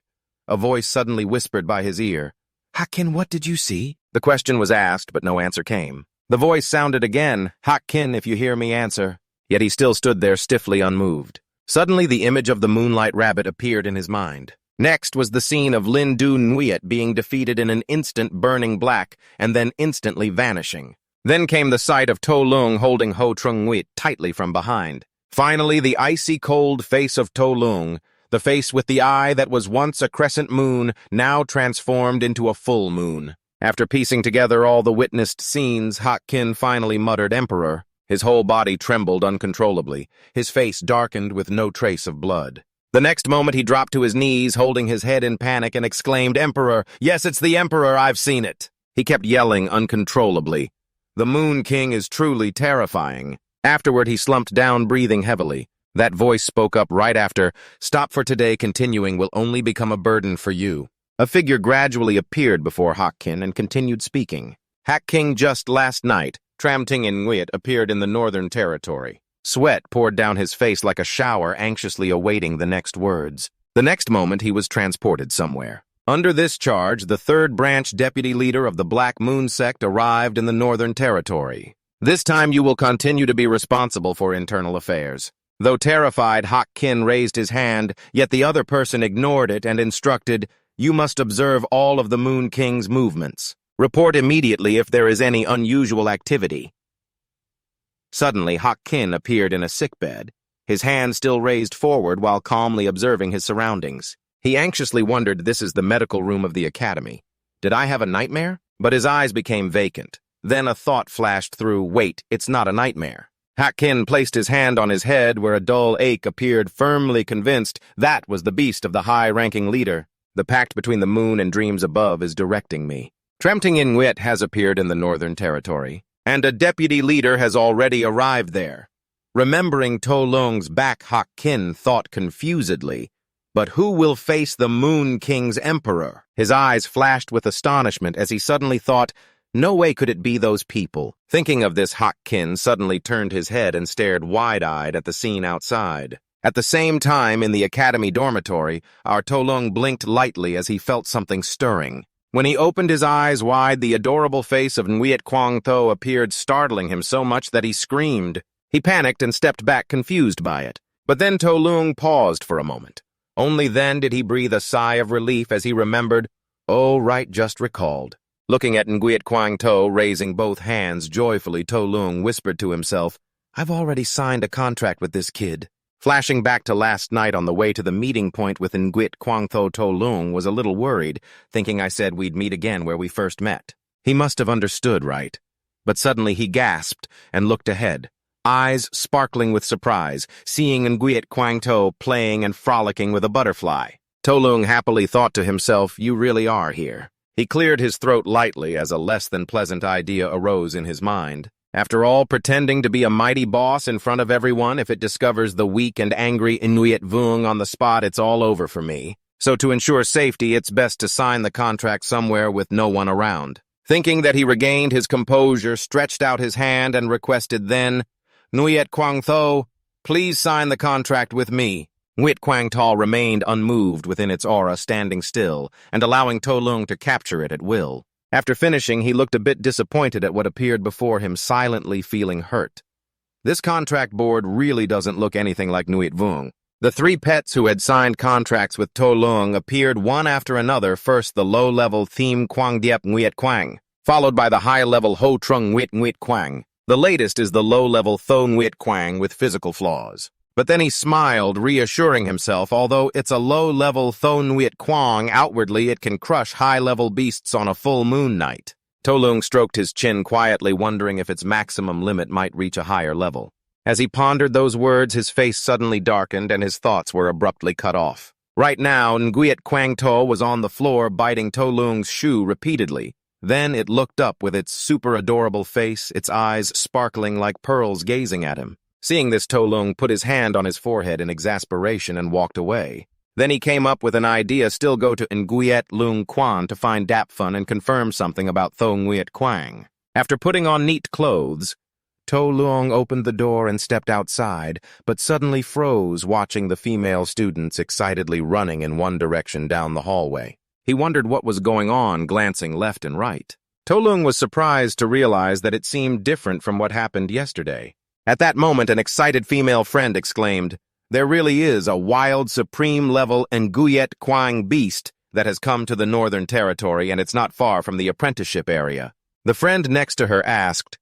[SPEAKER 1] a voice suddenly whispered by his ear, "Hakin, what did you see?" The question was asked, but no answer came. The voice sounded again, "Hakin, if you hear me, answer." Yet he still stood there stiffly unmoved. Suddenly the image of the Moonlight Rabbit appeared in his mind. Next was the scene of Lin Du Nguyet being defeated in an instant, burning black, and then instantly vanishing. Then came the sight of To Lung holding Ho Trung Nguyet tightly from behind. Finally, the icy cold face of To Lung, the face with the eye that was once a crescent moon, now transformed into a full moon. After piecing together all the witnessed scenes, Hakin finally muttered, "Emperor." His whole body trembled uncontrollably. His face darkened with no trace of blood. The next moment he dropped to his knees, holding his head in panic, and exclaimed, "Emperor! Yes, it's the Emperor! I've seen it!" He kept yelling uncontrollably. The Moon King is truly terrifying. Afterward, he slumped down, breathing heavily. That voice spoke up right after, "Stop for today. Continuing will only become a burden for you." A figure gradually appeared before Hakin and continued speaking. Hakin, just last night, Transmigrated Nguyet appeared in the Northern Territory. Sweat poured down his face like a shower, anxiously awaiting the next words. The next moment he was transported somewhere. Under this charge, the third branch deputy leader of the Black Moon sect arrived in the Northern Territory. "This time you will continue to be responsible for internal affairs." Though terrified, Hakin raised his hand, yet the other person ignored it and instructed, "You must observe all of the Moon King's movements. Report immediately if there is any unusual activity." Suddenly, Hakin appeared in a sickbed, his hand still raised forward while calmly observing his surroundings. He anxiously wondered, this is the medical room of the academy. Did I have a nightmare? But his eyes became vacant. Then a thought flashed through, wait, it's not a nightmare. Hakin placed his hand on his head where a dull ache appeared, firmly convinced that was the beast of the high-ranking leader. The pact between the moon and dreams above is directing me. Transmigrated Nguyet has appeared in the Northern Territory, and a deputy leader has already arrived there. Remembering To Lung's back, Hakin thought confusedly, but who will face the Moon King's Emperor? His eyes flashed with astonishment as he suddenly thought, no way could it be those people. Thinking of this, Hakin suddenly turned his head and stared wide-eyed at the scene outside. At the same time, in the academy dormitory, our To Lung blinked lightly as he felt something stirring. When he opened his eyes wide, the adorable face of Nguyet Quang Tho appeared, startling him so much that he screamed. He panicked and stepped back, confused by it. But then To Lung paused for a moment. Only then did he breathe a sigh of relief as he remembered, "Oh, right, just recalled." Looking at Nguyet Quang Tho, raising both hands joyfully, To Lung whispered to himself, "I've already signed a contract with this kid." Flashing back to last night on the way to the meeting point with Nguyet Quang Tho, To Lung was a little worried, thinking I said we'd meet again where we first met. He must have understood, right? But suddenly he gasped and looked ahead, eyes sparkling with surprise, seeing Nguyet Quang Tho playing and frolicking with a butterfly. To Lung happily thought to himself, "You really are here." He cleared his throat lightly as a less than pleasant idea arose in his mind. After all, pretending to be a mighty boss in front of everyone, if it discovers the weak and angry Inuit Vung on the spot, it's all over for me. So to ensure safety, it's best to sign the contract somewhere with no one around. Thinking that he regained his composure, stretched out his hand and requested then, "Nguyet Quang Tho, please sign the contract with me." Nguyet Quang Tho remained unmoved within its aura, standing still, and allowing To Lung to capture it at will. After finishing, he looked a bit disappointed at what appeared before him, silently feeling hurt. This contract board really doesn't look anything like Nuit Vung. The three pets who had signed contracts with To Lung appeared one after another, first the low-level Theme Quang Diep Nguyet Quang, followed by the high-level Ho Trung Nguyet Quang. The latest is the low-level Tho Nguyet Quang with physical flaws. But then he smiled, reassuring himself, although it's a low-level Tho Nguyet Quang, outwardly it can crush high-level beasts on a full moon night. To Lung stroked his chin quietly, wondering if its maximum limit might reach a higher level. As he pondered those words, his face suddenly darkened and his thoughts were abruptly cut off. Right now, Nguyen Quang To was on the floor biting To Leung's shoe repeatedly. Then it looked up with its super adorable face, its eyes sparkling like pearls gazing at him. Seeing this, To Leung put his hand on his forehead in exasperation and walked away. Then he came up with an idea: still go to Nguyen Leung Quan to find Dap Fun and confirm something about Tho Nguyen Quang. After putting on neat clothes, To Leung opened the door and stepped outside, but suddenly froze watching the female students excitedly running in one direction down the hallway. He wondered what was going on, glancing left and right. To Leung was surprised to realize that it seemed different from what happened yesterday. At that moment, an excited female friend exclaimed, "There really is a wild, supreme-level Nguyen Quang beast that has come to the Northern Territory, and it's not far from the apprenticeship area." The friend next to her asked,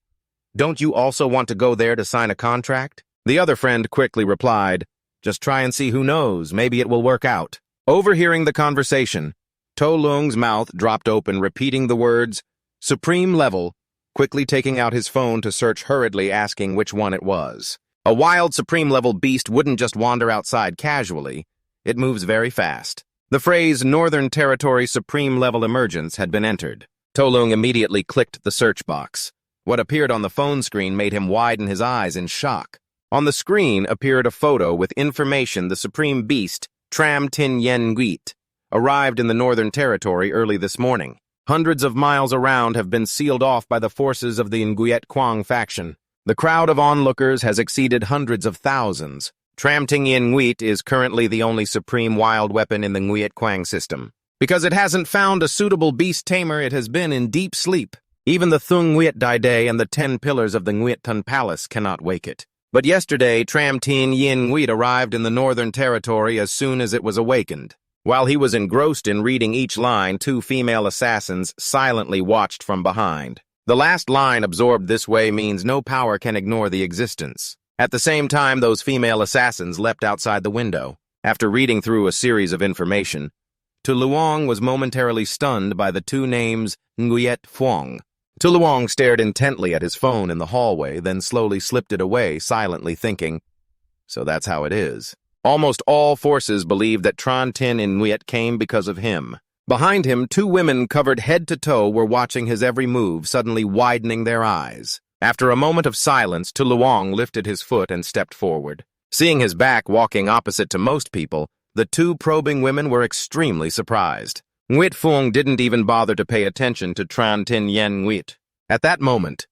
[SPEAKER 1] "Don't you also want to go there to sign a contract?" The other friend quickly replied, "Just try and see, who knows, maybe it will work out." Overhearing the conversation, To Leung's mouth dropped open, repeating the words, "Supreme level," quickly taking out his phone to search hurriedly, asking which one it was. A wild supreme-level beast wouldn't just wander outside casually. It moves very fast. The phrase Northern Territory Supreme-Level Emergence had been entered. To Leung immediately clicked the search box. What appeared on the phone screen made him widen his eyes in shock. On the screen appeared a photo with information: the Supreme Beast, Tram Tin Yen Nguyen, arrived in the Northern Territory early this morning. Hundreds of miles around have been sealed off by the forces of the Nguyen Quang faction. The crowd of onlookers has exceeded hundreds of thousands. Tram Tin Yen Nguyen is currently the only supreme wild weapon in the Nguyen Quang system. Because it hasn't found a suitable beast tamer, it has been in deep sleep. Even the Thung Nguyet Dai Day and the 10 pillars of the Nguyet Tun Palace cannot wake it. But yesterday, Tram Tin Yen Nguyen arrived in the Northern Territory as soon as it was awakened. While he was engrossed in reading each line, 2 female assassins silently watched from behind. The last line, absorbed this way, means no power can ignore the existence. At the same time, those female assassins leapt outside the window. After reading through a series of information, To Leung was momentarily stunned by the 2 names Nguyen Phuong. To Leung stared intently at his phone in the hallway, then slowly slipped it away, silently thinking, so that's how it is. Almost all forces believe that Tran Tin Nguyen came because of him. Behind him, 2 women covered head to toe were watching his every move, suddenly widening their eyes. After a moment of silence, To Leung lifted his foot and stepped forward. Seeing his back walking opposite to most people, the 2 probing women were extremely surprised. Nguyen Phuong didn't even bother to pay attention to Tran Tin Yen Nguyen. At that moment,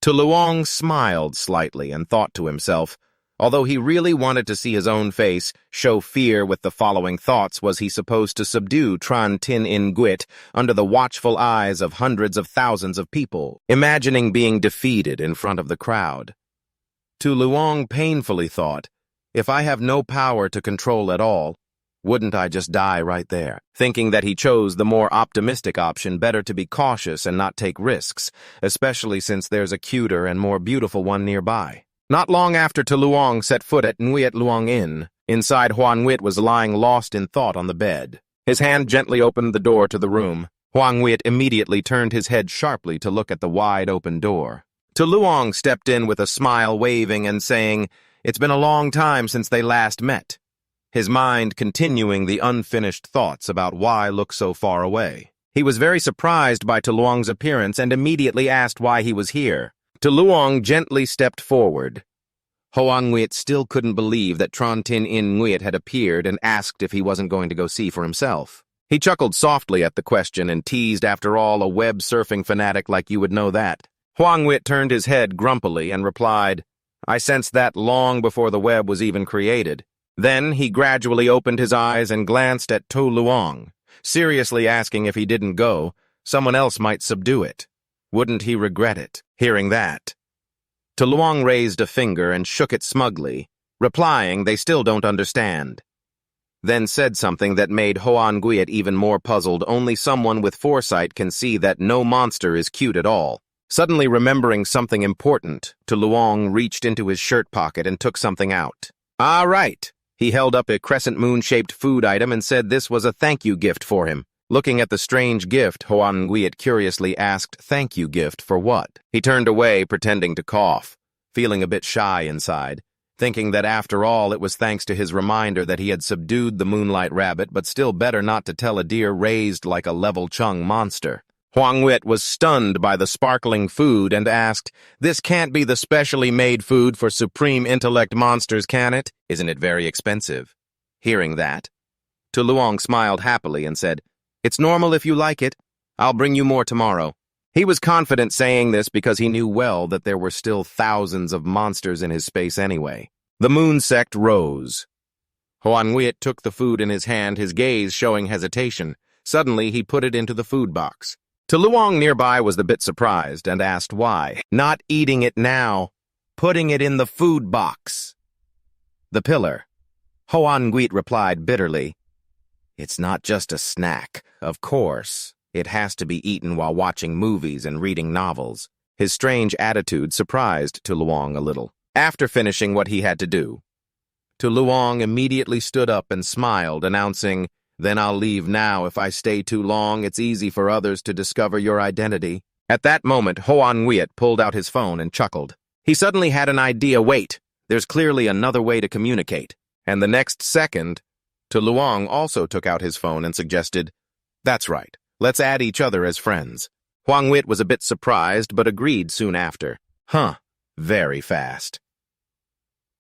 [SPEAKER 1] To Leung smiled slightly and thought to himself, although he really wanted to see his own face show fear with the following thoughts: was he supposed to subdue Tran Tin Nguyen under the watchful eyes of hundreds of thousands of people, imagining being defeated in front of the crowd? To Leung painfully thought, if I have no power to control at all, wouldn't I just die right there? Thinking that he chose the more optimistic option, better to be cautious and not take risks, especially since there's a cuter and more beautiful one nearby. Not long after To Leung set foot at Nguyen Luang Inn, inside Huan Nguyet was lying lost in thought on the bed. His hand gently opened the door to the room. Huan Nguyet immediately turned his head sharply to look at the wide-open door. To Leung stepped in with a smile, waving and saying, "It's been a long time since they last met," his mind continuing the unfinished thoughts about why look so far away. He was very surprised by To Leung's appearance and immediately asked why he was here. To Leung gently stepped forward. Huan Nguyet still couldn't believe that Tran Tin Nguyen had appeared and asked if he wasn't going to go see for himself. He chuckled softly at the question and teased, after all, a web-surfing fanatic like you would know that. Huan Nguyet turned his head grumpily and replied, "I sensed that long before the web was even created." Then he gradually opened his eyes and glanced at To Leung, seriously asking if he didn't go, someone else might subdue it. Wouldn't he regret it? Hearing that, To Leung raised a finger and shook it smugly, replying, "They still don't understand." Then said something that made Huan Nguyet even more puzzled. Only someone with foresight can see that no monster is cute at all. Suddenly remembering something important, To Leung reached into his shirt pocket and took something out. "Ah, right." He held up a crescent moon-shaped food item and said this was a thank you gift for him. Looking at the strange gift, Huan Nguyet curiously asked, "Thank you gift for what?" He turned away, pretending to cough, feeling a bit shy inside. thinking that after all it was thanks to his reminder that he had subdued the moonlight rabbit, but still better not to tell a deer raised like a level chung monster. Huang Wit was stunned by the sparkling food and asked, "This can't be the specially made food for supreme intellect monsters, can it? Isn't it very expensive?" Hearing that, Tu Luong smiled happily and said, "It's normal if you like it. I'll bring you more tomorrow." He was confident saying this because he knew well that there were still thousands of monsters in his space anyway. The moon sect rose. Huang Wit took the food in his hand, his gaze showing hesitation. Suddenly, he put it into the food box. Tu Luong nearby was a bit surprised and asked why. "Not eating it now, putting it in the food box." "The pillar." Huang Wit replied bitterly, "It's not just a snack, of course. It has to be eaten while watching movies and reading novels." His strange attitude surprised Tu Luong a little. After finishing what he had to do, Tu Luong immediately stood up and smiled, announcing, "Then I'll leave now. If I stay too long, it's easy for others to discover your identity." At that moment, Huang Wit pulled out his phone and chuckled. He suddenly had an idea. Wait, there's clearly another way to communicate. And the next second, Tu Luong also took out his phone and suggested, "That's right. Let's add each other as friends." Huang Wit was a bit surprised, but agreed soon after. Very fast.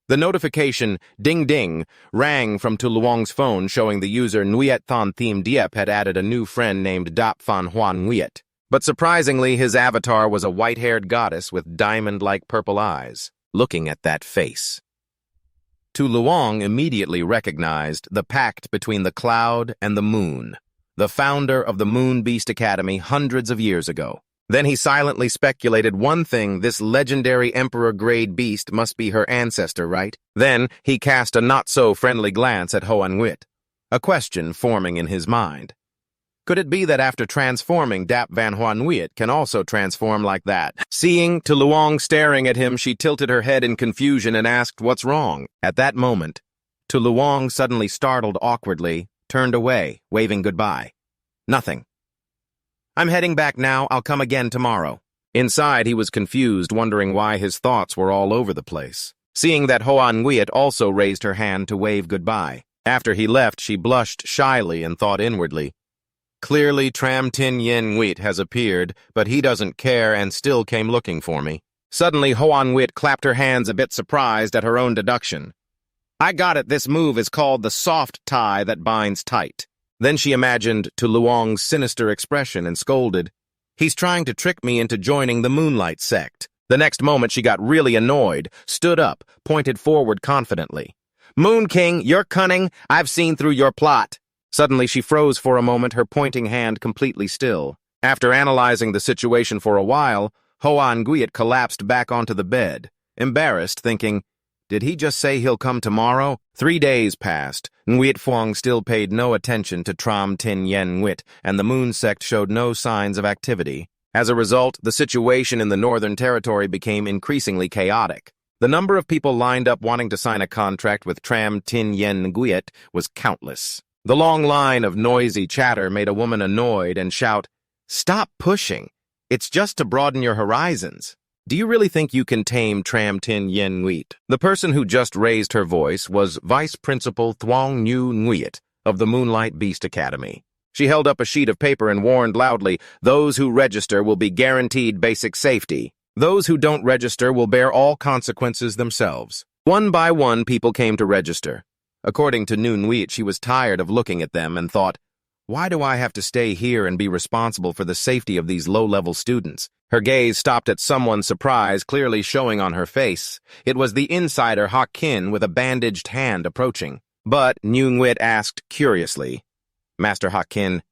[SPEAKER 1] The notification, ding ding, rang from Tu Luong's phone showing the user Nguyet Thon Thiem Diep had added a new friend named Dap Fan Huan Nguyet. But surprisingly, his avatar was a white-haired goddess with diamond-like purple eyes. Looking at that face, Tu Luong immediately recognized the pact between the cloud and the moon, the founder of the Moon Beast Academy hundreds of years ago. Then he silently speculated one thing: this legendary emperor-grade beast must be her ancestor, right? Then he cast a not-so-friendly glance at Huang Wit, a question forming in his mind. Could it be that after transforming, Dap Van Huan Wit can also transform like that? Seeing Tu Luong staring at him, she tilted her head in confusion and asked, "What's wrong?" At that moment, Tu Luong, suddenly startled awkwardly, turned away, waving goodbye. "Nothing. I'm heading back now. I'll come again tomorrow." Inside, he was confused, wondering why his thoughts were all over the place. Seeing that Huang Wit also raised her hand to wave goodbye. After he left, she blushed shyly and thought inwardly, "Clearly Tram Tin Yen Wit has appeared, but he doesn't care and still came looking for me." Suddenly, Huang Wit clapped her hands, a bit surprised at her own deduction. "I got it. This move is called the soft tie that binds tight." Then she imagined Tu Luong's sinister expression and scolded, "He's trying to trick me into joining the Moonlight sect." The next moment she got really annoyed, stood up, pointed forward confidently. "Moon King, you're cunning. I've seen through your plot." Suddenly she froze for a moment, her pointing hand completely still. After analyzing the situation for a while, Huang Wit collapsed back onto the bed, embarrassed, thinking, "Did he just say he'll come tomorrow?" 3 days passed. Nguyet Phuong still paid no attention to Tram Tin Yen Wit, and the Moon sect showed no signs of activity. As a result, the situation in the Northern Territory became increasingly chaotic. The number of people lined up wanting to sign a contract with Tram Tin Yen Nguyet was countless. The long line of noisy chatter made a woman annoyed and shout, "Stop pushing. It's just to broaden your horizons. Do you really think you can tame Tram Tin Yen Nguyet?" The person who just raised her voice was Vice Principal Thuong Nhu Nguyet of the Moonlight Beast Academy. She held up a sheet of paper and warned loudly, "Those who register will be guaranteed basic safety. Those who don't register will bear all consequences themselves." One by one, people came to register. According to Nhu Nguyet, she was tired of looking at them and thought, "Why do I have to stay here and be responsible for the safety of these low-level students?" Her gaze stopped at someone's surprise clearly showing on her face. It was the insider Hak Kin with a bandaged hand approaching. But Nhu Nguyet asked curiously, "Master Hak Kin,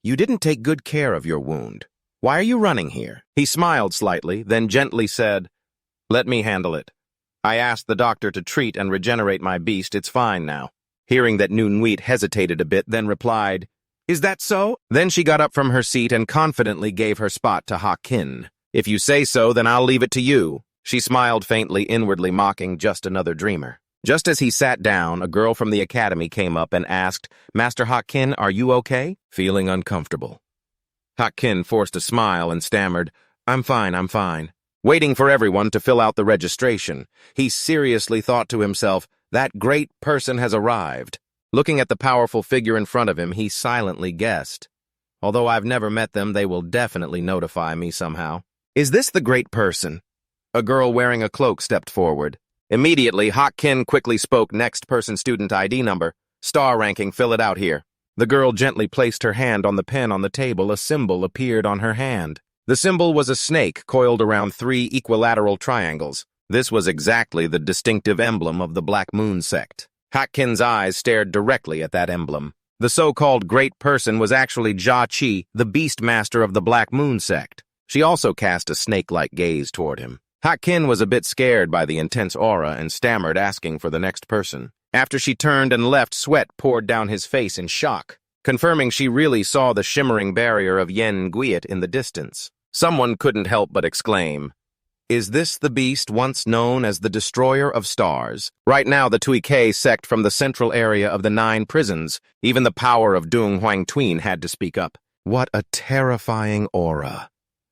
[SPEAKER 1] you didn't take good care of your wound. Why are you running here?" He smiled slightly, then gently said, "Let me handle it. I asked the doctor to treat and regenerate my beast. It's fine now." Hearing that Nhu Nguyet hesitated a bit, then replied, "Is that so?" Then she got up from her seat and confidently gave her spot to Hak Kin. "If you say so, then I'll leave it to you." She smiled faintly, inwardly mocking just another dreamer. Just as he sat down, a girl from the academy came up and asked, "Master Hak Kin, are you okay?" Feeling uncomfortable, Hak Kin forced a smile and stammered, I'm fine. waiting for everyone to fill out the registration. He seriously thought to himself, that great person has arrived. Looking at the powerful figure in front of him, he silently guessed. Although I've never met them, they will definitely notify me somehow. Is this the great person? A girl wearing a cloak stepped forward. Immediately, Hak-Kin quickly spoke, next person student ID number. Star ranking, fill it out here. The girl gently placed her hand on the pen on the table. A symbol appeared on her hand. The symbol was a snake coiled around 3 equilateral triangles. This was exactly the distinctive emblem of the Black Moon sect. Hak-Kin's eyes stared directly at that emblem. The so-called great person was actually Jia Qi, the beast master of the Black Moon sect. She also cast a snake-like gaze toward him. Hak-Kin was a bit scared by the intense aura and stammered, asking for the next person. After she turned and left, sweat poured down his face in shock, confirming she really saw the shimmering barrier of Yen Nguyen in the distance. Someone couldn't help but exclaim, "Is this the beast once known as the Destroyer of Stars?" Right now, the Tui-Ke sect from the central area of the 9 prisons, even the power of Dung Huang Tuin had to speak up. What a terrifying aura.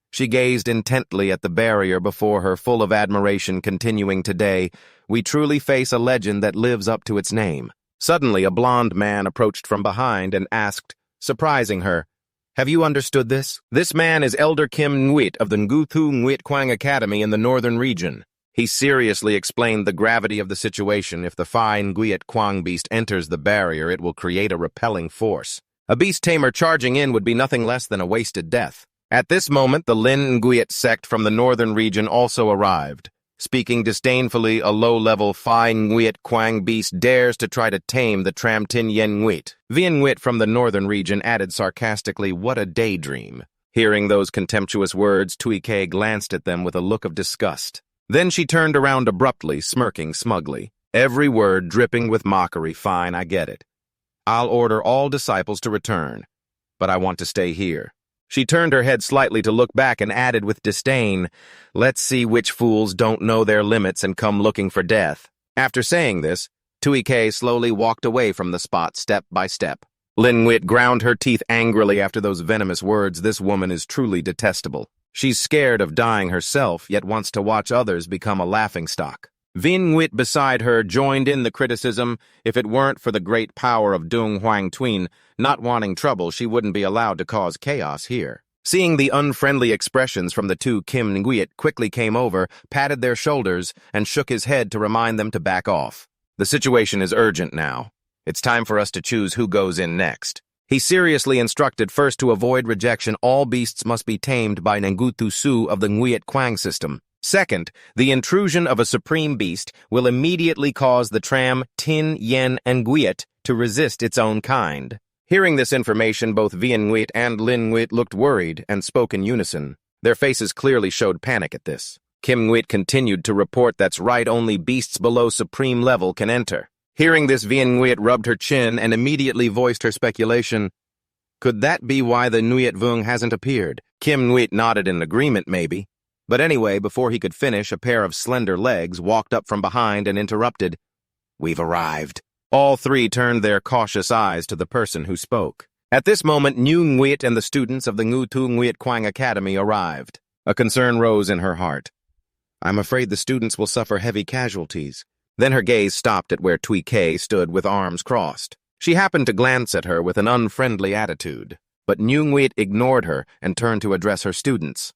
[SPEAKER 1] She gazed intently at the barrier before her, full of admiration, continuing, "Today, we truly face a legend that lives up to its name." Suddenly, a blond man approached from behind and asked, surprising her, "Have you understood this? This man is Elder Kim Nguyen of the Nguthu Nguyen Quang Academy in the northern region." He seriously explained the gravity of the situation. If the fine Nguyen Quang beast enters the barrier, it will create a repelling force. A beast tamer charging in would be nothing less than a wasted death. At this moment, the Lin Nguyen sect from the northern region also arrived. Speaking disdainfully, a low-level fine Nguyen Quang beast dares to try to tame the Tram Tin Yen Nguyen. Vien Nguyen from the northern region added sarcastically, "What a daydream." Hearing those contemptuous words, Tui-Ke glanced at them with a look of disgust. Then she turned around abruptly, smirking smugly. Every word dripping with mockery. "Fine, I get it. I'll order all disciples to return. But I want to stay here." She turned her head slightly to look back and added with disdain, "Let's see which fools don't know their limits and come looking for death." After saying this, Tui-Ke slowly walked away from the spot step by step. Lin Nguyen ground her teeth angrily after those venomous words. This woman is truly detestable. She's scared of dying herself, yet wants to watch others become a laughingstock. Vien Nguyen beside her joined in the criticism. If it weren't for the great power of Dung Huang Tuin, not wanting trouble, she wouldn't be allowed to cause chaos here. Seeing the unfriendly expressions from the two, Kim Nguyen quickly came over, patted their shoulders, and shook his head to remind them to back off. The situation is urgent now. It's time for us to choose who goes in next. He seriously instructed, first, to avoid rejection, all beasts must be tamed by Ngutu Su of the Nguyen Quang system. Second, the intrusion of a supreme beast will immediately cause the Tram, Tin, Yen, and Nguyen to resist its own kind. Hearing this information, both Vien Nguyen and Lin Nguyen looked worried and spoke in unison. Their faces clearly showed panic at this. Kim Nguyen continued to report, "That's right, only beasts below supreme level can enter." Hearing this, Vien Nguyen rubbed her chin and immediately voiced her speculation. Could that be why the Nguyen Vung hasn't appeared? Kim Nguyen nodded in agreement, maybe. But anyway, before he could finish, a pair of slender legs walked up from behind and interrupted. "We've arrived." All 3 turned their cautious eyes to the person who spoke. At this moment, New Nguyen and the students of the Nguthu Nguyen Quang Academy arrived. A concern rose in her heart. "I'm afraid the students will suffer heavy casualties." Then her gaze stopped at where Tui-Ke stood with arms crossed. She happened to glance at her with an unfriendly attitude, but New Nguyen ignored her and turned to address her students.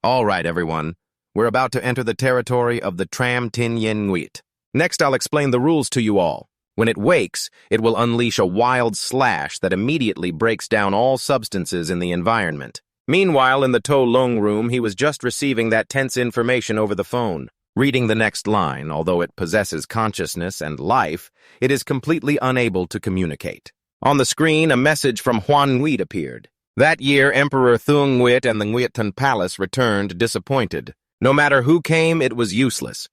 [SPEAKER 1] "All right, everyone. We're about to enter the territory of the Tram Tin Yen Nguyen. Next, I'll explain the rules to you all. When it wakes, it will unleash a wild slash that immediately breaks down all substances in the environment. Meanwhile, in the To Long room, he was just receiving that tense information over the phone. Reading the next line, although it possesses consciousness and life, it is completely unable to communicate. On the screen, a message from Huan Nguyen appeared. That year, Emperor Thung Nguyen and the Nguyen Palace returned disappointed. No matter who came, it was useless.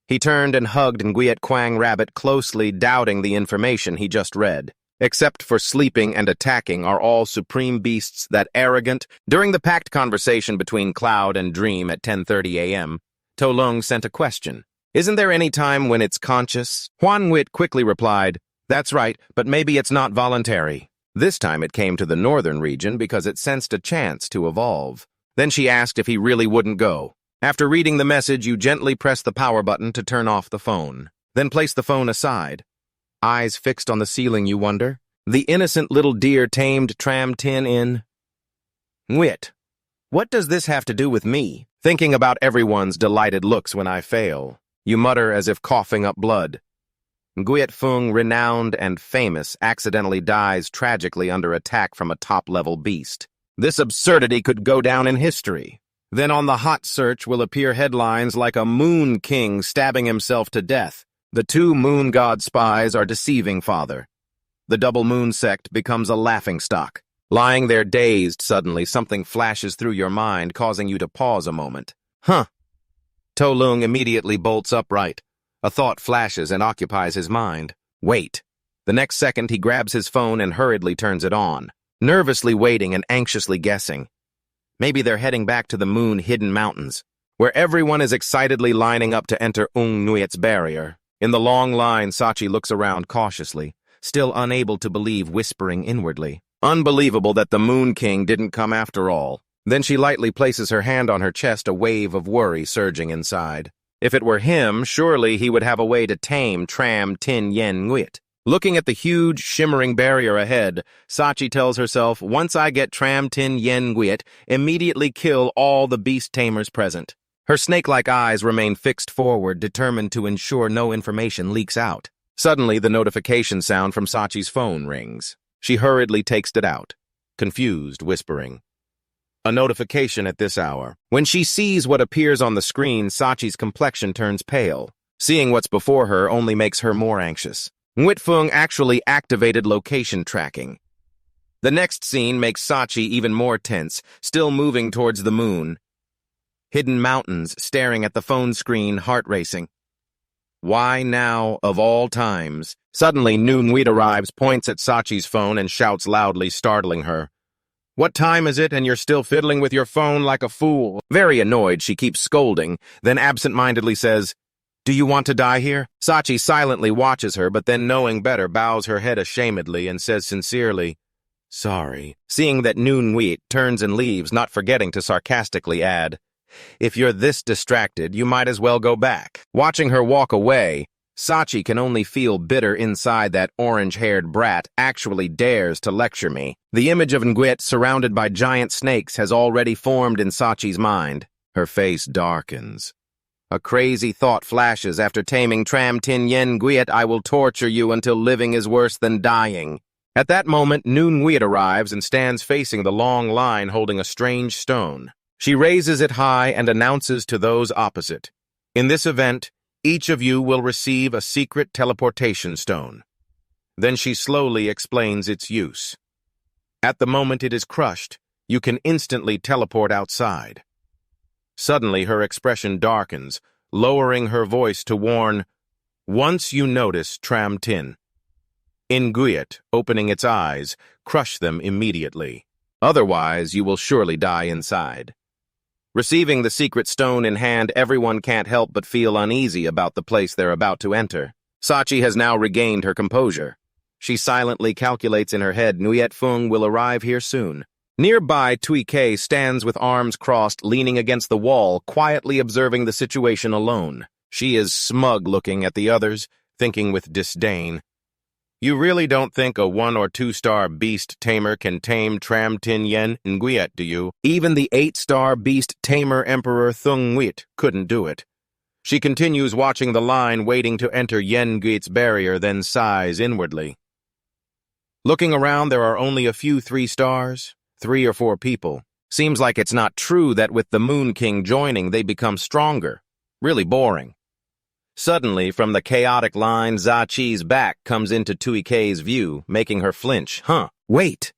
[SPEAKER 1] He turned and hugged Nguyen Quang Rabbit closely, doubting the information he just read. Except for sleeping and attacking are all supreme beasts that arrogant. During the packed conversation between Cloud and Dream at 10:30 a.m., To Long sent a question. "Isn't there any time when it's conscious?" Huan Nguyen quickly replied, "That's right, but maybe it's not voluntary." This time it came to the northern region because it sensed a chance to evolve. Then she asked if he really wouldn't go. After reading the message, you gently press the power button to turn off the phone. Then place the phone aside. Eyes fixed on the ceiling, you wonder. The innocent little deer tamed tram tin in... Wit. What does this have to do with me? Thinking about everyone's delighted looks when I fail. You mutter as if coughing up blood. Nguyen Phung, renowned and famous, accidentally dies tragically under attack from a top-level beast. This absurdity could go down in history. Then on the hot search will appear headlines like a moon king stabbing himself to death. The two moon god spies are deceiving father. The double moon sect becomes a laughingstock. Lying there dazed, suddenly something flashes through your mind, causing you to pause a moment. Huh. To Lung immediately bolts upright. A thought flashes and occupies his mind. Wait. The next second he grabs his phone and hurriedly turns it on, nervously waiting and anxiously guessing. Maybe they're heading back to the moon-hidden mountains, where everyone is excitedly lining up to enter Ung Nguyet's barrier. In the long line, Sachi looks around cautiously, still unable to believe, whispering inwardly. Unbelievable that the Moon King didn't come after all. Then she lightly places her hand on her chest, a wave of worry surging inside. If it were him, surely he would have a way to tame Tram Tin Yen Nguyet. Looking at the huge, shimmering barrier ahead, Sachi tells herself, once I get Tram Tin Yen Nguyet, immediately kill all the beast tamers present. Her snake-like eyes remain fixed forward, determined to ensure no information leaks out. Suddenly, the notification sound from Sachi's phone rings. She hurriedly takes it out, confused, whispering. A notification at this hour. When she sees what appears on the screen, Sachi's complexion turns pale. Seeing what's before her only makes her more anxious. Nguyen Phung actually activated location tracking. The next scene makes Sachi even more tense, still moving towards the moon. Hidden mountains, staring at the phone screen, heart racing. Why now, of all times? Suddenly, Nguyen Nguyet arrives, points at Sachi's phone, and shouts loudly, startling her. What time is it, and you're still fiddling with your phone like a fool? Very annoyed, she keeps scolding, then absent-mindedly says, Do you want to die here? Sachi silently watches her, but then, knowing better, bows her head ashamedly and says sincerely, Sorry. Seeing that Nguyen Nguyet turns and leaves, not forgetting to sarcastically add, If you're this distracted, you might as well go back. Watching her walk away, Sachi can only feel bitter inside that orange-haired brat actually dares to lecture me. The image of Nguyet surrounded by giant snakes has already formed in Sachi's mind. Her face darkens. A crazy thought flashes after taming Tram Tin Yen Nguyet, I will torture you until living is worse than dying. At that moment, Nguyen Nguyet arrives and stands facing the long line holding a strange stone. She raises it high and announces to those opposite, In this event, each of you will receive a secret teleportation stone. Then she slowly explains its use. At the moment it is crushed, you can instantly teleport outside. Suddenly her expression darkens, lowering her voice to warn, Once you notice Tram Tin. In Nguyet, opening its eyes, crush them immediately. Otherwise, you will surely die inside. Receiving the secret stone in hand, everyone can't help but feel uneasy about the place they're about to enter. Sachi has now regained her composure. She silently calculates in her head Nguyen Phung will arrive here soon. Nearby, Tui K stands with arms crossed, leaning against the wall, quietly observing the situation alone. She is smug-looking at the others, thinking with disdain. You really don't think a 1- or 2-star beast tamer can tame Tram Tin Yen Nguyet, do you? Even the 8-star beast tamer Emperor Thung Nguyet couldn't do it. She continues watching the line, waiting to enter Yen Nguyet's barrier, then sighs inwardly. Looking around, there are only a few 3 stars, 3 or 4 people. Seems like it's not true that with the Moon King joining, they become stronger. Really boring. Suddenly, from the chaotic line, Zachi's back comes into Tui K's view, making her flinch. Wait!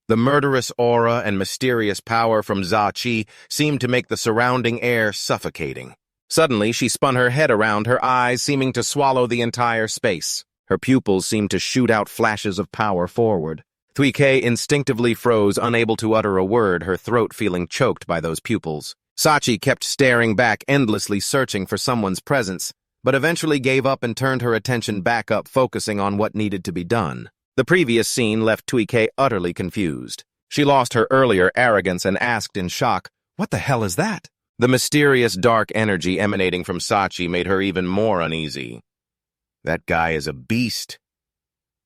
[SPEAKER 1] The murderous aura and mysterious power from Zachi seemed to make the surrounding air suffocating. Suddenly, she spun her head around, her eyes seeming to swallow the entire space. Her pupils seemed to shoot out flashes of power forward. Tui K instinctively froze, unable to utter a word, her throat feeling choked by those pupils. Sachi kept staring back, endlessly searching for someone's presence, but eventually gave up and turned her attention back up, focusing on what needed to be done. The previous scene left Tui K utterly confused. She lost her earlier arrogance and asked in shock, What the hell is that? The mysterious dark energy emanating from Sachi made her even more uneasy. That guy is a beast.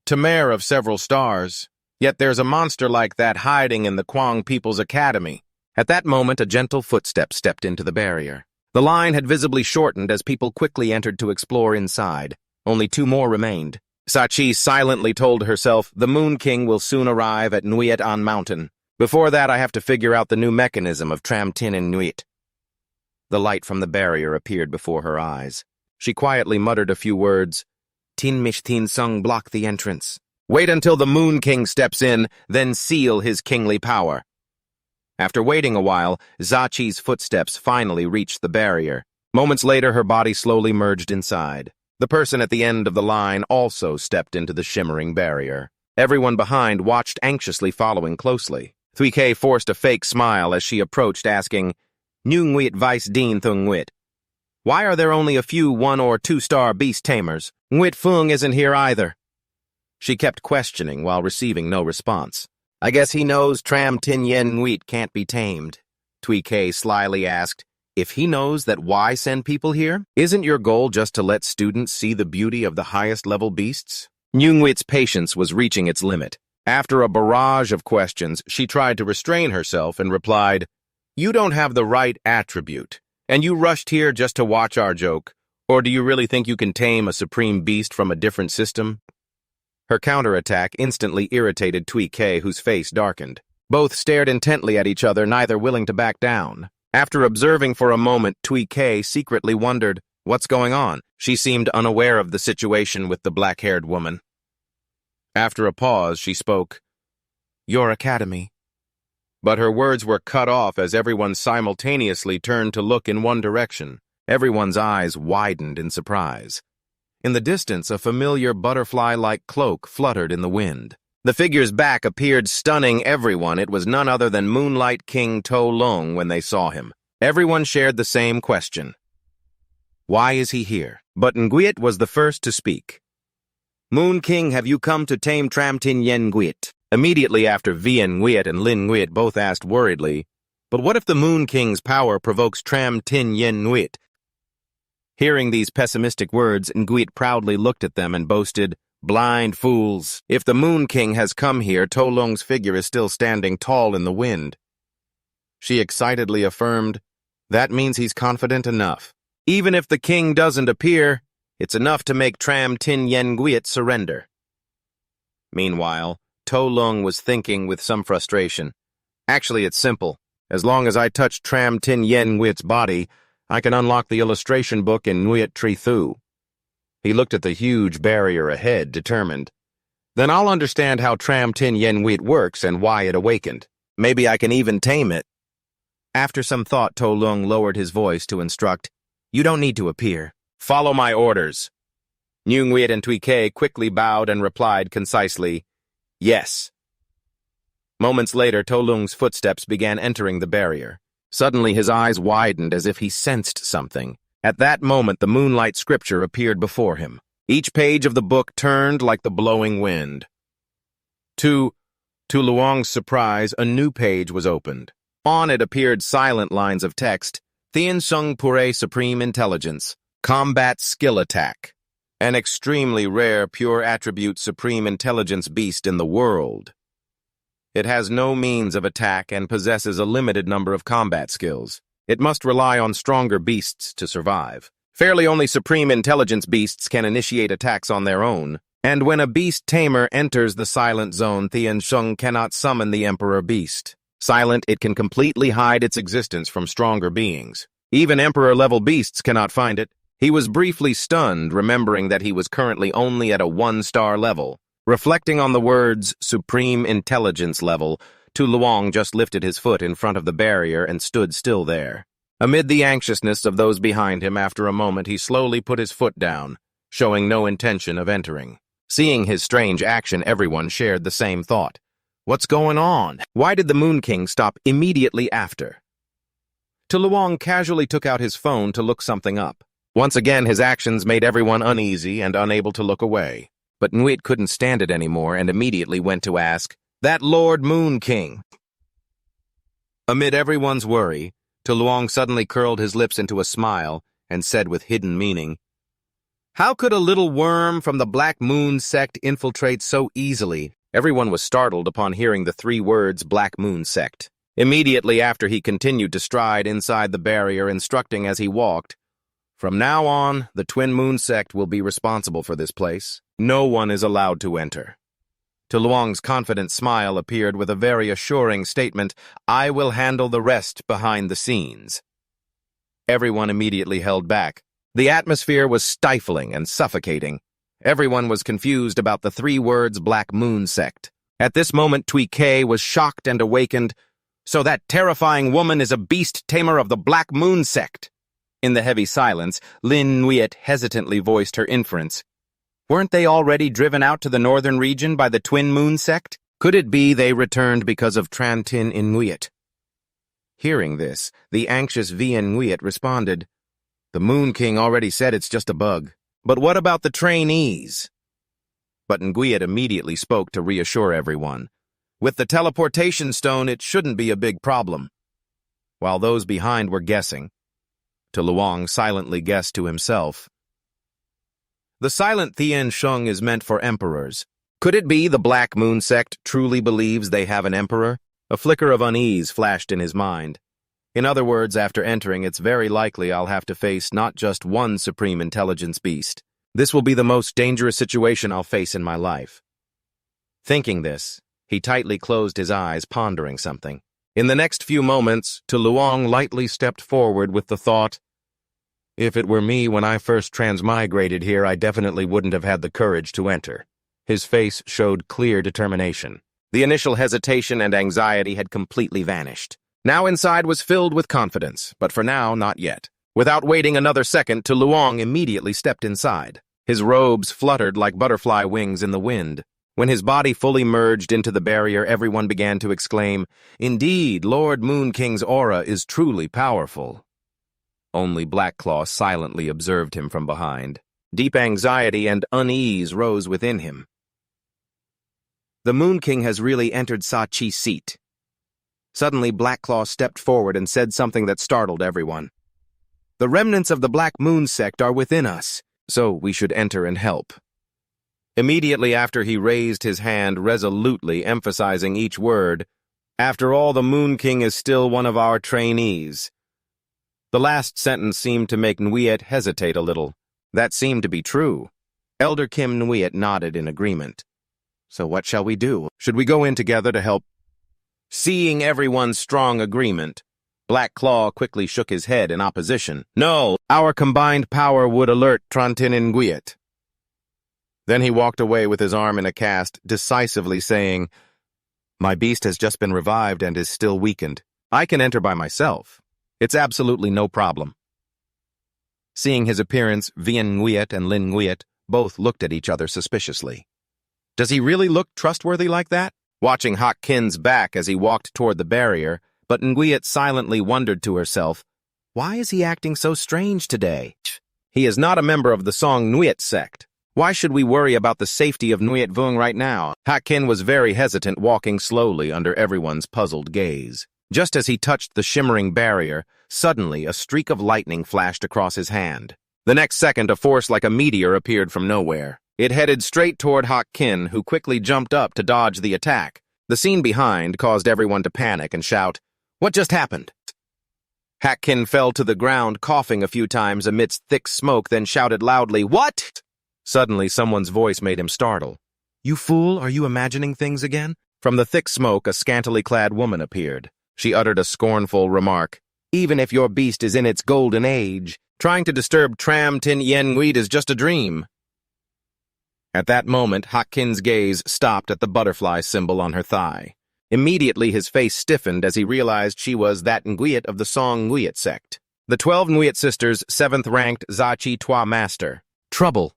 [SPEAKER 1] Tamer of several stars, yet there's a monster like that hiding in the Kwang People's Academy. At that moment, a gentle footstep stepped into the barrier. The line had visibly shortened as people quickly entered to explore inside. Only 2 more remained. Sachi silently told herself, the Moon King will soon arrive at Nuit An Mountain. Before that, I have to figure out the new mechanism of Tram-Tin in Nuit. The light from the barrier appeared before her eyes. She quietly muttered a few words. Tin Mish Tin Sung block the entrance. Wait until the Moon King steps in, then seal his kingly power. After waiting a while, Zachi's footsteps finally reached the barrier. Moments later, her body slowly merged inside. The person at the end of the line also stepped into the shimmering barrier. Everyone behind watched anxiously, following closely. Thuy K forced a fake smile as she approached, asking, Nu Nguyen Vice Dean Thung Nguyen. Why are there only a few 1- or 2-star beast tamers? Nguyen Fung isn't here either. She kept questioning while receiving no response. I guess he knows Tram Tin Yen Nguyen can't be tamed. Thuy K slyly asked, if he knows that, why send people here? Isn't your goal just to let students see the beauty of the highest level beasts? Nu Nguyen's patience was reaching its limit. After a barrage of questions, she tried to restrain herself and replied, You don't have the right attribute, and you rushed here just to watch our joke. Or do you really think you can tame a supreme beast from a different system? Her counterattack instantly irritated Thuy K, whose face darkened. Both stared intently at each other, neither willing to back down. After observing for a moment, Thuy K secretly wondered, what's going on? She seemed unaware of the situation with the black-haired woman. After a pause, she spoke, Your academy. But her words were cut off as everyone simultaneously turned to look in one direction. Everyone's eyes widened in surprise. In the distance, a familiar butterfly-like cloak fluttered in the wind. The figure's back appeared, stunning everyone. It was none other than Moonlight King To Lung when they saw him. Everyone shared the same question. Why is he here? But Nguyen was the first to speak. Moon King, have you come to tame Tram Tin Yen Nguyen? Immediately after, Vien Nguyen and Lin Nguyen both asked worriedly, but what if the Moon King's power provokes Tram Tin Yen Nguyen? Hearing these pessimistic words, Nguyen proudly looked at them and boasted, Blind fools! If the Moon King has come here, To Lung's figure is still standing tall in the wind. She excitedly affirmed, That means he's confident enough. Even if the king doesn't appear, it's enough to make Tram Tin Yen Nguyen surrender. Meanwhile, To Lung was thinking with some frustration. Actually, it's simple. As long as I touch Tram Tin Yen Nguyen's body, I can unlock the illustration book in Nguyen Tri Thu. He looked at the huge barrier ahead, determined. Then I'll understand how Tram Tin Yen Nguyen works and why it awakened. Maybe I can even tame it. After some thought, To Lung lowered his voice to instruct, You don't need to appear. Follow my orders. Nu Nguyen and Thuy K quickly bowed and replied concisely, Yes. Moments later, To Lung's footsteps began entering the barrier. Suddenly his eyes widened as if he sensed something. At that moment, the moonlight scripture appeared before him. Each page of the book turned like the blowing wind. To Luong's surprise, a new page was opened. On it appeared silent lines of text, Thien Sung Pure Supreme Intelligence, Combat Skill Attack, an extremely rare pure attribute supreme intelligence beast in the world. It has no means of attack and possesses a limited number of combat skills. It must rely on stronger beasts to survive. Fairly only supreme intelligence beasts can initiate attacks on their own. And when a beast tamer enters the silent zone, Thien Sung cannot summon the Emperor Beast. Silent, it can completely hide its existence from stronger beings. Even Emperor-level beasts cannot find it. He was briefly stunned, remembering that he was currently only at a 1-star level. Reflecting on the words, Supreme Intelligence Level, Tu Luong just lifted his foot in front of the barrier and stood still there. Amid the anxiousness of those behind him, after a moment he slowly put his foot down, showing no intention of entering. Seeing his strange action, everyone shared the same thought. What's going on? Why did the Moon King stop immediately after? Tu Luong casually took out his phone to look something up. Once again, his actions made everyone uneasy and unable to look away. But Nguyen couldn't stand it anymore and immediately went to ask, That Lord Moon King? Amid everyone's worry, To Luong suddenly curled his lips into a smile and said with hidden meaning, "How could a little worm from the Black Moon sect infiltrate so easily?" Everyone was startled upon hearing the 3 words Black Moon sect. Immediately after, he continued to stride inside the barrier, instructing as he walked, "From now on, the Twin Moon sect will be responsible for this place. No one is allowed to enter." To Luong's confident smile appeared with a very assuring statement, "I will handle the rest behind the scenes." Everyone immediately held back. The atmosphere was stifling and suffocating. Everyone was confused about the 3 words Black Moon sect. At this moment, Tui K was shocked and awakened. "So that terrifying woman is a beast tamer of the Black Moon sect." In the heavy silence, Lin Nguyen hesitantly voiced her inference. Weren't they already driven out to the northern region by the Twin Moon sect? Could it be they returned because of Trantin in Nguyen? Hearing this, the anxious Vien Nguyen responded, "The Moon King already said it's just a bug. But what about the trainees?" But Nguyen immediately spoke to reassure everyone. "With the teleportation stone, it shouldn't be a big problem." While those behind were guessing, To Luong silently guessed to himself, "The silent Thien Shung is meant for emperors. Could it be the Black Moon sect truly believes they have an emperor?" A flicker of unease flashed in his mind. In other words, after entering, it's very likely I'll have to face not just one supreme intelligence beast. This will be the most dangerous situation I'll face in my life. Thinking this, he tightly closed his eyes, pondering something. In the next few moments, To Luong lightly stepped forward with the thought, "If it were me when I first transmigrated here, I definitely wouldn't have had the courage to enter." His face showed clear determination. The initial hesitation and anxiety had completely vanished. Now inside was filled with confidence, but for now, not yet. Without waiting another second, To Luong immediately stepped inside. His robes fluttered like butterfly wings in the wind. When his body fully merged into the barrier, everyone began to exclaim, "Indeed, Lord Moon King's aura is truly powerful." Only Blackclaw silently observed him from behind. Deep anxiety and unease rose within him. "The Moon King has really entered Sa Chi's seat." Suddenly, Blackclaw stepped forward and said something that startled everyone. "The remnants of the Black Moon sect are within us, so we should enter and help." Immediately after, he raised his hand resolutely, emphasizing each word. "After all, the Moon King is still one of our trainees." The last sentence seemed to make Nguyen hesitate a little. That seemed to be true. Elder Kim Nguyen nodded in agreement. "So what shall we do? Should we go in together to help?" Seeing everyone's strong agreement, Blackclaw quickly shook his head in opposition. "No, our combined power would alert Trantin and Nguyen." Then he walked away with his arm in a cast, decisively saying, "My beast has just been revived and is still weakened. I can enter by myself. It's absolutely no problem." Seeing his appearance, Vien Nguyen and Lin Nguyen both looked at each other suspiciously. Does he really look trustworthy like that? Watching Hak Kin's back as he walked toward the barrier, but Nguyen silently wondered to herself, "Why is he acting so strange today? He is not a member of the Song Nguyen sect. Why should we worry about the safety of Nguyen Vuong right now?" Hak Kin was very hesitant, walking slowly under everyone's puzzled gaze. Just as he touched the shimmering barrier, suddenly a streak of lightning flashed across his hand. The next second, a force like a meteor appeared from nowhere. It headed straight toward Hak Kin, who quickly jumped up to dodge the attack. The scene behind caused everyone to panic and shout, "What just happened?" Hak Kin fell to the ground, coughing a few times amidst thick smoke, then shouted loudly, "What?" Suddenly, someone's voice made him startle. "You fool, are you imagining things again?" From the thick smoke, a scantily clad woman appeared. She uttered a scornful remark. "Even if your beast is in its golden age, trying to disturb Tram Tin Yen Nguyen is just a dream." At that moment, Hak Kin's gaze stopped at the butterfly symbol on her thigh. Immediately, his face stiffened as he realized she was that Nguyen of the Song Nguyen sect. The 12 Nguyen sisters, 7th-ranked Zachi Twa Master. "Trouble."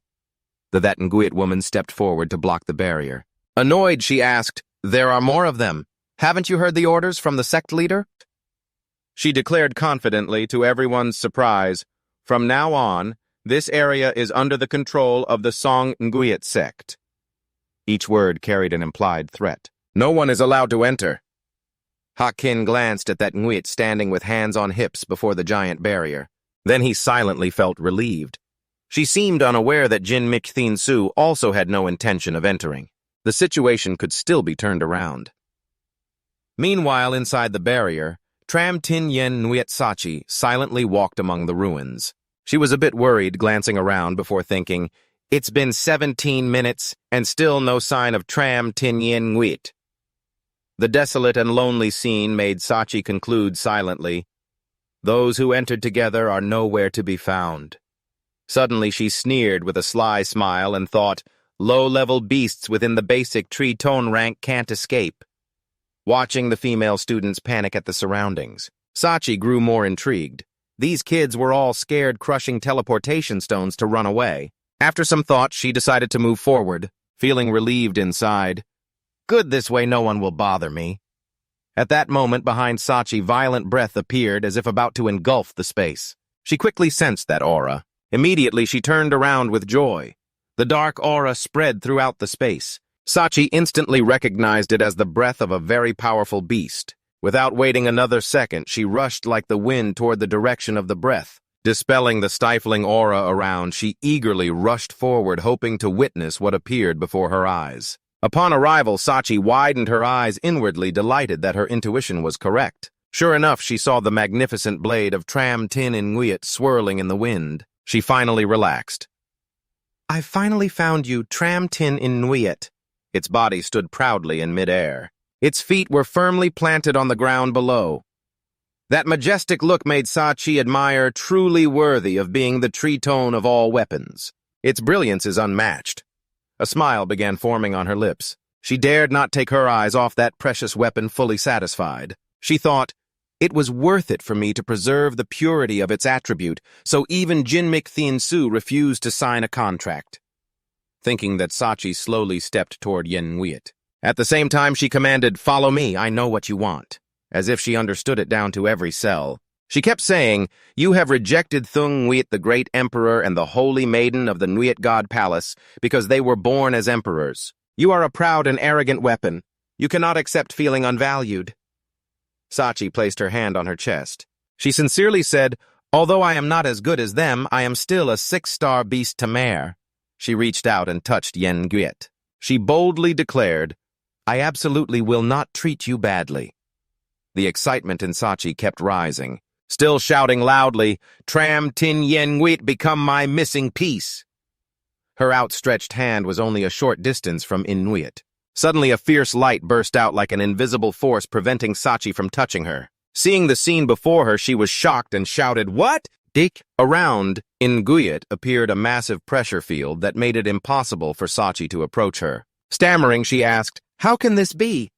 [SPEAKER 1] The that Nguyen woman stepped forward to block the barrier. Annoyed, she asked, "There are more of them. Haven't you heard the orders from the sect leader?" She declared confidently, to everyone's surprise, "From now on, this area is under the control of the Song Nguyen sect." Each word carried an implied threat. "No one is allowed to enter." Hakin glanced at that Nguyen standing with hands on hips before the giant barrier. Then he silently felt relieved. She seemed unaware that Jin Mikthin Su also had no intention of entering. The situation could still be turned around. Meanwhile, inside the barrier, Tram Tin Yen Nguyet Sachi silently walked among the ruins. She was a bit worried, glancing around before thinking, "It's been 17 minutes, and still no sign of Tram Tin Yen Nguyet." The desolate and lonely scene made Sachi conclude silently, "Those who entered together are nowhere to be found." Suddenly she sneered with a sly smile and thought, low-level beasts within the basic tree tone rank can't escape. Watching the female students panic at the surroundings, Sachi grew more intrigued. These kids were all scared, crushing teleportation stones to run away. After some thought, she decided to move forward, feeling relieved inside. Good, this way no one will bother me. At that moment, behind Sachi, violent breath appeared as if about to engulf the space. She quickly sensed that aura. Immediately, she turned around with joy. The dark aura spread throughout the space. Sachi instantly recognized it as the breath of a very powerful beast. Without waiting another second, she rushed like the wind toward the direction of the breath. Dispelling the stifling aura around, she eagerly rushed forward, hoping to witness what appeared before her eyes. Upon arrival, Sachi widened her eyes inwardly, delighted that her intuition was correct. Sure enough, she saw the magnificent blade of Tram Tin Nguyet swirling in the wind. She finally relaxed. "I finally found you, Tram Tin Nguyet." Its body stood proudly in midair. Its feet were firmly planted on the ground below. That majestic look made Sachi admire, truly worthy of being the tree tone of all weapons. Its brilliance is unmatched. A smile began forming on her lips. She dared not take her eyes off that precious weapon, fully satisfied. She thought, it was worth it for me to preserve the purity of its attribute, so even Jin Mikthin Su refused to sign a contract. Thinking that, Sachi slowly stepped toward Yen Nguyet. At the same time, she commanded, "Follow me, I know what you want," as if she understood it down to every cell. She kept saying, "You have rejected Thung Nguyet, the great emperor and the holy maiden of the Nguyet god palace, because they were born as emperors. You are a proud and arrogant weapon. You cannot accept feeling unvalued." Sachi placed her hand on her chest. She sincerely said, "Although I am not as good as them, I am still a 6-star beast Tamer." She reached out and touched Yen Nguyet. She boldly declared, "I absolutely will not treat you badly." The excitement in Sachi kept rising, still shouting loudly, "Tram Tin Yen Nguyet, become my missing piece." Her outstretched hand was only a short distance from Inuit. Suddenly a fierce light burst out like an invisible force, preventing Sachi from touching her. Seeing the scene before her, she was shocked and shouted, "What?" Dick. Around Nguyet appeared a massive pressure field that made it impossible for Sachi to approach her. Stammering, she asked, "How can this be?"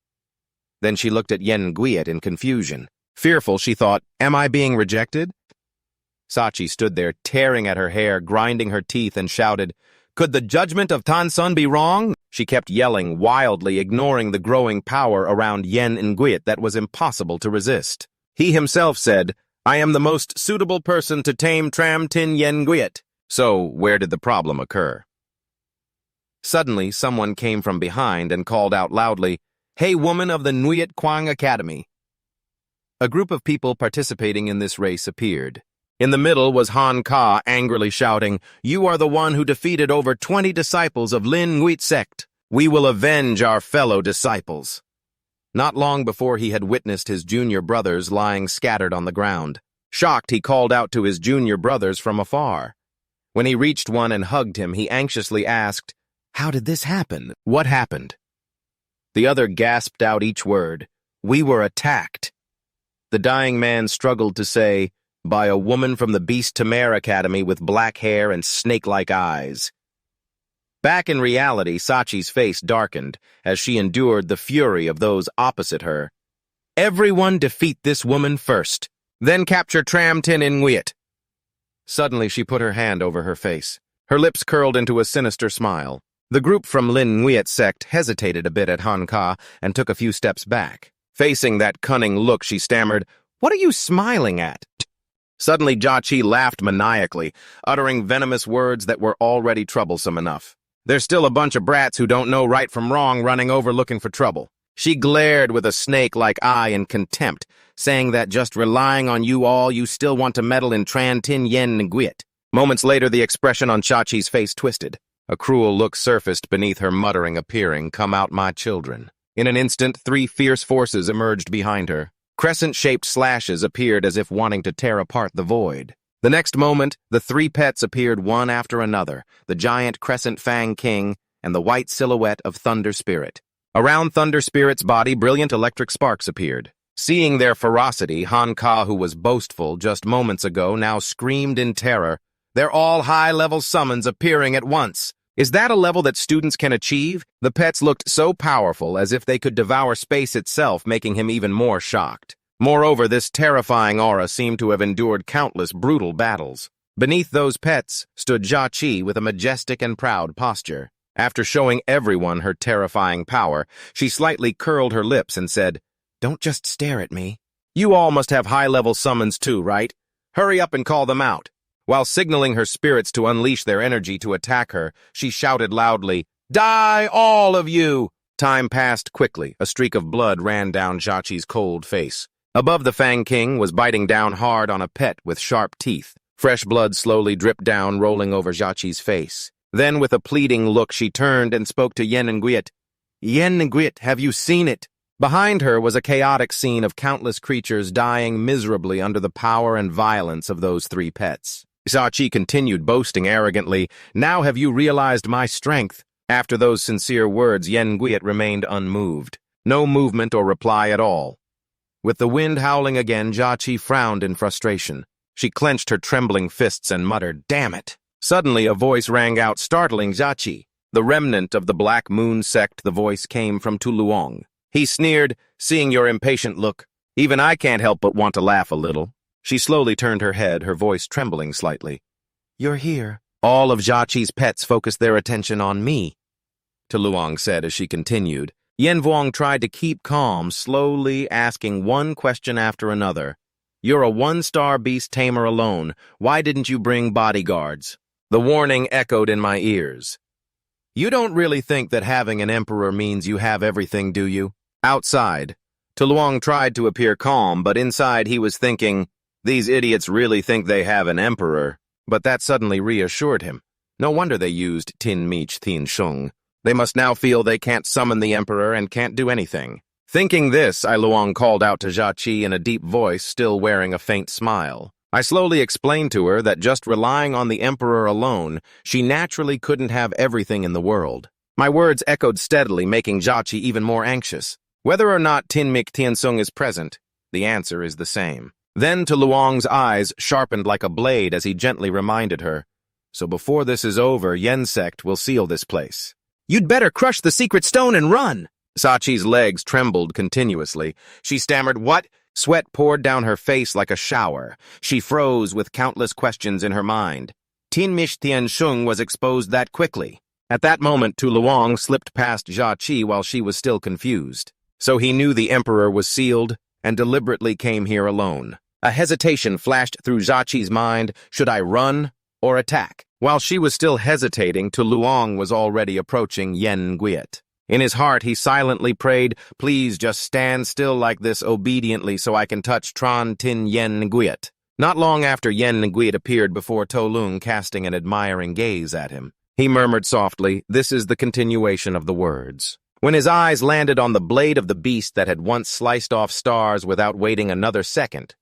[SPEAKER 1] Then she looked at Yen Nguyet in confusion. Fearful, she thought, "Am I being rejected?" Sachi stood there, tearing at her hair, grinding her teeth, and shouted, "Could the judgment of Tansun be wrong?" She kept yelling wildly, ignoring the growing power around Yen Nguyet that was impossible to resist. He himself said, "I am the most suitable person to tame Tram Tin Yen Nguyet." So, where did the problem occur? Suddenly, someone came from behind and called out loudly, "Hey, woman of the Nguyet Kwang Academy!" A group of people participating in this race appeared. In the middle was Han Ka, angrily shouting, "You are the one who defeated over 20 disciples of Lin Nguyet sect. We will avenge our fellow disciples." Not long before, he had witnessed his junior brothers lying scattered on the ground. Shocked, he called out to his junior brothers from afar. When he reached one and hugged him, he anxiously asked, "How did this happen? What happened?" The other gasped out each word, "We were attacked." The dying man struggled to say, "By a woman from the Beast Tamer Academy with black hair and snake-like eyes." Back in reality, Sachi's face darkened as she endured the fury of those opposite her. "Everyone defeat this woman first, then capture Tram Tin Nguyet." Suddenly, she put her hand over her face. Her lips curled into a sinister smile. The group from Lin Nguyet sect hesitated a bit at Han Ka and took a few steps back. Facing that cunning look, she stammered, "What are you smiling at?" Suddenly, Jia Qi laughed maniacally, uttering venomous words that were already troublesome enough. "There's still a bunch of brats who don't know right from wrong running over looking for trouble. She glared with a snake-like eye in contempt, saying that just relying on you all, you still want to meddle in Tran Tin Yen Nguyen. Moments later, the expression on Chachi's face twisted. A cruel look surfaced beneath her muttering, appearing, "Come out, my children." In an instant, 3 fierce forces emerged behind her. Crescent-shaped slashes appeared as if wanting to tear apart the void. The next moment, the 3 pets appeared one after another, the giant Crescent Fang King and the white silhouette of Thunder Spirit. Around Thunder Spirit's body, brilliant electric sparks appeared. Seeing their ferocity, Han Ka, who was boastful just moments ago, now screamed in terror. They're all high-level summons appearing at once. Is that a level that students can achieve? The pets looked so powerful, as if they could devour space itself, making him even more shocked. Moreover, this terrifying aura seemed to have endured countless brutal battles. Beneath those pets stood Jia Qi with a majestic and proud posture. After showing everyone her terrifying power, she slightly curled her lips and said, "Don't just stare at me. You all must have high-level summons too, right? Hurry up and call them out." While signaling her spirits to unleash their energy to attack her, she shouted loudly, "Die, all of you!" Time passed quickly. A streak of blood ran down Jia Qi's cold face. Above, the Fang King was biting down hard on a pet with sharp teeth. Fresh blood slowly dripped down, rolling over Jia Qi's face. Then, with a pleading look, she turned and spoke to Yen Nguyen. "Yen Nguyen, have you seen it?" Behind her was a chaotic scene of countless creatures dying miserably under the power and violence of those 3 pets. Jia Qi continued, boasting arrogantly, "Now have you realized my strength?" After those sincere words, Yen Nguyen remained unmoved. No movement or reply at all. With the wind howling again, Jia Qi frowned in frustration. She clenched her trembling fists and muttered, "Damn it!" Suddenly, a voice rang out, startling Jia Qi. The remnant of the Black Moon sect, the voice came from Tu Luong. He sneered, "Seeing your impatient look, even I can't help but want to laugh a little." She slowly turned her head, her voice trembling slightly. "You're here." All of Jia Qi's pets focused their attention on me, Tu Luong said as she continued. Yen Vuong tried to keep calm, slowly asking one question after another. "You're a 1-star beast tamer alone. Why didn't you bring bodyguards?" The warning echoed in my ears. "You don't really think that having an emperor means you have everything, do you?" Outside, Tu Luong tried to appear calm, but inside he was thinking, "These idiots really think they have an emperor." But that suddenly reassured him. No wonder they used Tin Mich Tien Shung. They must now feel they can't summon the emperor and can't do anything. Thinking this, I Luong called out to Jia Qi in a deep voice, still wearing a faint smile. I slowly explained to her that just relying on the emperor alone, she naturally couldn't have everything in the world. My words echoed steadily, making Jia Qi even more anxious. Whether or not Tin Mich Tien Sung is present, the answer is the same. Then Tu Luong's eyes sharpened like a blade as he gently reminded her, "So before this is over, Yen sect will seal this place. You'd better crush the secret stone and run." Jia Qi's legs trembled continuously. She stammered, "What?" Sweat poured down her face like a shower. She froze with countless questions in her mind. Tin Mich Tien Shung was exposed that quickly. At that moment, Tu Luong slipped past Jia Qi while she was still confused. So he knew the emperor was sealed and deliberately came here alone. A hesitation flashed through Jia Qi's mind. Should I run or attack? While she was still hesitating, Tu Luong was already approaching Yen Nguyen. In his heart, he silently prayed, "Please just stand still like this obediently so I can touch Tran Tin Yen Nguyen." Not long after, Yen Nguyen appeared before To Lung, casting an admiring gaze at him. He murmured softly, "This is the continuation of the words." When his eyes landed on the blade of the beast that had once sliced off stars without waiting another second,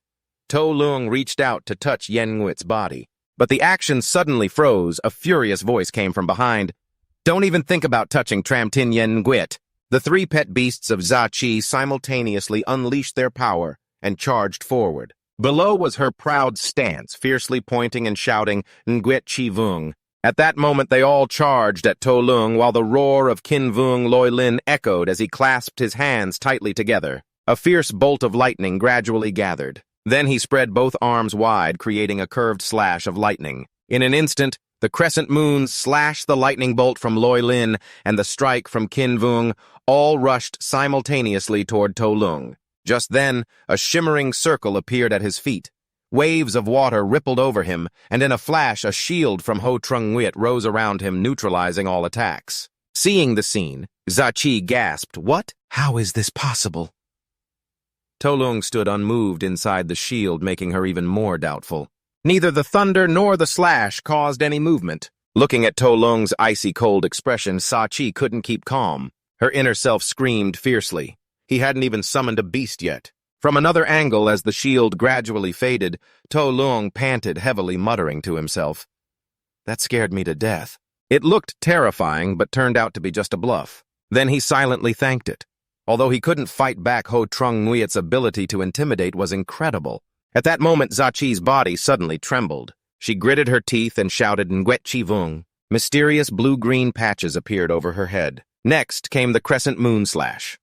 [SPEAKER 1] To Lung reached out to touch Yen Nguyen's body. But the action suddenly froze. A furious voice came from behind. "Don't even think about touching Tram Tin Yen Nguyen." The 3 pet beasts of Jia Qi simultaneously unleashed their power and charged forward. Below was her proud stance, fiercely pointing and shouting, "Nguyen Chi Vung." At that moment, they all charged at To Lung, while the roar of Kin Vung Loi Lin echoed as he clasped his hands tightly together. A fierce bolt of lightning gradually gathered. Then he spread both arms wide, creating a curved slash of lightning. In an instant, the crescent moon slashed the lightning bolt from Loi Lin and the strike from Kin Vung, all rushed simultaneously toward To Lung. Just then, a shimmering circle appeared at his feet. Waves of water rippled over him, and in a flash, a shield from Ho Trung Nguyet rose around him, neutralizing all attacks. Seeing the scene, Jia Qi gasped, "What? How is this possible? Tolung stood unmoved inside the shield, making her even more doubtful. Neither the thunder nor the slash caused any movement. Looking at Tolung's icy-cold expression, Sa-Chi couldn't keep calm. Her inner self screamed fiercely. He hadn't even summoned a beast yet. From another angle, as the shield gradually faded, Tolung panted heavily, muttering to himself. That scared me to death. It looked terrifying, but turned out to be just a bluff. Then he silently thanked it. Although he couldn't fight back, Ho Trung Nguyet's ability to intimidate was incredible. At that moment, Sa-Chi's body suddenly trembled. She gritted her teeth and shouted Nguet Chi Vung. Mysterious blue-green patches appeared over her head. Next came the crescent moon slash.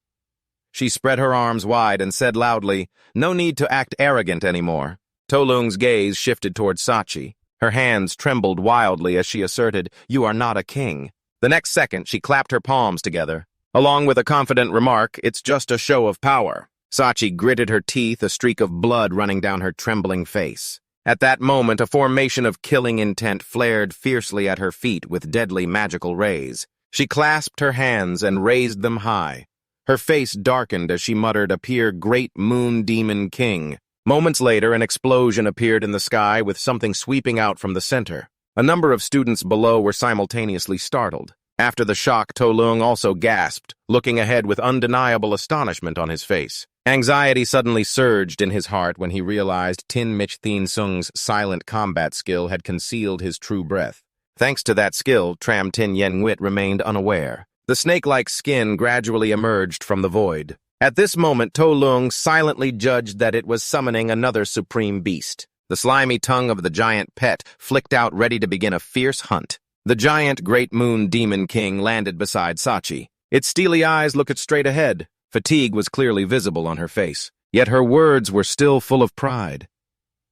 [SPEAKER 1] She spread her arms wide and said loudly, "No need to act arrogant anymore." Tolung's gaze shifted towards Sa-Chi. Her hands trembled wildly as she asserted, "You are not a king." The next second, she clapped her palms together. Along with a confident remark, "It's just a show of power." Sa-Chi gritted her teeth, a streak of blood running down her trembling face. At that moment, a formation of killing intent flared fiercely at her feet with deadly magical rays. She clasped her hands and raised them high. Her face darkened as she muttered, "Appear, great moon demon king." Moments later, an explosion appeared in the sky with something sweeping out from the center. A number of students below were simultaneously startled. After the shock, Tolung also gasped, looking ahead with undeniable astonishment on his face. Anxiety suddenly surged in his heart when he realized Tin Mich Thien Sung's silent combat skill had concealed his true breath. Thanks to that skill, Tram Tin Yen Nguyen remained unaware. The snake-like skin gradually emerged from the void. At this moment, Tolung silently judged that it was summoning another supreme beast. The slimy tongue of the giant pet flicked out, ready to begin a fierce hunt. The giant Great Moon Demon King landed beside Sa-Chi. Its steely eyes looked straight ahead. Fatigue was clearly visible on her face, yet her words were still full of pride.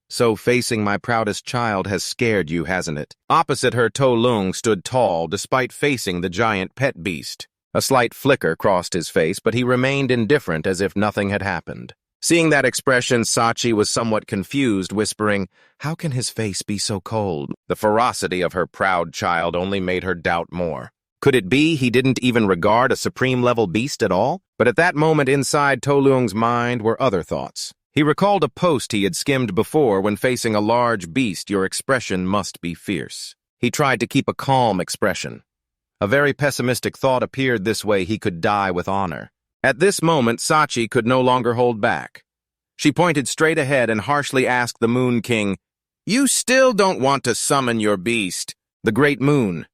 [SPEAKER 1] "So facing my proudest child has scared you, hasn't it?" Opposite her, Tolung stood tall, despite facing the giant pet beast. A slight flicker crossed his face, but he remained indifferent, as if nothing had happened. Seeing that expression, Sa-Chi was somewhat confused, whispering, "How can his face be so cold?" The ferocity of her proud child only made her doubt more. Could it be he didn't even regard a supreme-level beast at all? But at that moment inside Tolung's mind were other thoughts. He recalled a post he had skimmed before. When facing a large beast, your expression must be fierce. He tried to keep a calm expression. A very pessimistic thought appeared: this way he could die with honor. At this moment, Sa-Chi could no longer hold back. She pointed straight ahead and harshly asked the Moon King, "You still don't want to summon your beast?" The Great Moon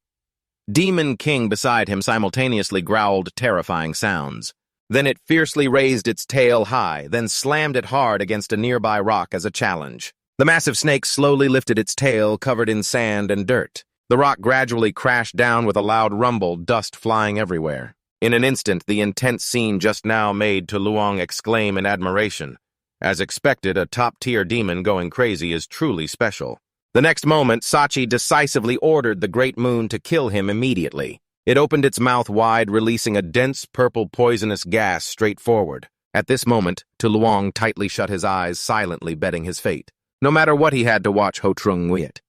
[SPEAKER 1] Demon King beside him simultaneously growled terrifying sounds. Then it fiercely raised its tail high, then slammed it hard against a nearby rock as a challenge. The massive snake slowly lifted its tail, covered in sand and dirt. The rock gradually crashed down with a loud rumble, dust flying everywhere. In an instant, the intense scene just now made Toluang exclaim in admiration. As expected, a top-tier demon going crazy is truly special. The next moment, Sa-Chi decisively ordered the Great Moon to kill him immediately. It opened its mouth wide, releasing a dense purple poisonous gas straight forward. At this moment, Toluang tightly shut his eyes, silently betting his fate. No matter what, he had to watch Ho Trung Nguyet.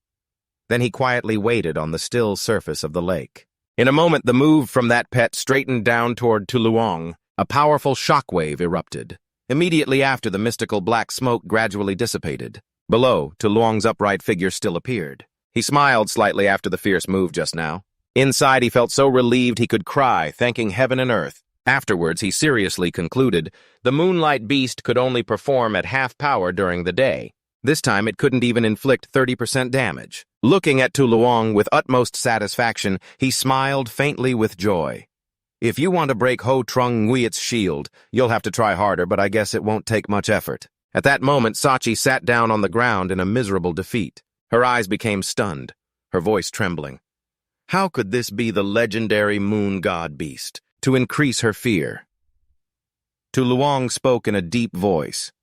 [SPEAKER 1] Then he quietly waited on the still surface of the lake. In a moment, the move from that pet straightened down toward Toluang. A powerful shockwave erupted. Immediately after, the mystical black smoke gradually dissipated. Below, Toluang's upright figure still appeared. He smiled slightly after the fierce move just now. Inside, he felt so relieved he could cry, thanking heaven and earth. Afterwards, he seriously concluded the Moonlight Beast could only perform at half power during the day. This time, it couldn't even inflict 30% damage. Looking at Toluang with utmost satisfaction, he smiled faintly with joy. "If you want to break Ho Trung Nguyet's shield, you'll have to try harder, but I guess it won't take much effort." At that moment, Sa-Chi sat down on the ground in a miserable defeat. Her eyes became stunned, her voice trembling. How could this be the legendary moon god beast? To increase her fear, Toluang spoke in a deep voice.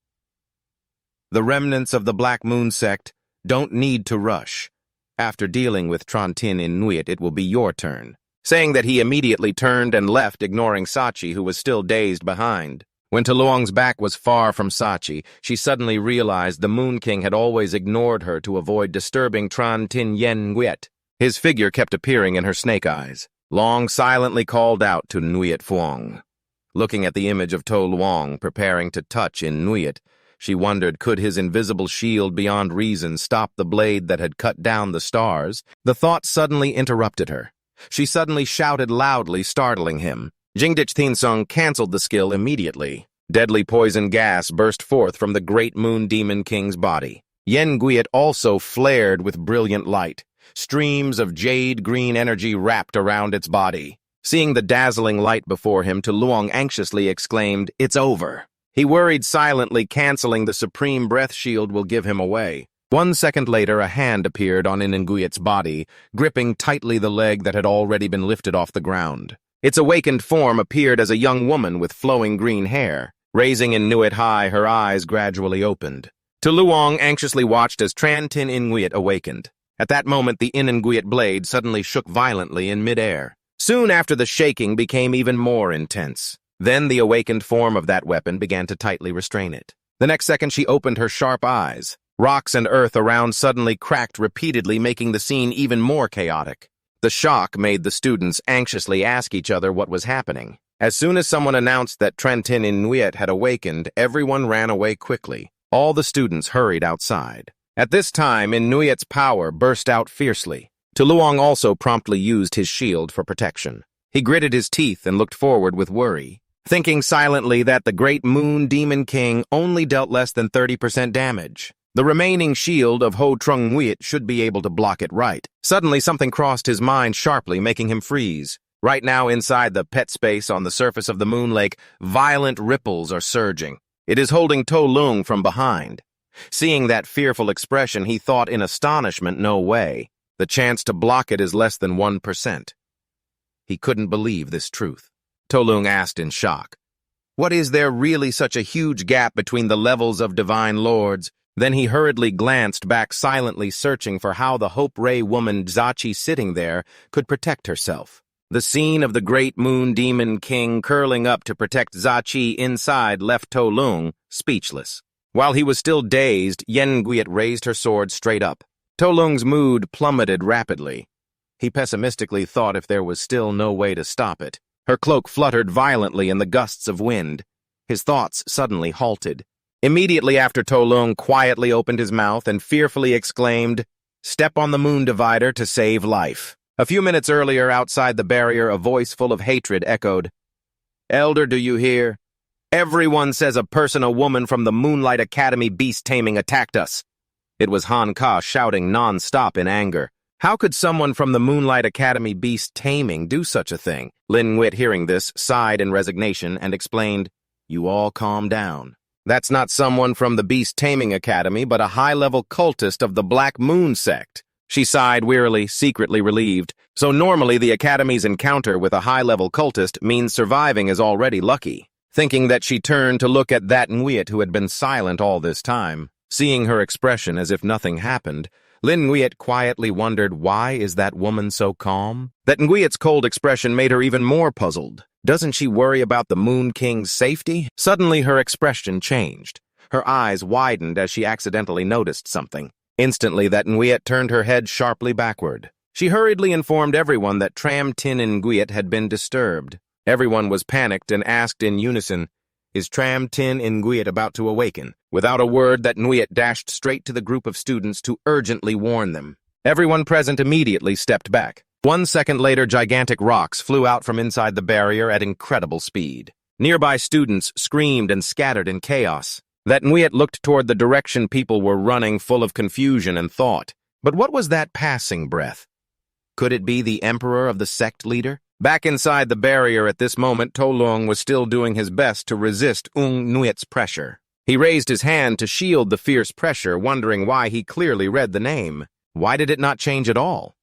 [SPEAKER 1] "The remnants of the Black Moon sect don't need to rush. After dealing with Tran Tin in Nguyet, it will be your turn." Saying that, he immediately turned and left, ignoring Sa-Chi, who was still dazed behind. When Toluang's back was far from Sa-Chi, she suddenly realized the Moon King had always ignored her to avoid disturbing Tran Tin Yen Nguyet. His figure kept appearing in her snake eyes. Long silently called out to Nguyet Phuong, Looking at the image of To Luong preparing to touch in Nguyen, she wondered, could his invisible shield beyond reason stop the blade that had cut down the stars? The thought suddenly interrupted her. She suddenly shouted loudly, startling him. Jingdich Thinsung canceled the skill immediately. Deadly poison gas burst forth from the great moon demon king's body. Yen Guiet also flared with brilliant light. Streams of jade-green energy wrapped around its body. Seeing the dazzling light before him, To Luong anxiously exclaimed, "It's over." He worried silently, canceling the supreme breath shield will give him away. 1 second later, a hand appeared on Nguyen's body, gripping tightly the leg that had already been lifted off the ground. Its awakened form appeared as a young woman with flowing green hair. Raising Nguyen high, her eyes gradually opened. To Luong anxiously watched as Tran Tin Nguyen awakened. At that moment, the Nguyen blade suddenly shook violently in midair. Soon after, the shaking became even more intense. Then the awakened form of that weapon began to tightly restrain it. The next second, she opened her sharp eyes. Rocks and earth around suddenly cracked repeatedly, making the scene even more chaotic. The shock made the students anxiously ask each other what was happening. As soon as someone announced that Trentin Nguyen had awakened, everyone ran away quickly. All the students hurried outside. At this time, Nguyen's power burst out fiercely. To Luong also promptly used his shield for protection. He gritted his teeth and looked forward with worry, thinking silently that the great Moon Demon King only dealt less than 30% damage. The remaining shield of Ho Trung Nguyen should be able to block it right. Suddenly, something crossed his mind sharply, making him freeze. Right now, inside the pet space on the surface of the Moon Lake, violent ripples are surging. It is holding To Luong from behind. Seeing that fearful expression, he thought in astonishment, no way. The chance to block it is less than 1%. He couldn't believe this truth. To Luong asked in shock, "What, is there really such a huge gap between the levels of divine lords?" Then he hurriedly glanced back, silently searching for how the Hope Ray woman Zachi sitting there could protect herself. The scene of the great Moon Demon King curling up to protect Zachi inside left To Luong speechless. While he was still dazed, Yen Guiet raised her sword straight up. To Luong's mood plummeted rapidly. He pessimistically thought if there was still no way to stop it. Her cloak fluttered violently in the gusts of wind. His thoughts suddenly halted. Immediately after, To Luong quietly opened his mouth and fearfully exclaimed, "Step on the moon divider to save life." A few minutes earlier, outside the barrier, a voice full of hatred echoed, "Elder, do you hear? Everyone says a person, a woman from the Moonlight Academy beast taming attacked us." It was Han Ka shouting non-stop in anger. How could someone from the Moonlight Academy beast taming do such a thing? Lin Nguyen, hearing this, sighed in resignation and explained, "You all calm down. That's not someone from the Beast Taming Academy, but a high-level cultist of the Black Moon sect." She sighed wearily, secretly relieved. So normally the Academy's encounter with a high-level cultist means surviving is already lucky. Thinking that, she turned to look at that Nguyen who had been silent all this time. Seeing her expression as if nothing happened, Lin Nguyen quietly wondered, why is that woman so calm? That Nguyen's cold expression made her even more puzzled. Doesn't she worry about the Moon King's safety? Suddenly her expression changed. Her eyes widened as she accidentally noticed something. Instantly that Nguyen turned her head sharply backward. She hurriedly informed everyone that Tram Tin Nguyen had been disturbed. Everyone was panicked and asked in unison, "Is Tram Tin Nguyen about to awaken?" Without a word, that Nguyen dashed straight to the group of students to urgently warn them. Everyone present immediately stepped back. 1 second later, gigantic rocks flew out from inside the barrier at incredible speed. Nearby students screamed and scattered in chaos. That Nguyen looked toward the direction people were running, full of confusion and thought. But what was that passing breath? Could it be the emperor of the sect leader? Back inside the barrier at this moment, To Luong was still doing his best to resist Nguyen's pressure. He raised his hand to shield the fierce pressure, wondering why he clearly read the name. Why did it not change at all?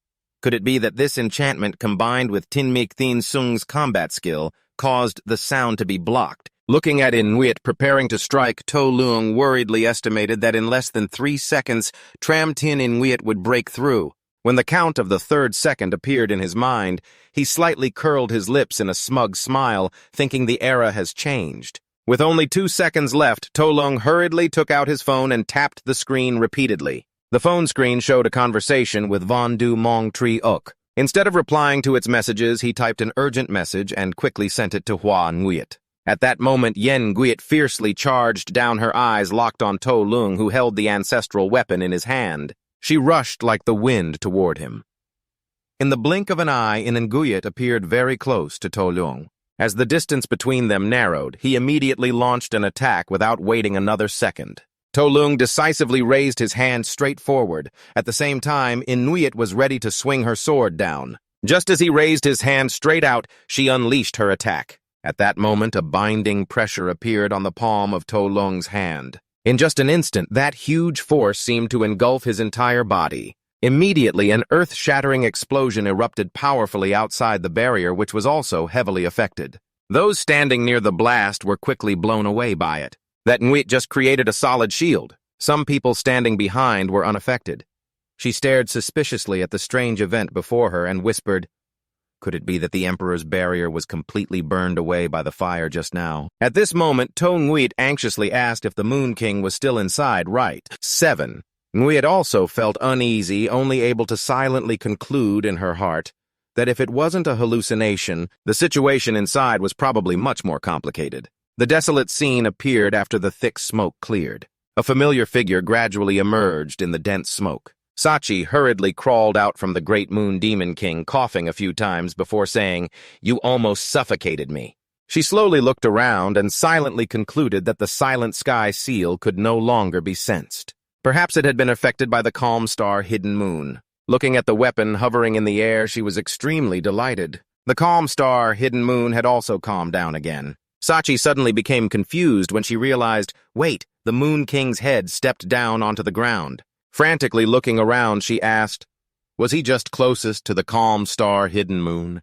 [SPEAKER 1] Could it be that this enchantment, combined with Tinmik Thin Sung's combat skill, caused the sound to be blocked? Looking at Nguyen preparing to strike, To Luong worriedly estimated that in less than 3 seconds, Tram Tin Nguyen would break through. When the count of the 3rd second appeared in his mind, he slightly curled his lips in a smug smile, thinking the era has changed. With only 2 seconds left, To Luong hurriedly took out his phone and tapped the screen repeatedly. The phone screen showed a conversation with Von Du Mong Tri Uk. Instead of replying to its messages, he typed an urgent message and quickly sent it to Hua Nguyen. At that moment, Yen Guiet fiercely charged down, her eyes locked on To Lung, who held the ancestral weapon in his hand. She rushed like the wind toward him. In the blink of an eye, Nguyen appeared very close to To Lung. As the distance between them narrowed, he immediately launched an attack without waiting another second. To Lung decisively raised his hand straight forward. At the same time, Inuit was ready to swing her sword down. Just as he raised his hand straight out, she unleashed her attack. At that moment, a binding pressure appeared on the palm of To Lung's hand. In just an instant, that huge force seemed to engulf his entire body. Immediately, an earth-shattering explosion erupted powerfully outside the barrier, which was also heavily affected. Those standing near the blast were quickly blown away by it. That Nguyen just created a solid shield. Some people standing behind were unaffected. She stared suspiciously at the strange event before her and whispered, "Could it be that the Emperor's barrier was completely burned away by the fire just now?" At this moment, To Nguyen anxiously asked if the Moon King was still inside. Right. 7. Nguyen also felt uneasy, only able to silently conclude in her heart that if it wasn't a hallucination, the situation inside was probably much more complicated. The desolate scene appeared after the thick smoke cleared. A familiar figure gradually emerged in the dense smoke. Sachi hurriedly crawled out from the Great Moon Demon King, coughing a few times before saying, "You almost suffocated me." She slowly looked around and silently concluded that the Silent Sky seal could no longer be sensed. Perhaps it had been affected by the calm star Hidden Moon. Looking at the weapon hovering in the air, she was extremely delighted. The calm star Hidden Moon had also calmed down again. Sachi suddenly became confused when she realized, wait, the Moon King's head stepped down onto the ground. Frantically looking around, she asked, was he just closest to the calm star Hidden Moon?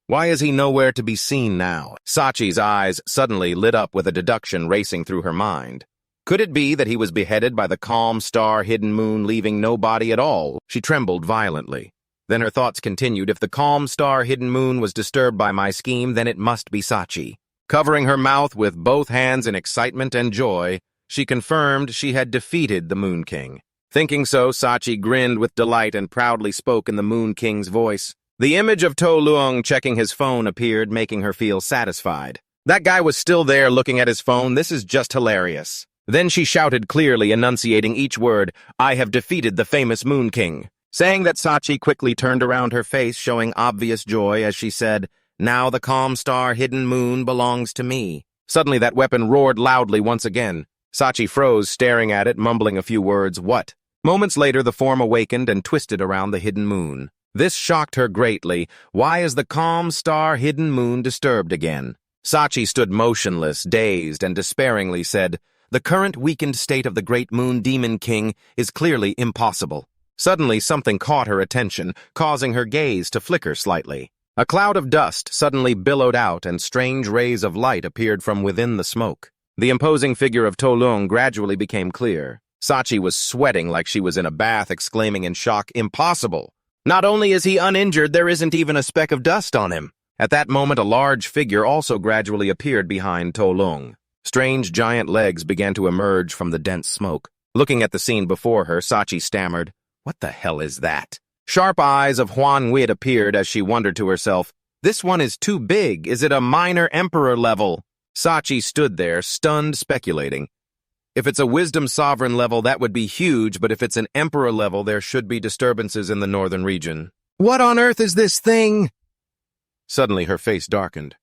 [SPEAKER 1] Why is he nowhere to be seen now? Sachi's eyes suddenly lit up with a deduction racing through her mind. Could it be that he was beheaded by the calm star Hidden Moon, leaving no body at all? She trembled violently. Then her thoughts continued. If the calm star Hidden Moon was disturbed by my scheme, then it must be Sachi. Covering her mouth with both hands in excitement and joy, she confirmed she had defeated the Moon King. Thinking so, Sachi grinned with delight and proudly spoke in the Moon King's voice. The image of To Lung checking his phone appeared, making her feel satisfied. That guy was still there looking at his phone. This is just hilarious. Then she shouted clearly, enunciating each word, "I have defeated the famous Moon King." Saying that, Sachi quickly turned around, her face showing obvious joy as she said, "Now the calm star Hidden Moon belongs to me." Suddenly that weapon roared loudly once again. Sachi froze, staring at it, mumbling a few words. What? Moments later, the form awakened and twisted around the Hidden Moon. This shocked her greatly. Why is the calm star Hidden Moon disturbed again? Sachi stood motionless, dazed, and despairingly said, "The current weakened state of the Great Moon Demon King is clearly impossible." Suddenly, something caught her attention, causing her gaze to flicker slightly. A cloud of dust suddenly billowed out, and strange rays of light appeared from within the smoke. The imposing figure of To Lung gradually became clear. Sachi was sweating like she was in a bath, exclaiming in shock, "Impossible! Not only is he uninjured, there isn't even a speck of dust on him." At that moment, a large figure also gradually appeared behind To Lung. Strange giant legs began to emerge from the dense smoke. Looking at the scene before her, Sachi stammered, "What the hell is that?" Sharp eyes of Huan Wit appeared as she wondered to herself, "This one is too big. Is it a minor emperor level?" Sachi stood there, stunned, speculating. If it's a wisdom sovereign level, that would be huge, but if it's an emperor level, there should be disturbances in the northern region. "What on earth is this thing?" Suddenly her face darkened,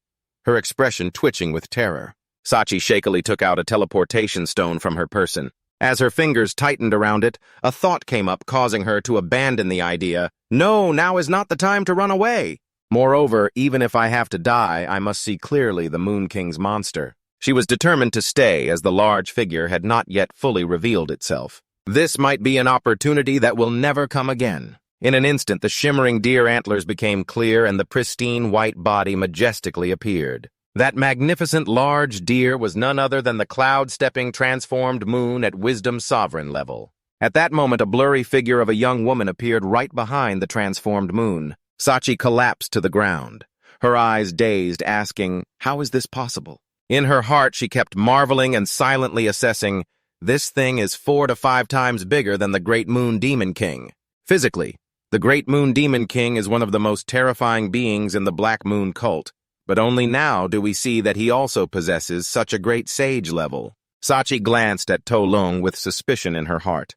[SPEAKER 1] her expression twitching with terror. Sachi shakily took out a teleportation stone from her person. As her fingers tightened around it, a thought came up, causing her to abandon the idea. No, now is not the time to run away. Moreover, even if I have to die, I must see clearly the Moon King's monster. She was determined to stay, as the large figure had not yet fully revealed itself. This might be an opportunity that will never come again. In an instant, the shimmering deer antlers became clear, and the pristine white body majestically appeared. That magnificent large deer was none other than the cloud-stepping transformed moon at Wisdom Sovereign level. At that moment, a blurry figure of a young woman appeared right behind the transformed moon. Sachi collapsed to the ground, her eyes dazed, asking, "How is this possible?" In her heart, she kept marveling and silently assessing, "This thing is 4 to 5 times bigger than the Great Moon Demon King." Physically, the Great Moon Demon King is one of the most terrifying beings in the Black Moon cult. but only now do we see that he also possesses such a great sage level. Sachi glanced at To Lung with suspicion in her heart.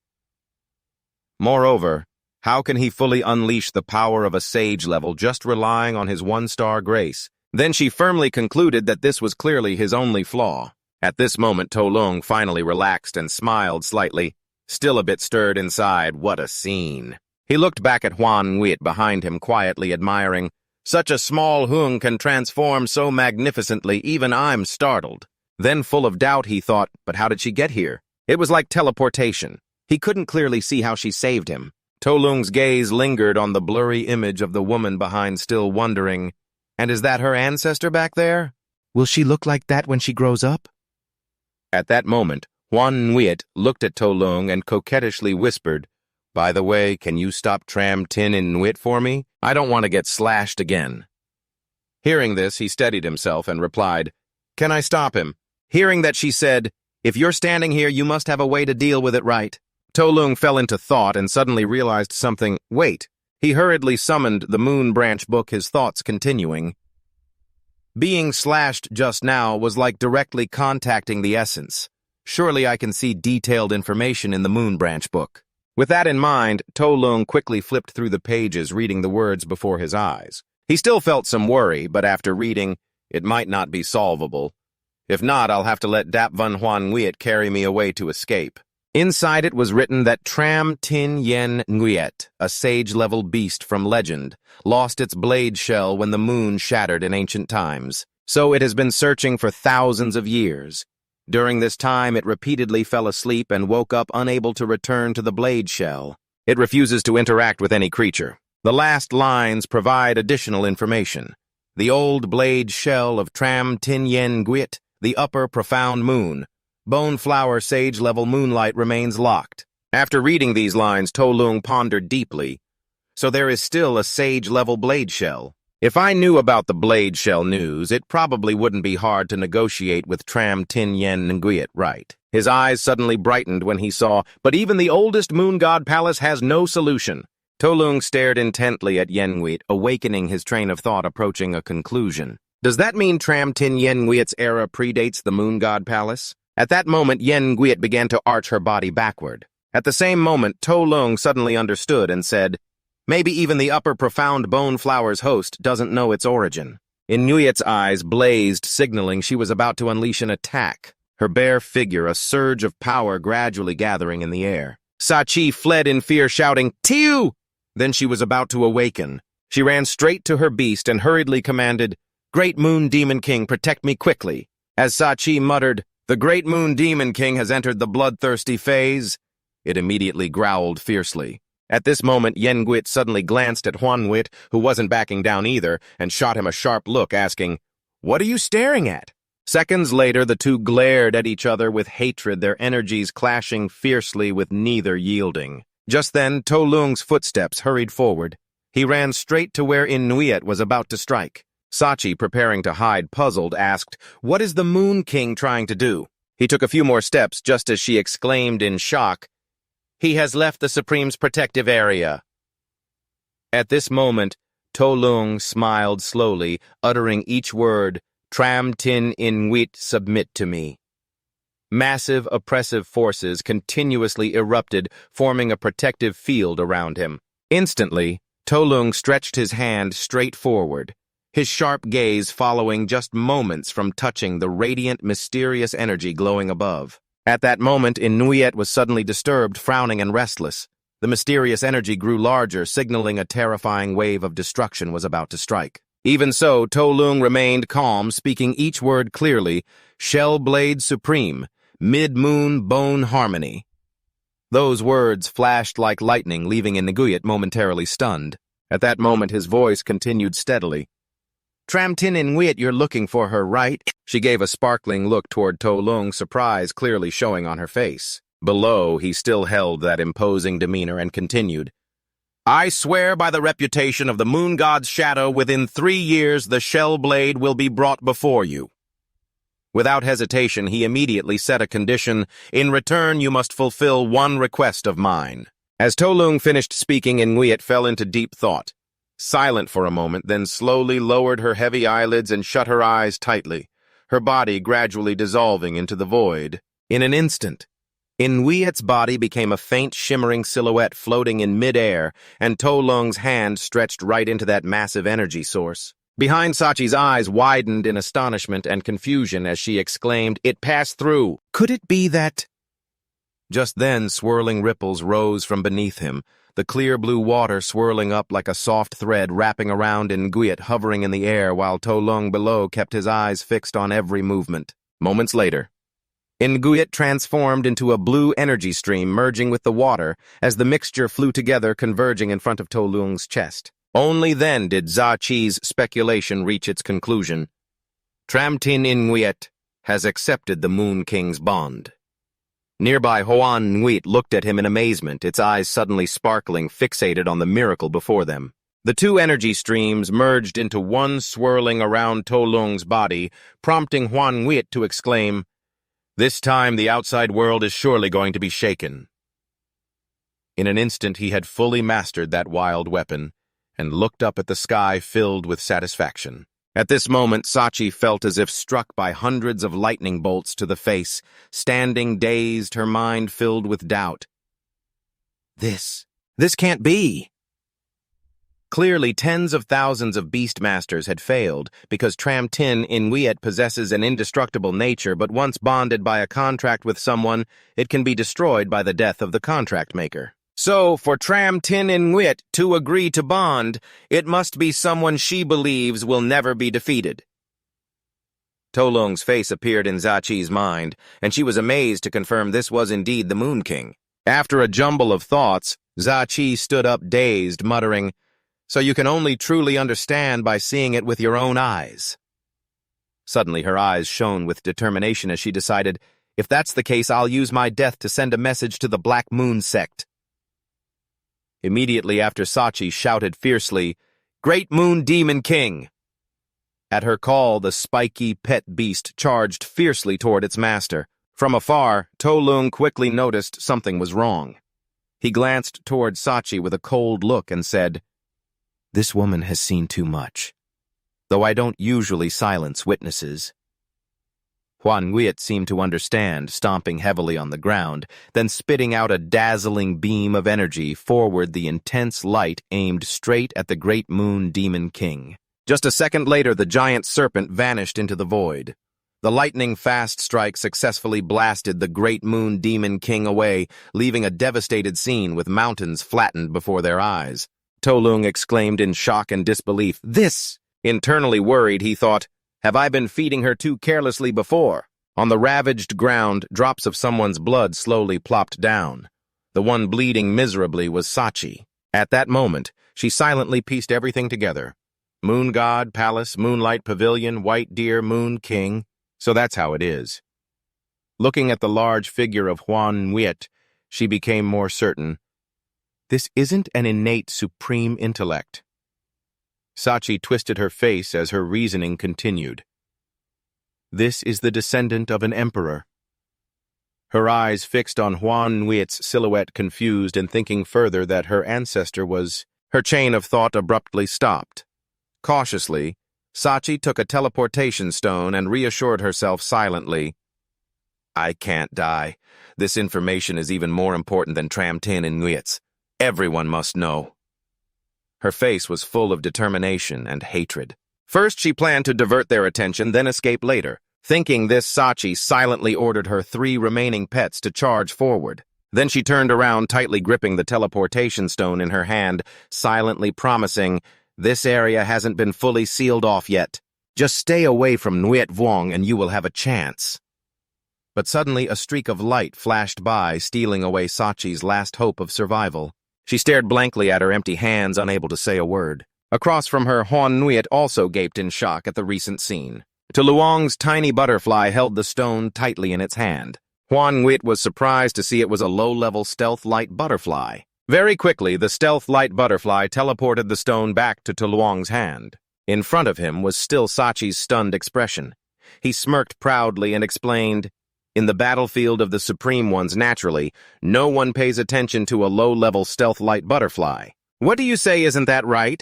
[SPEAKER 1] Moreover, how can he fully unleash the power of a sage level just relying on his one-star grace? Then she firmly concluded that this was clearly his only flaw. At this moment, To Lung finally relaxed and smiled slightly, still a bit stirred inside. What a scene. He looked back at Huan Nguyet behind him, quietly admiring. Such a small Hung can transform so magnificently, even I'm startled. Then, full of doubt, he thought, but how did she get here? It was like teleportation. He couldn't clearly see how she saved him. To Lung's gaze lingered on the blurry image of the woman behind, still wondering, and is that her ancestor back there? Will she look like that when she grows up? At that moment, Huan Nguyet looked at To Lung and coquettishly whispered, by the way, can you stop Tram Tin in Nguyet for me? I don't want to get slashed again. Hearing this, he steadied himself and replied, can I stop him? Hearing that she said, if you're standing here, you must have a way to deal with it, right? To Lung fell into thought and suddenly realized something. Wait. He hurriedly summoned the Moon Branch book, his thoughts continuing. Being slashed just now was like directly contacting the essence. Surely I can see detailed information in the Moon Branch book. With that in mind, To Lung quickly flipped through the pages, reading the words before his eyes. He still felt some worry, but after reading, it might not be solvable. If not, I'll have to let Dap Van Huan Nguyet carry me away to escape. Inside it was written that Tram Tin Yen Nguyet, a sage-level beast from legend, lost its blade shell when the moon shattered in ancient times. So it has been searching for thousands of years. During this time, it repeatedly fell asleep and woke up unable to return to the blade shell. It refuses to interact with any creature. The last lines provide additional information. The old blade shell of Tram Tin Yen Nguyet, the upper profound moon. Bone flower sage-level moonlight remains locked. After reading these lines, To Lung pondered deeply. So there is still a sage-level blade shell. If I knew about the blade shell news, it probably wouldn't be hard to negotiate with Tram Tin Yen Nguyet, right? His eyes suddenly brightened when he saw, but even the oldest moon god palace has no solution. To Lung stared intently at Yen Nguyet, awakening his train of thought, approaching a conclusion. Does that mean Tram Tin Yen Nguyet's era predates the moon god palace? At that moment, Yen Nguyet began to arch her body backward. At the same moment, To Lung suddenly understood and said, maybe even the upper profound bone flower's host doesn't know its origin. In Nguyet's eyes blazed, signaling she was about to unleash an attack. Her bare figure, a surge of power gradually gathering in the air. Sachi fled in fear, shouting, Tiu! Then she was about to awaken. She ran straight to her beast and hurriedly commanded, Great Moon Demon King, protect me quickly. As Sachi muttered, the Great Moon Demon King has entered the bloodthirsty phase. It immediately growled fiercely. At this moment, Yen Nguyet suddenly glanced at Huan Nguyet, who wasn't backing down either, and shot him a sharp look, asking, What are you staring at? Seconds later, the two glared at each other with hatred, their energies clashing fiercely with neither yielding. Just then, To Lung's footsteps hurried forward. He ran straight to where Nguyet was about to strike. Sachi, preparing to hide, puzzled, asked, What is the Moon King trying to do? He took a few more steps just as she exclaimed in shock, He has left the Supreme's protective area. At this moment, To Lung smiled slowly, uttering each word, Tram Tin In Nguyet, submit to me. Massive, oppressive forces continuously erupted, forming a protective field around him. Instantly, To Lung stretched his hand straight forward, his sharp gaze following just moments from touching the radiant, mysterious energy glowing above. At that moment, Nguyet was suddenly disturbed, frowning and restless. The mysterious energy grew larger, signaling a terrifying wave of destruction was about to strike. Even so, To Lung remained calm, speaking each word clearly, Shell Blade Supreme, Mid-Moon Bone Harmony. Those words flashed like lightning, leaving Nguyet momentarily stunned. At that moment, his voice continued steadily. Tram Tin In Nguyet, you're looking for her, right? She gave a sparkling look toward To Lung, surprise clearly showing on her face. Below, he still held that imposing demeanor and continued. I swear by the reputation of the moon god's shadow, within 3 years the shell blade will be brought before you. Without hesitation, he immediately set a condition. In return, you must fulfill one request of mine. As To Lung finished speaking, Nguyet fell into deep thought. silent for a moment, then slowly lowered her heavy eyelids and shut her eyes tightly, her body gradually dissolving into the void. In an instant, Inwiet's body became a faint, shimmering silhouette floating in mid-air, and To Lung's hand stretched right into that massive energy source. Behind Sachi's eyes widened in astonishment and confusion as she exclaimed, "It passed through! Could it be that—" Just then, swirling ripples rose from beneath him, the clear blue water swirling up like a soft thread wrapping around Nguyen, hovering in the air while To Lung below kept his eyes fixed on every movement. Moments later, Nguyen transformed into a blue energy stream merging with the water as the mixture flew together, converging in front of To Lung's chest. Only then did Zachi's speculation reach its conclusion. Tramtin Nguyen has accepted the Moon King's bond. Nearby, Hoan Nguyen looked at him in amazement, its eyes suddenly sparkling, fixated on the miracle before them. The two energy streams merged into one, swirling around To Lung's body, prompting Hoan Nguyen to exclaim, "This time the outside world is surely going to be shaken." In an instant he had fully mastered that wild weapon, and looked up at the sky filled with satisfaction. At this moment, Sachi felt as if struck by hundreds of lightning bolts to the face, standing dazed, her mind filled with doubt. This can't be! Clearly, tens of thousands of Beastmasters had failed, because Tramtin Nguyen possesses an indestructible nature, but once bonded by a contract with someone, it can be destroyed by the death of the contract maker. So, for Tramtin Nguyen to agree to bond, it must be someone she believes will never be defeated. To Lung's face appeared in Zachi's mind, and she was amazed to confirm this was indeed the Moon King. After a jumble of thoughts, Zachi stood up dazed, muttering, "So you can only truly understand by seeing it with your own eyes." Suddenly her eyes shone with determination as she decided, "If that's the case, I'll use my death to send a message to the Black Moon sect." Immediately after, Sachi shouted fiercely, "Great Moon Demon King!" At her call, the spiky pet beast charged fiercely toward its master. From afar, To Lung quickly noticed something was wrong. He glanced toward Sachi with a cold look and said, "This woman has seen too much, though I don't usually silence witnesses." Hoan Nguyen seemed to understand, stomping heavily on the ground, then spitting out a dazzling beam of energy forward, the intense light aimed straight at the Great Moon Demon King. Just a second later, the giant serpent vanished into the void. The lightning-fast strike successfully blasted the Great Moon Demon King away, leaving a devastated scene with mountains flattened before their eyes. To Lung exclaimed in shock and disbelief, "This!" Internally worried, he thought, "Have I been feeding her too carelessly before?" On the ravaged ground, drops of someone's blood slowly plopped down. The one bleeding miserably was Sachi. At that moment, she silently pieced everything together. Moon God, Palace, Moonlight Pavilion, White Deer, Moon King. So that's how it is. Looking at the large figure of Hoan Nguyen, she became more certain. This isn't an innate supreme intellect. Sachi twisted her face as her reasoning continued. This is the descendant of an emperor. Her eyes fixed on Hoan Nguyen's silhouette, confused and thinking further that her ancestor was... Her chain of thought abruptly stopped. Cautiously, Sachi took a teleportation stone and reassured herself silently. "I can't die. This information is even more important than Tramtin Nguyen's. Everyone must know." Her face was full of determination and hatred. First, she planned to divert their attention, then escape later. Thinking this, Sachi silently ordered her 3 remaining pets to charge forward. Then she turned around, tightly gripping the teleportation stone in her hand, silently promising, "This area hasn't been fully sealed off yet. Just stay away from Nguyen Vuong and you will have a chance." But suddenly a streak of light flashed by, stealing away Sachi's last hope of survival. She stared blankly at her empty hands, unable to say a word. Across from her, Hoan Nguyen also gaped in shock at the recent scene. To Luong's tiny butterfly held the stone tightly in its hand. Hoan Nguyen was surprised to see it was a low-level stealth light butterfly. Very quickly, the stealth light butterfly teleported the stone back to Luong's hand. In front of him was still Sachi's stunned expression. He smirked proudly and explained, "In the battlefield of the Supreme Ones, naturally, no one pays attention to a low-level stealth light butterfly. What do you say, isn't that right?"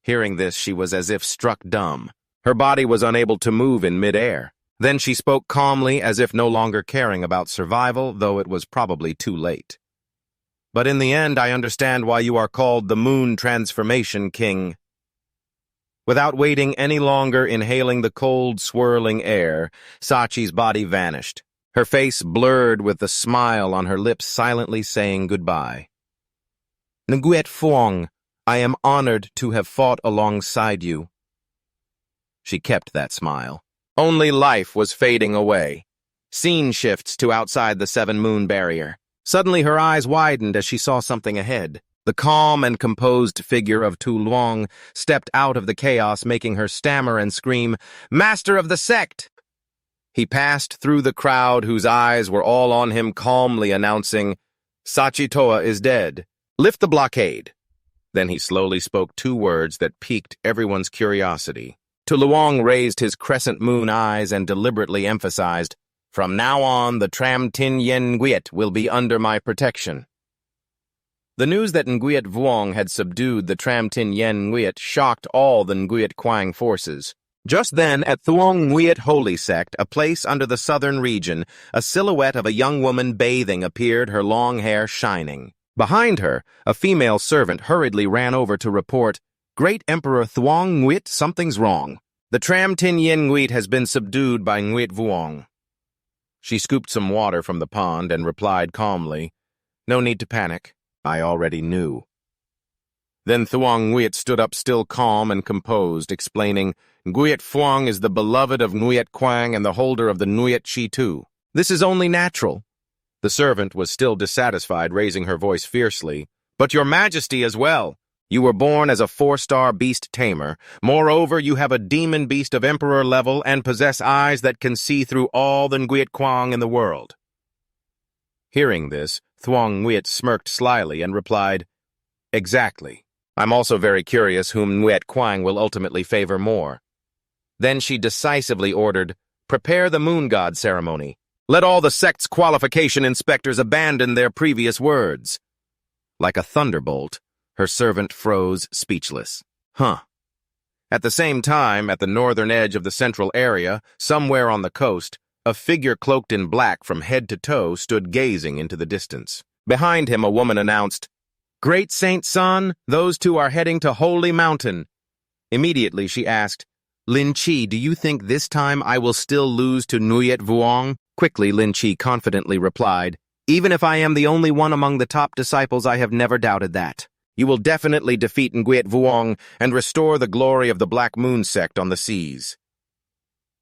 [SPEAKER 1] Hearing this, she was as if struck dumb. Her body was unable to move in midair. Then she spoke calmly, as if no longer caring about survival, though it was probably too late. But in the end, I understand why you are called the Moon Transformation King. Without waiting any longer, inhaling the cold, swirling air, Sachi's body vanished, her face blurred with the smile on her lips silently saying goodbye. Nguyen Phuong, I am honored to have fought alongside you. She kept that smile. Only life was fading away. Scene shifts to outside the seven-moon barrier. Suddenly her eyes widened as she saw something ahead. The calm and composed figure of Tu Luong stepped out of the chaos, making her stammer and scream, "Master of the sect!" He passed through the crowd, whose eyes were all on him, calmly announcing, "Sachi Toa is dead. Lift the blockade." Then he slowly spoke two words that piqued everyone's curiosity. Tu Luong raised his crescent moon eyes and deliberately emphasized, "From now on, the Tram Tin Yen Nguyet will be under my protection." The news that Nguyet Vuong had subdued the Tram Tin Yen Nguyet shocked all the Nguyet Quang forces. Just then, at Thuong Nguyet Holy Sect, a place under the southern region, a silhouette of a young woman bathing appeared, her long hair shining. Behind her, a female servant hurriedly ran over to report, "Great Emperor Thuong Nguyet, something's wrong. The Tram Tin Yen Nguyet has been subdued by Nguyet Vuong." She scooped some water from the pond and replied calmly, "No need to panic. I already knew." Then Thuong Nguyet stood up, still calm and composed, explaining, "Nguyet Phuong is the beloved of Nguyet Quang and the holder of the Nguyet Chi Tu. This is only natural." The servant was still dissatisfied, raising her voice fiercely, "But your majesty as well. You were born as a 4-star beast tamer. Moreover, you have a demon beast of emperor level and possess eyes that can see through all the Nguyet Quang in the world." Hearing this, Thuong Nguyet smirked slyly and replied, "Exactly. I'm also very curious whom Nguyet Quang will ultimately favor more." Then she decisively ordered, "Prepare the moon god ceremony. Let all the sect's qualification inspectors abandon their previous words." Like a thunderbolt, her servant froze speechless. At the same time, at the northern edge of the central area, somewhere on the coast, a figure cloaked in black from head to toe stood gazing into the distance. Behind him, a woman announced, "Great Saint Sun, those two are heading to Holy Mountain." Immediately she asked, "Lin Chi, do you think this time I will still lose to Nguyet Vuong?" Quickly, Lin Chi confidently replied, "Even if I am the only one among the top disciples, I have never doubted that. You will definitely defeat Nguyet Vuong and restore the glory of the Black Moon sect on the seas."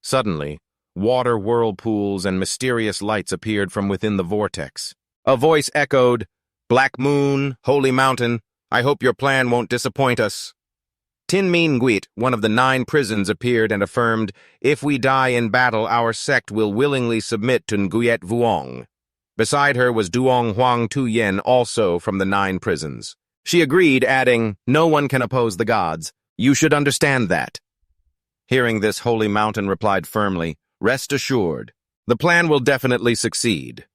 [SPEAKER 1] Suddenly, water whirlpools and mysterious lights appeared from within the vortex. A voice echoed, "Black Moon, Holy Mountain, I hope your plan won't disappoint us." Tin Min Nguyet, one of the 9 prisons, appeared and affirmed, "If we die in battle, our sect will willingly submit to Nguyet Vuong." Beside her was Duong Huang Tu Yen, also from the 9 prisons. She agreed, adding, "No one can oppose the gods. You should understand that." Hearing this, Holy Mountain replied firmly, "Rest assured, the plan will definitely succeed."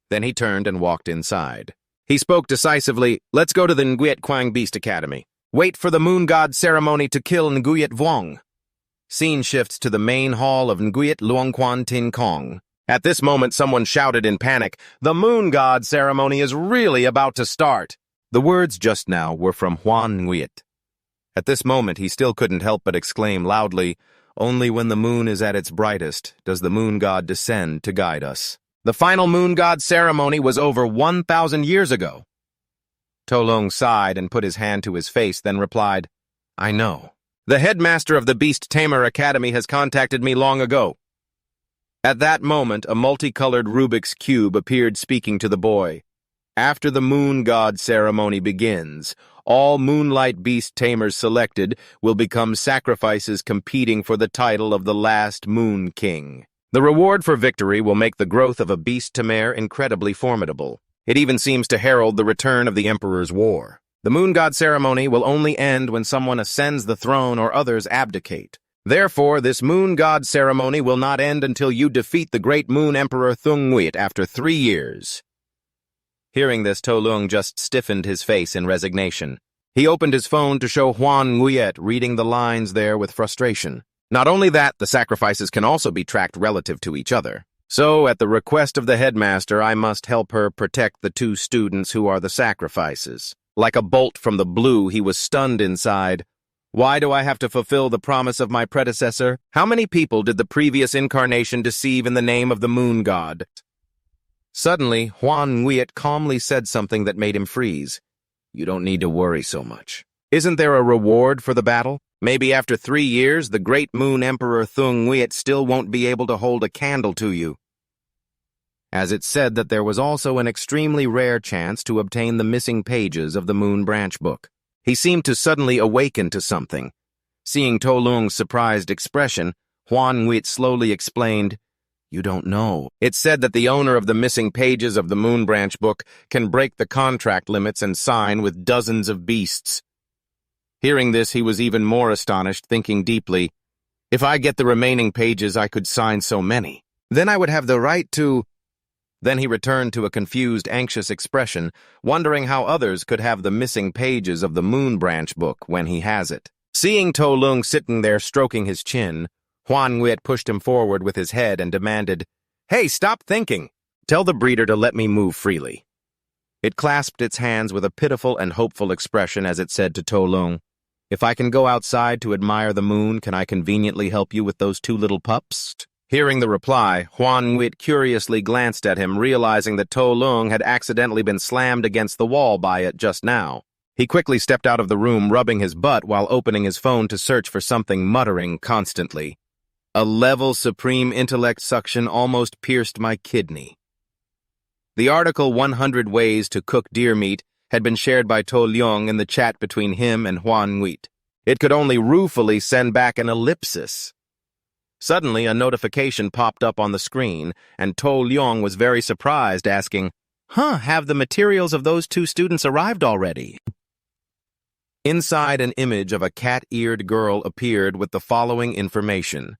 [SPEAKER 1] Then he turned and walked inside. He spoke decisively, "Let's go to the Nguyet Quang Beast Academy. Wait for the moon god ceremony to kill Nguyet Vuong." Scene shifts to the main hall of Nguyet Luong Quan Tin Kong. At this moment, someone shouted in panic, "The moon god ceremony is really about to start." The words just now were from Huan Nguyet. At this moment, he still couldn't help but exclaim loudly, "Only when the moon is at its brightest does the moon god descend to guide us." The final moon god ceremony was over 1,000 years ago. Tolong sighed and put his hand to his face, then replied, "I know. The headmaster of the Beast Tamer Academy has contacted me long ago." At that moment, a multicolored Rubik's Cube appeared, speaking to the boy. "After the moon god ceremony begins, all Moonlight Beast Tamers selected will become sacrifices competing for the title of the last Moon King. The reward for victory will make the growth of a Beast Tamer incredibly formidable. It even seems to herald the return of the Emperor's War. The Moon God ceremony will only end when someone ascends the throne or others abdicate. Therefore, this Moon God ceremony will not end until you defeat the great Moon Emperor Thung Nguyet after 3 years. Hearing this, Tolung just stiffened his face in resignation. He opened his phone to show Huan Nguyen reading the lines there with frustration. Not only that, the sacrifices can also be tracked relative to each other. So, at the request of the headmaster, I must help her protect the two students who are the sacrifices. Like a bolt from the blue, he was stunned inside. Why do I have to fulfill the promise of my predecessor? How many people did the previous incarnation deceive in the name of the moon god? Suddenly, Huan Nguyen calmly said something that made him freeze. You don't need to worry so much. Isn't there a reward for the battle? Maybe after 3 years, the great moon emperor Thung Nguyen still won't be able to hold a candle to you. As it said that there was also an extremely rare chance to obtain the missing pages of the Moon Branch book. He seemed to suddenly awaken to something. Seeing To Lung's surprised expression, Huan Nguyen slowly explained, You don't know. It said that the owner of the missing pages of the Moon Branch book can break the contract limits and sign with dozens of beasts. Hearing this, he was even more astonished, thinking deeply, If I get the remaining pages, I could sign so many. Then I would have the right to... Then he returned to a confused, anxious expression, wondering how others could have the missing pages of the Moon Branch book when he has it. Seeing To Lung sitting there stroking his chin, Huan Nguyen pushed him forward with his head and demanded, Hey, stop thinking! Tell the breeder to let me move freely. It clasped its hands with a pitiful and hopeful expression as it said to To Lung, If I can go outside to admire the moon, can I conveniently help you with those two little pups? Hearing the reply, Huan Nguyen curiously glanced at him, realizing that To Lung had accidentally been slammed against the wall by it just now. He quickly stepped out of the room, rubbing his butt while opening his phone to search for something, muttering constantly. A level supreme intellect suction almost pierced my kidney. The article 100 Ways to Cook Deer Meat had been shared by To Lung in the chat between him and Huan Nguyen. It could only ruefully send back an ellipsis. Suddenly, a notification popped up on the screen, and To Lung was very surprised, asking, Have the materials of those two students arrived already? Inside, an image of a cat-eared girl appeared with the following information.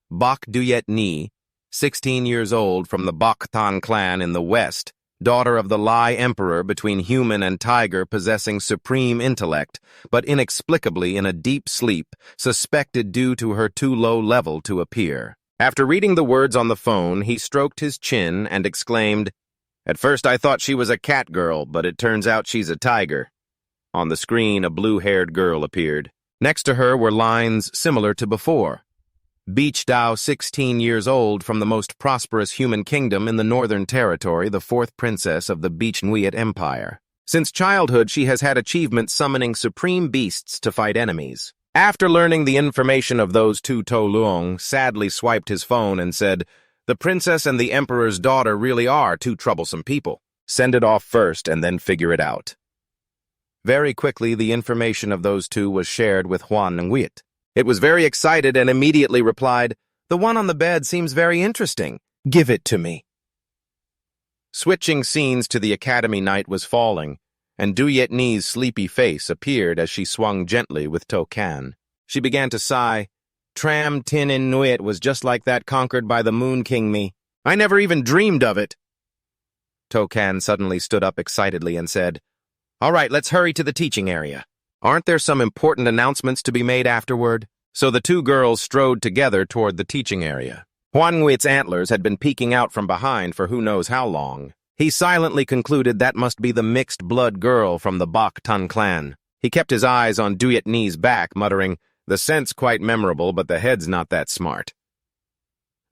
[SPEAKER 1] Bok Duyet Ni, 16 years old, from the Boktan clan in the west, daughter of the Lai Emperor between human and tiger, possessing supreme intellect, but inexplicably in a deep sleep, suspected due to her too low level to appear. After reading the words on the phone, he stroked his chin and exclaimed, At first I thought she was a cat girl, but it turns out she's a tiger. On the screen, a blue-haired girl appeared. Next to her were lines similar to before. Beach Dao, 16 years old, from the most prosperous human kingdom in the Northern Territory, the fourth princess of the Beach Nguyen Empire. Since childhood, she has had achievements summoning supreme beasts to fight enemies. After learning the information of those two, To Lung sadly swiped his phone and said, The princess and the emperor's daughter really are two troublesome people. Send it off first and then figure it out. Very quickly, the information of those two was shared with Huan Nguyen. It was very excited and immediately replied, The one on the bed seems very interesting. Give it to me. Switching scenes to the academy night was falling, and Duyet Ni's sleepy face appeared as she swung gently with Tokan. She began to sigh. Tram Tin In Nuit was just like that conquered by the Moon King me. I never even dreamed of it. Tokan suddenly stood up excitedly and said, All right, let's hurry to the teaching area. Aren't there some important announcements to be made afterward? So the two girls strode together toward the teaching area. Huan Nguyen's antlers had been peeking out from behind for who knows how long. He silently concluded that must be the mixed-blood girl from the Bok Tun clan. He kept his eyes on Duyet Ni's back, muttering, The scent's quite memorable, but the head's not that smart.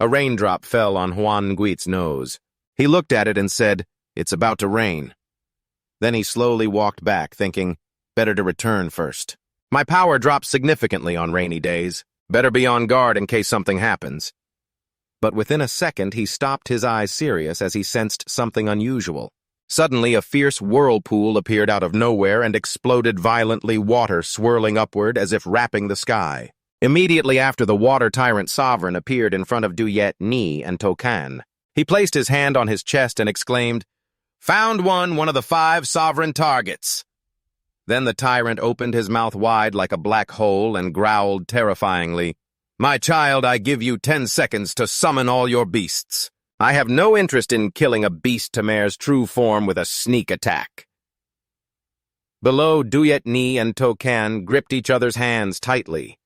[SPEAKER 1] A raindrop fell on Huan Nguyen's nose. He looked at it and said, It's about to rain. Then he slowly walked back, thinking, Better to return first. My power drops significantly on rainy days. Better be on guard in case something happens. But within a second, he stopped, his eyes serious as he sensed something unusual. Suddenly, a fierce whirlpool appeared out of nowhere and exploded violently, water swirling upward as if wrapping the sky. Immediately after, the water tyrant sovereign appeared in front of Duyet Ni and Tokan. He placed his hand on his chest and exclaimed, Found one of the 5 sovereign targets. Then the tyrant opened his mouth wide like a black hole and growled terrifyingly, My child, I give you 10 seconds to summon all your beasts. I have no interest in killing a beast Tamer's true form with a sneak attack. Below, Duyet Ni and Tokan gripped each other's hands tightly.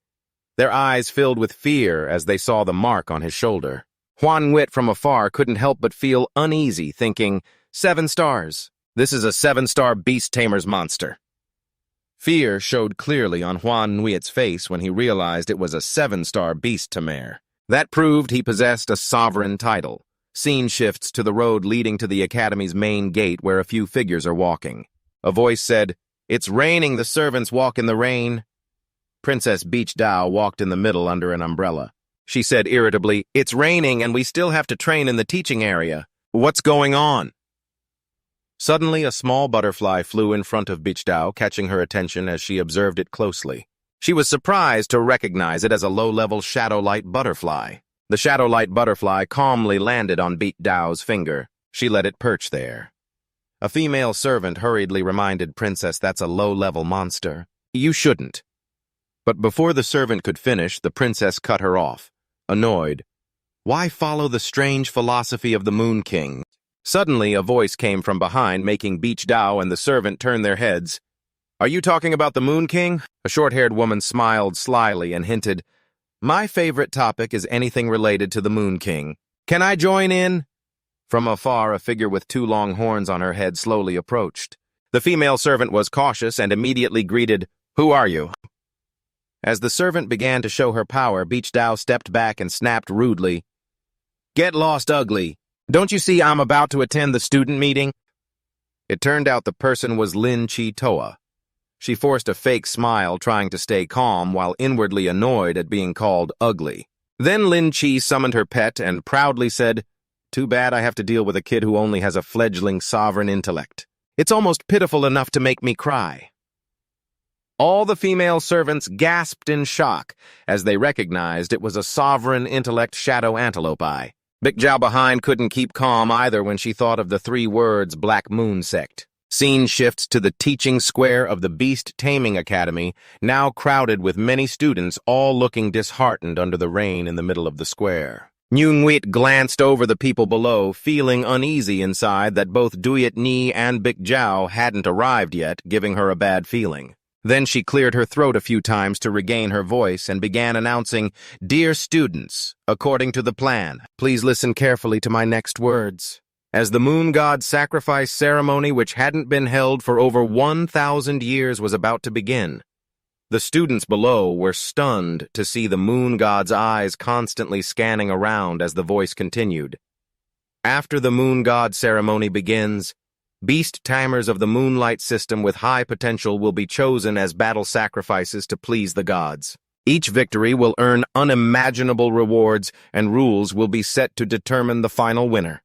[SPEAKER 1] Their eyes filled with fear as they saw the mark on his shoulder. Huan Wit from afar couldn't help but feel uneasy, thinking, 7 stars. This is a 7-star beast tamer's monster. Fear showed clearly on Huan Nuit's face when he realized it was a 7-star beast tamer. That proved he possessed a sovereign title. Scene shifts to the road leading to the academy's main gate where a few figures are walking. A voice said, "It's raining, the servants walk in the rain." Princess Beach Dao walked in the middle under an umbrella. She said irritably, "It's raining and we still have to train in the teaching area. What's going on?" Suddenly, a small butterfly flew in front of Beach Dao, catching her attention as she observed it closely. She was surprised to recognize it as a low-level Shadowlight butterfly. The Shadowlight butterfly calmly landed on Beach Dao's finger. She let it perch there. A female servant hurriedly reminded Princess that's a low-level monster. "You shouldn't." But before the servant could finish, the princess cut her off, annoyed. Why follow the strange philosophy of the Moon King? Suddenly, a voice came from behind, making Beach Dao and the servant turn their heads. "Are you talking about the Moon King?" A short-haired woman smiled slyly and hinted, "My favorite topic is anything related to the Moon King. Can I join in?" From afar, a figure with 2 long horns on her head slowly approached. The female servant was cautious and immediately greeted, "Who are you?" As the servant began to show her power, Beach Dao stepped back and snapped rudely, "Get lost, ugly. Don't you see I'm about to attend the student meeting?" It turned out the person was Lin Chi Toa. She forced a fake smile, trying to stay calm while inwardly annoyed at being called ugly. Then Lin Chi summoned her pet and proudly said, "Too bad I have to deal with a kid who only has a fledgling sovereign intellect. It's almost pitiful enough to make me cry." All the female servants gasped in shock as they recognized it was a sovereign intellect shadow antelope eye. Big Jiao behind couldn't keep calm either when she thought of the 3 words Black Moon Sect. Scene shifts to the teaching square of the Beast Taming Academy, now crowded with many students all looking disheartened under the rain in the middle of the square. Nyungwit glanced over the people below, feeling uneasy inside that both Duyet Ni and Big Jiao hadn't arrived yet, giving her a bad feeling. Then she cleared her throat a few times to regain her voice and began announcing, "Dear students, according to the plan, please listen carefully to my next words. As the moon god's sacrifice ceremony, which hadn't been held for over 1,000 years, was about to begin, the students below were stunned to see the moon god's eyes constantly scanning around as the voice continued. After the moon god ceremony begins, beast tamers of the moonlight system with high potential will be chosen as battle sacrifices to please the gods. Each victory will earn unimaginable rewards, and rules will be set to determine the final winner."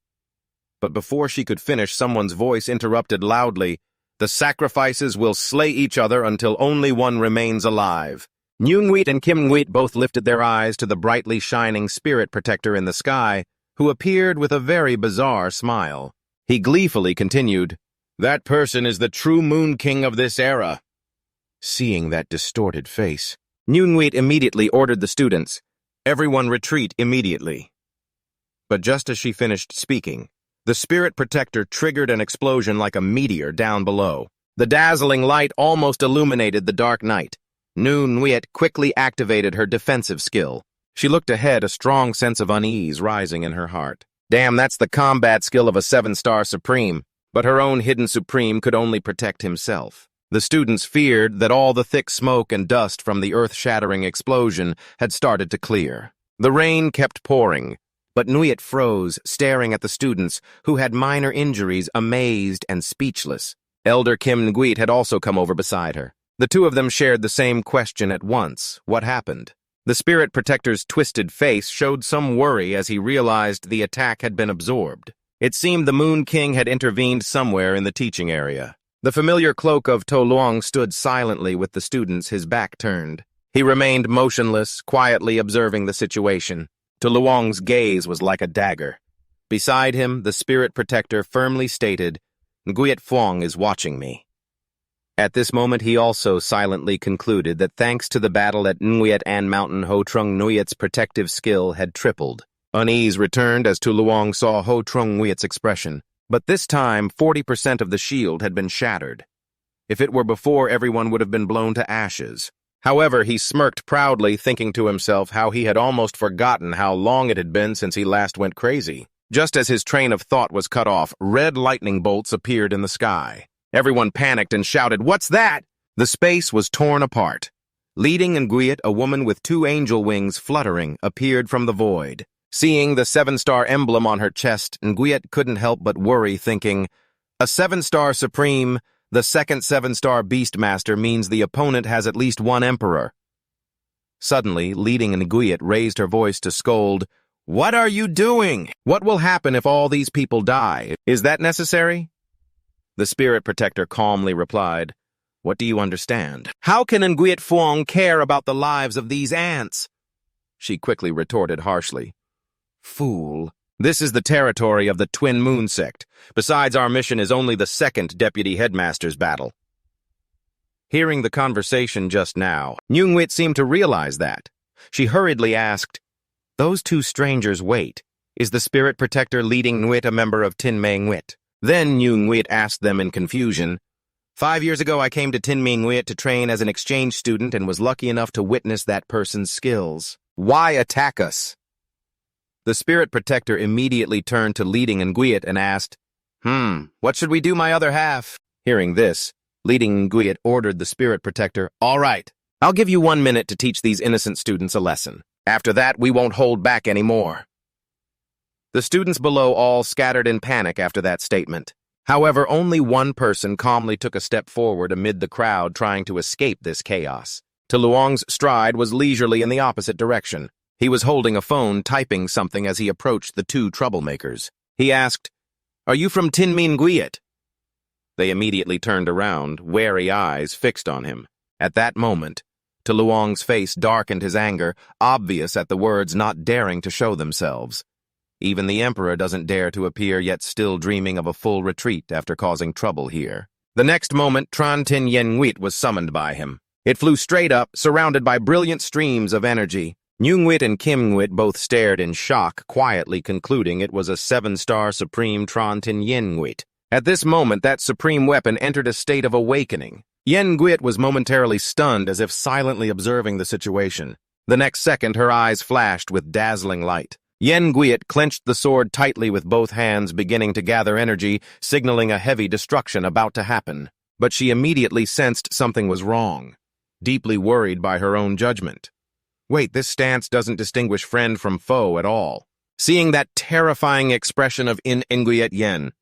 [SPEAKER 1] But before she could finish, someone's voice interrupted loudly, "The sacrifices will slay each other until only one remains alive." Nyungwit and Kimwit both lifted their eyes to the brightly shining spirit protector in the sky, who appeared with a very bizarre smile. He gleefully continued, "That person is the true Moon King of this era." Seeing that distorted face, Nyungwit immediately ordered the students, "Everyone retreat immediately." But just as she finished speaking, the spirit protector triggered an explosion like a meteor down below. The dazzling light almost illuminated the dark night. Nyungwit quickly activated her defensive skill. She looked ahead, a strong sense of unease rising in her heart. Damn, that's the combat skill of a 7-star Supreme. But her own hidden Supreme could only protect himself. The students feared that all the thick smoke and dust from the earth-shattering explosion had started to clear. The rain kept pouring, but Nuyet froze, staring at the students, who had minor injuries, amazed and speechless. Elder Kim Nguit had also come over beside her. The 2 of them shared the same question at once. What happened? The spirit protector's twisted face showed some worry as he realized the attack had been absorbed. It seemed the Moon King had intervened somewhere in the teaching area. The familiar cloak of To Luong stood silently with the students, his back turned. He remained motionless, quietly observing the situation. To Luong's gaze was like a dagger. Beside him, the spirit protector firmly stated, "Nguyet Phuong is watching me." At this moment, he also silently concluded that thanks to the battle at Nguyet An Mountain, Ho Trung Nguyet's protective skill had tripled. Unease returned as Tu Luong saw Ho Trung Nguyet's expression, but this time 40% of the shield had been shattered. If it were before, everyone would have been blown to ashes. However, he smirked proudly, thinking to himself how he had almost forgotten how long it had been since he last went crazy. Just as his train of thought was cut off, red lightning bolts appeared in the sky. Everyone panicked and shouted, "What's that?" The space was torn apart. Leading Nguyen, a woman with 2 angel wings fluttering, appeared from the void. Seeing the 7-star emblem on her chest, Nguyen couldn't help but worry, thinking, a 7-star supreme, the second 7-star Beastmaster means the opponent has at least 1 emperor. Suddenly, leading Nguyen raised her voice to scold, "What are you doing? What will happen if all these people die? Is that necessary?" The spirit protector calmly replied, "What do you understand? How can Nguyen Phuong care about the lives of these ants?" She quickly retorted harshly, "Fool. This is the territory of the Twin Moon sect. Besides, our mission is only the 2nd deputy headmaster's battle." Hearing the conversation just now, Nguyen seemed to realize that. She hurriedly asked, "Those 2 strangers wait. Is the spirit protector leading Nguyen a member of Taming? Then Nguyen asked them in confusion, 5 years ago I came to Taming to train as an exchange student and was lucky enough to witness that person's skills. Why attack us?" The spirit protector immediately turned to leading Nguyen and asked, "What should we do, my other half?" Hearing this, leading Nguyen ordered the spirit protector, "All right, I'll give you 1 minute to teach these innocent students a lesson. After that, we won't hold back anymore." The students below all scattered in panic after that statement. However, only one person calmly took a step forward amid the crowd trying to escape this chaos. Luong's stride was leisurely in the opposite direction. He was holding a phone, typing something as he approached the 2 troublemakers. He asked, "Are you from Taming?" They immediately turned around, wary eyes fixed on him. At that moment, Luong's face darkened his anger, obvious at the words not daring to show themselves. Even the Emperor doesn't dare to appear, yet still dreaming of a full retreat after causing trouble here. The next moment, Tran Tin Yen Nguyen was summoned by him. It flew straight up, surrounded by brilliant streams of energy. Nguyen and Kim Nguyen both stared in shock, quietly concluding it was a 7-star Supreme Tran Tin Yen Nguyen. At this moment, that supreme weapon entered a state of awakening. Yen Nguyen was momentarily stunned, as if silently observing the situation. The next second, her eyes flashed with dazzling light. Yen Nguyen clenched the sword tightly with both hands, beginning to gather energy, signaling a heavy destruction about to happen. But she immediately sensed something was wrong, deeply worried by her own judgment. Wait, this stance doesn't distinguish friend from foe at all. Seeing that terrifying expression of Nguyen Yen,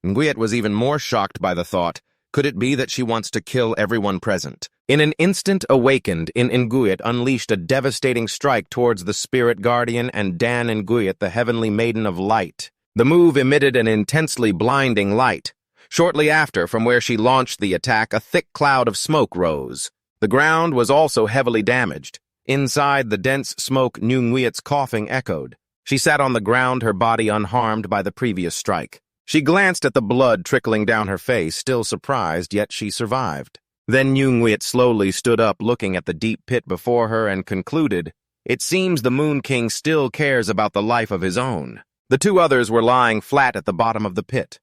[SPEAKER 1] Nguyen was even more shocked by the thought, could it be that she wants to kill everyone present? In an instant awakened, Nguyen unleashed a devastating strike towards the spirit guardian and Dan Nguyen, the heavenly maiden of light. The move emitted an intensely blinding light. Shortly after, from where she launched the attack, a thick cloud of smoke rose. The ground was also heavily damaged. Inside the dense smoke, Nguyen's coughing echoed. She sat on the ground, her body unharmed by the previous strike. She glanced at the blood trickling down her face, still surprised, yet she survived. Then Nguyen slowly stood up, looking at the deep pit before her, and concluded, "It seems the Moon King still cares about the life of his own." The 2 others were lying flat at the bottom of the pit.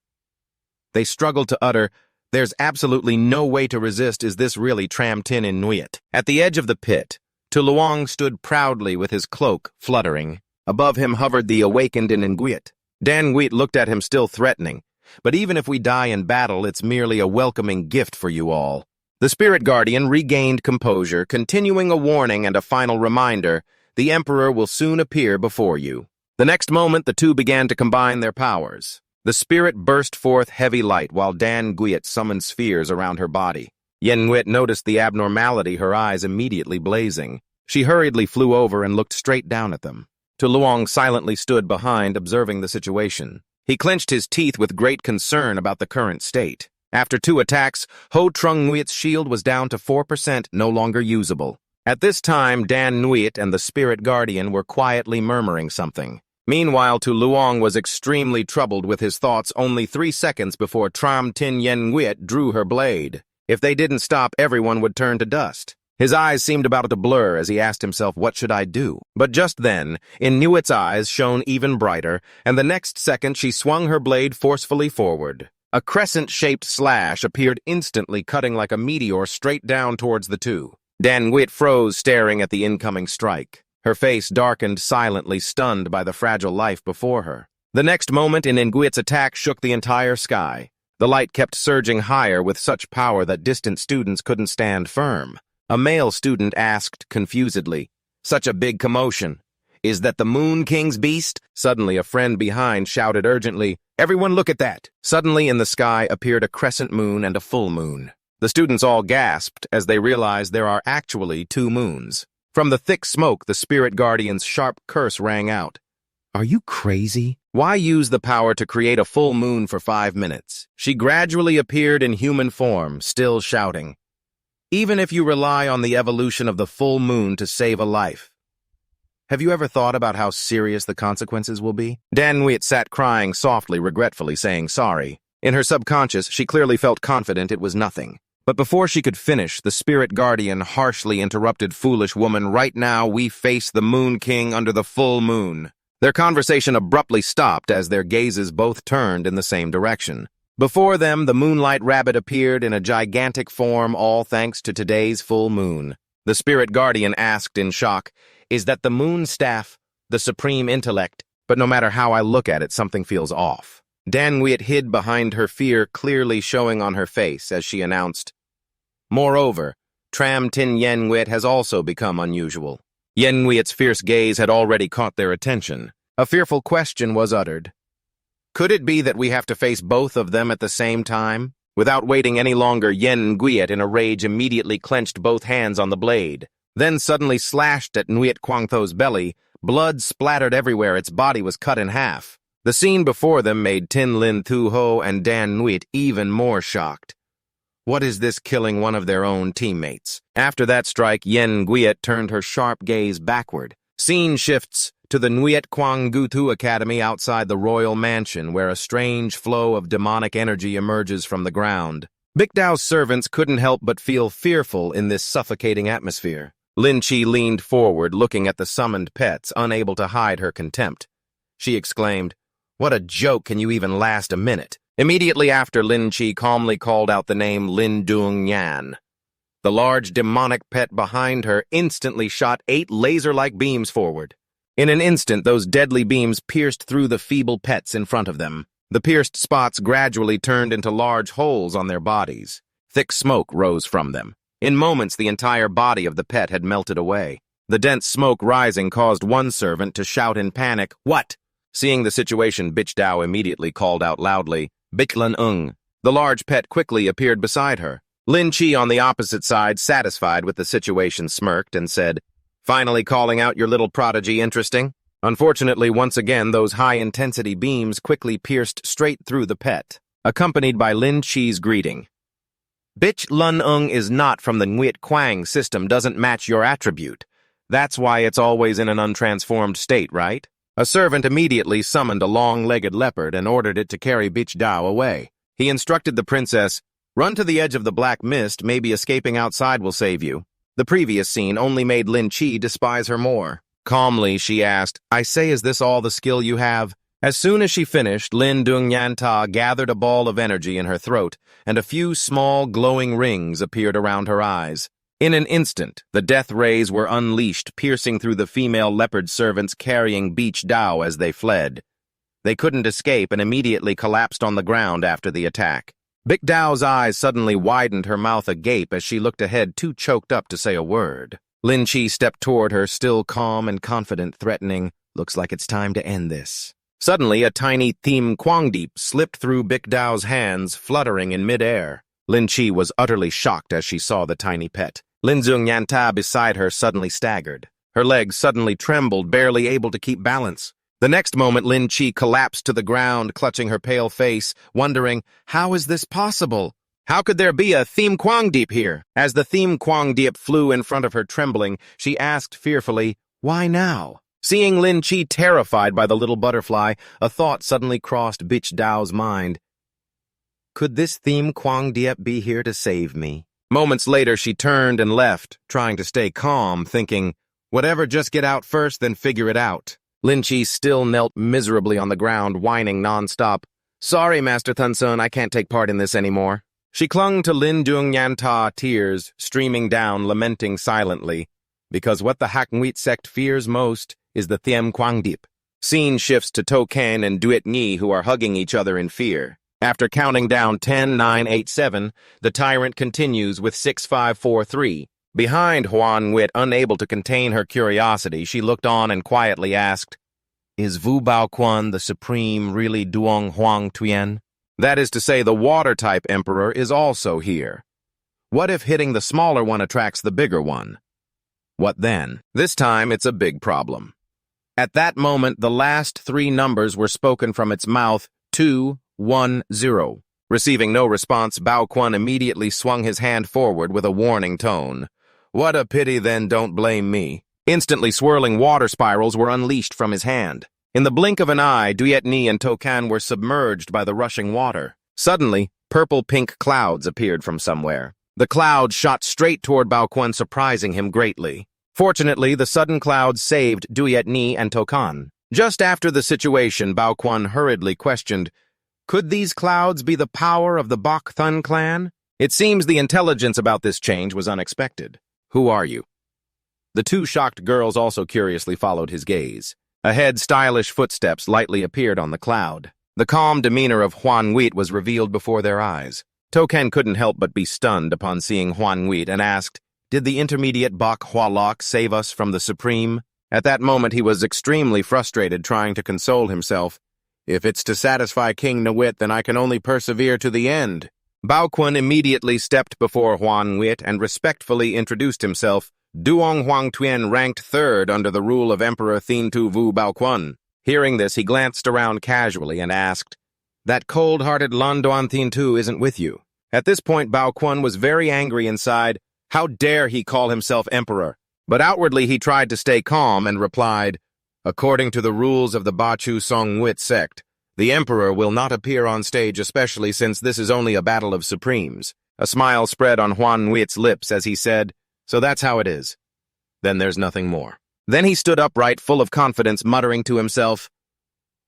[SPEAKER 1] They struggled to utter, "There's absolutely no way to resist. Is this really Tram Tin in Nguyen?" At the edge of the pit, Luong stood proudly with his cloak fluttering. Above him hovered the awakened Nguyen. Dan Nguyen looked at him, still threatening. "But even if we die in battle, it's merely a welcoming gift for you all." The spirit guardian regained composure, continuing a warning and a final reminder, "The Emperor will soon appear before you." The next moment, the 2 began to combine their powers. The spirit burst forth heavy light, while Dan Nguyen summoned spheres around her body. Yen Nguyen noticed the abnormality, her eyes immediately blazing. She hurriedly flew over and looked straight down at them. Luong silently stood behind, observing the situation. He clenched his teeth with great concern about the current state. After 2 attacks, Ho Trung Nguyet's shield was down to 4%, no longer usable. At this time, Dan Nguyet and the spirit guardian were quietly murmuring something. Meanwhile, Luong was extremely troubled with his thoughts only 3 seconds before Tram Tin Yen Nguyet drew her blade. If they didn't stop, everyone would turn to dust. His eyes seemed about to blur as he asked himself, "What should I do?" But just then, Nguyen's eyes shone even brighter, and the next second she swung her blade forcefully forward. A crescent-shaped slash appeared instantly, cutting like a meteor straight down towards the two. Dan Nguyen froze, staring at the incoming strike. Her face darkened silently, stunned by the fragile life before her. The next moment, Nguyen's attack shook the entire sky. The light kept surging higher with such power that distant students couldn't stand firm. A male student asked confusedly, "Such a big commotion. Is that the Moon King's beast?" Suddenly, a friend behind shouted urgently, "Everyone look at that!" Suddenly, in the sky appeared a crescent moon and a full moon. The students all gasped as they realized there are actually two moons. From the thick smoke, the spirit guardian's sharp curse rang out. "Are you crazy? Why use the power to create a full moon for 5 minutes?" She gradually appeared in human form, still shouting, "Even if you rely on the evolution of the full moon to save a life, have you ever thought about how serious the consequences will be?" Dan Nguyen sat crying softly, regretfully, saying sorry. In her subconscious, she clearly felt confident it was nothing. But before she could finish, the spirit guardian harshly interrupted, "Foolish woman, right now we face the Moon King under the full moon." Their conversation abruptly stopped as their gazes both turned in the same direction. Before them, the Moonlight Rabbit appeared in a gigantic form, all thanks to today's full moon. The spirit guardian asked in shock, "Is that the moon staff, the supreme intellect?" But no matter how I look at it, something feels off. Dan Nguyen hid behind her fear, clearly showing on her face as she announced, "Moreover, Tram Tin Yen Nguyen has also become unusual." Yen Nguyen's fierce gaze had already caught their attention. A fearful question was uttered. "Could it be that we have to face both of them at the same time?" Without waiting any longer, Yen Nguyen in a rage immediately clenched both hands on the blade, then suddenly slashed at Nguyen Quang Tho's belly. Blood splattered everywhere, its body was cut in half. The scene before them made Tin Lin Thu Ho and Dan Nguyen even more shocked. What is this, killing one of their own teammates? After that strike, Yen Nguyen turned her sharp gaze backward. Scene shifts to the Nguyen Quang Thu Academy outside the royal mansion, where a strange flow of demonic energy emerges from the ground. Bikdao's servants couldn't help but feel fearful in this suffocating atmosphere. Lin Chi leaned forward, looking at the summoned pets, unable to hide her contempt. She exclaimed, "What a joke, can you even last a minute?" Immediately after, Lin Chi calmly called out the name Lin Dung Yan. The large demonic pet behind her instantly shot 8 laser-like beams forward. In an instant, those deadly beams pierced through the feeble pets in front of them. The pierced spots gradually turned into large holes on their bodies. Thick smoke rose from them. In moments, the entire body of the pet had melted away. The dense smoke rising caused one servant to shout in panic, "What?" Seeing the situation, Bikdao immediately called out loudly, "Biklan. The large pet quickly appeared beside her. Lin Chi on the opposite side, satisfied with the situation, smirked and said, "Finally calling out your little prodigy, interesting." Unfortunately, once again, those high-intensity beams quickly pierced straight through the pet, accompanied by Lin Chi's greeting. "Bitch Lun is not from the Nguyen Quang system, doesn't match your attribute. That's why it's always in an untransformed state, right?" A servant immediately summoned a long-legged leopard and ordered it to carry Bikdao away. He instructed the princess, "Run to the edge of the black mist, maybe escaping outside will save you." The previous scene only made Lin Chi despise her more. Calmly, she asked, "I say, is this all the skill you have?" As soon as she finished, Lin Dung Yan Ta gathered a ball of energy in her throat, and a few small glowing rings appeared around her eyes. In an instant, the death rays were unleashed, piercing through the female leopard servants carrying Bikdao as they fled. They couldn't escape and immediately collapsed on the ground after the attack. Bikdao's eyes suddenly widened, her mouth agape as she looked ahead, too choked up to say a word. Lin Chi stepped toward her, still calm and confident, threatening, "Looks like it's time to end this." Suddenly, a tiny Thiem Quangdeep slipped through Bikdao's hands, fluttering in midair. Lin Chi was utterly shocked as she saw the tiny pet. Lin Zung Yanta beside her suddenly staggered. Her legs suddenly trembled, barely able to keep balance. The next moment, Lin Chi collapsed to the ground, clutching her pale face, wondering, how is this possible? How could there be a Thiem Quangdeep here? As the Thiem Quangdeep flew in front of her, trembling, she asked fearfully, "Why now?" Seeing Lin Chi terrified by the little butterfly, a thought suddenly crossed Bikdao's mind. Could this Thiem Quangdeep be here to save me? Moments later, she turned and left, trying to stay calm, thinking, whatever, just get out first, then figure it out. Lin Chi still knelt miserably on the ground, whining nonstop. Sorry, Master Thunsun, I can't take part in this anymore. She clung to Lin Dung Ta, tears streaming down, lamenting silently, because what the Hakngwit sect fears most is the Thiem Quangdip. Scene shifts to Tokan and Duet Nhi, who are hugging each other in fear. After counting down 10, 9, 8, 7, the tyrant continues with 6, 5, 4, 3. Behind Huan Wit, unable to contain her curiosity, she looked on and quietly asked, "Is Wu Baoquan the supreme really Duong Huang Tuyen? That is to say, the water-type emperor is also here. What if hitting the smaller one attracts the bigger one? What then? This time, it's a big problem." At that moment, the last 3 numbers were spoken from its mouth, 2, 1, 0. Receiving no response, Bao Quan immediately swung his hand forward with a warning tone. "What a pity, then, don't blame me." Instantly, swirling water spirals were unleashed from his hand. In the blink of an eye, Duet Nhi and Tokan were submerged by the rushing water. Suddenly, purple-pink clouds appeared from somewhere. The clouds shot straight toward Bao Quan, surprising him greatly. Fortunately, the sudden clouds saved Duet Nhi and Tokan. Just after the situation, Bao Quan hurriedly questioned, "Could these clouds be the power of the Bok Thun clan?" It seems the intelligence about this change was unexpected. "Who are you?" The 2 shocked girls also curiously followed his gaze. Ahead, stylish footsteps lightly appeared on the cloud. The calm demeanor of Huan Wheat was revealed before their eyes. Tokan couldn't help but be stunned upon seeing Huan Wheat and asked, "Did the intermediate Bok Hua Lok save us from the Supreme?" At that moment, he was extremely frustrated, trying to console himself. "If it's to satisfy King Nwit, then I can only persevere to the end." Bao Quan immediately stepped before Huan Wit and respectfully introduced himself. Duong Huang Tuyen ranked 3rd under the rule of Emperor Thien Tu Vu Bao Quan. Hearing this, he glanced around casually and asked, "That cold-hearted Lan Duan Thien Tu isn't with you?" At this point, Bao Quan was very angry inside. How dare he call himself emperor? But outwardly he tried to stay calm and replied, "According to the rules of the Bachu Song Wit sect, the emperor will not appear on stage, especially since this is only a battle of supremes." A smile spread on Huan Wit's lips as he said, "So that's how it is. Then there's nothing more." Then he stood upright, full of confidence, muttering to himself,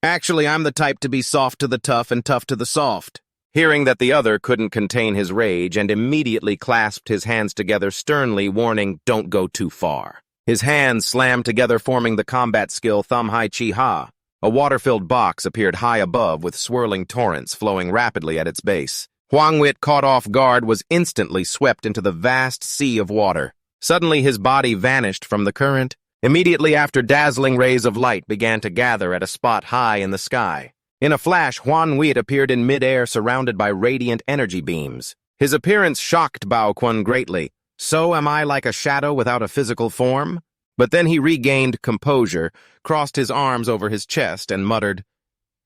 [SPEAKER 1] "Actually, I'm the type to be soft to the tough and tough to the soft." Hearing that the other couldn't contain his rage and immediately clasped his hands together, sternly warning, "Don't go too far." His hands slammed together, forming the combat skill Thumb Hai Chi Ha. A water-filled box appeared high above with swirling torrents flowing rapidly at its base. Huang Wit, caught off guard, was instantly swept into the vast sea of water. Suddenly his body vanished from the current. Immediately after, dazzling rays of light began to gather at a spot high in the sky. In a flash, Huan Wit appeared in midair, surrounded by radiant energy beams. His appearance shocked Bao Quan greatly. "So am I like a shadow without a physical form?" But then he regained composure, crossed his arms over his chest, and muttered,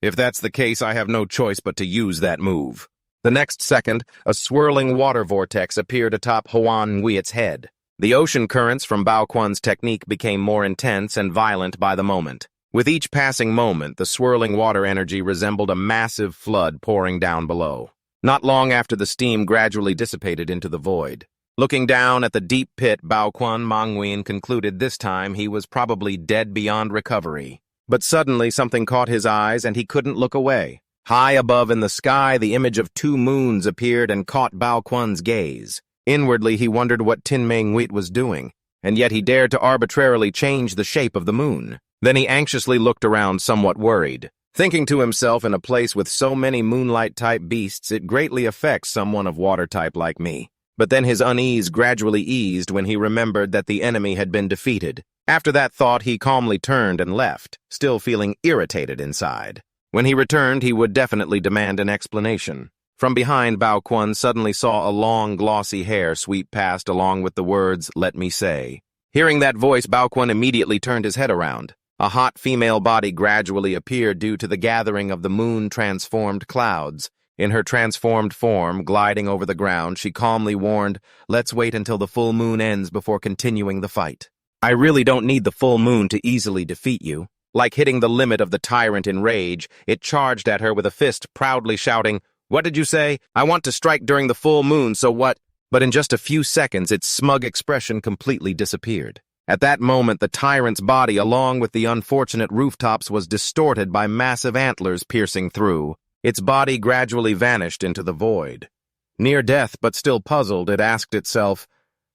[SPEAKER 1] "If that's the case, I have no choice but to use that move." The next second, a swirling water vortex appeared atop Huan Wit's head. The ocean currents from Bao Quan's technique became more intense and violent by the moment. With each passing moment, the swirling water energy resembled a massive flood pouring down below. Not long after, the steam gradually dissipated into the void. Looking down at the deep pit, Bao Quan Mangwin concluded this time he was probably dead beyond recovery. But suddenly something caught his eyes and he couldn't look away. High above in the sky, the image of 2 moons appeared and caught Bao Quan's gaze. Inwardly, he wondered what Taming Wheat was doing, and yet he dared to arbitrarily change the shape of the moon. Then he anxiously looked around, somewhat worried. Thinking to himself, in a place with so many moonlight-type beasts, it greatly affects someone of water-type like me. But then his unease gradually eased when he remembered that the enemy had been defeated. After that thought, he calmly turned and left, still feeling irritated inside. When he returned, he would definitely demand an explanation. From behind, Bao Quan suddenly saw a long, glossy hair sweep past along with the words, "Let me say." Hearing that voice, Bao Quan immediately turned his head around. A hot female body gradually appeared due to the gathering of the moon-transformed clouds. In her transformed form, gliding over the ground, she calmly warned, "Let's wait until the full moon ends before continuing the fight. I really don't need the full moon to easily defeat you." Like hitting the limit of the tyrant in rage, it charged at her with a fist, proudly shouting, "What did you say? I want to strike during the full moon, so what?" But in just a few seconds, its smug expression completely disappeared. At that moment, the tyrant's body, along with the unfortunate rooftops, was distorted by massive antlers piercing through. Its body gradually vanished into the void. Near death, but still puzzled, it asked itself,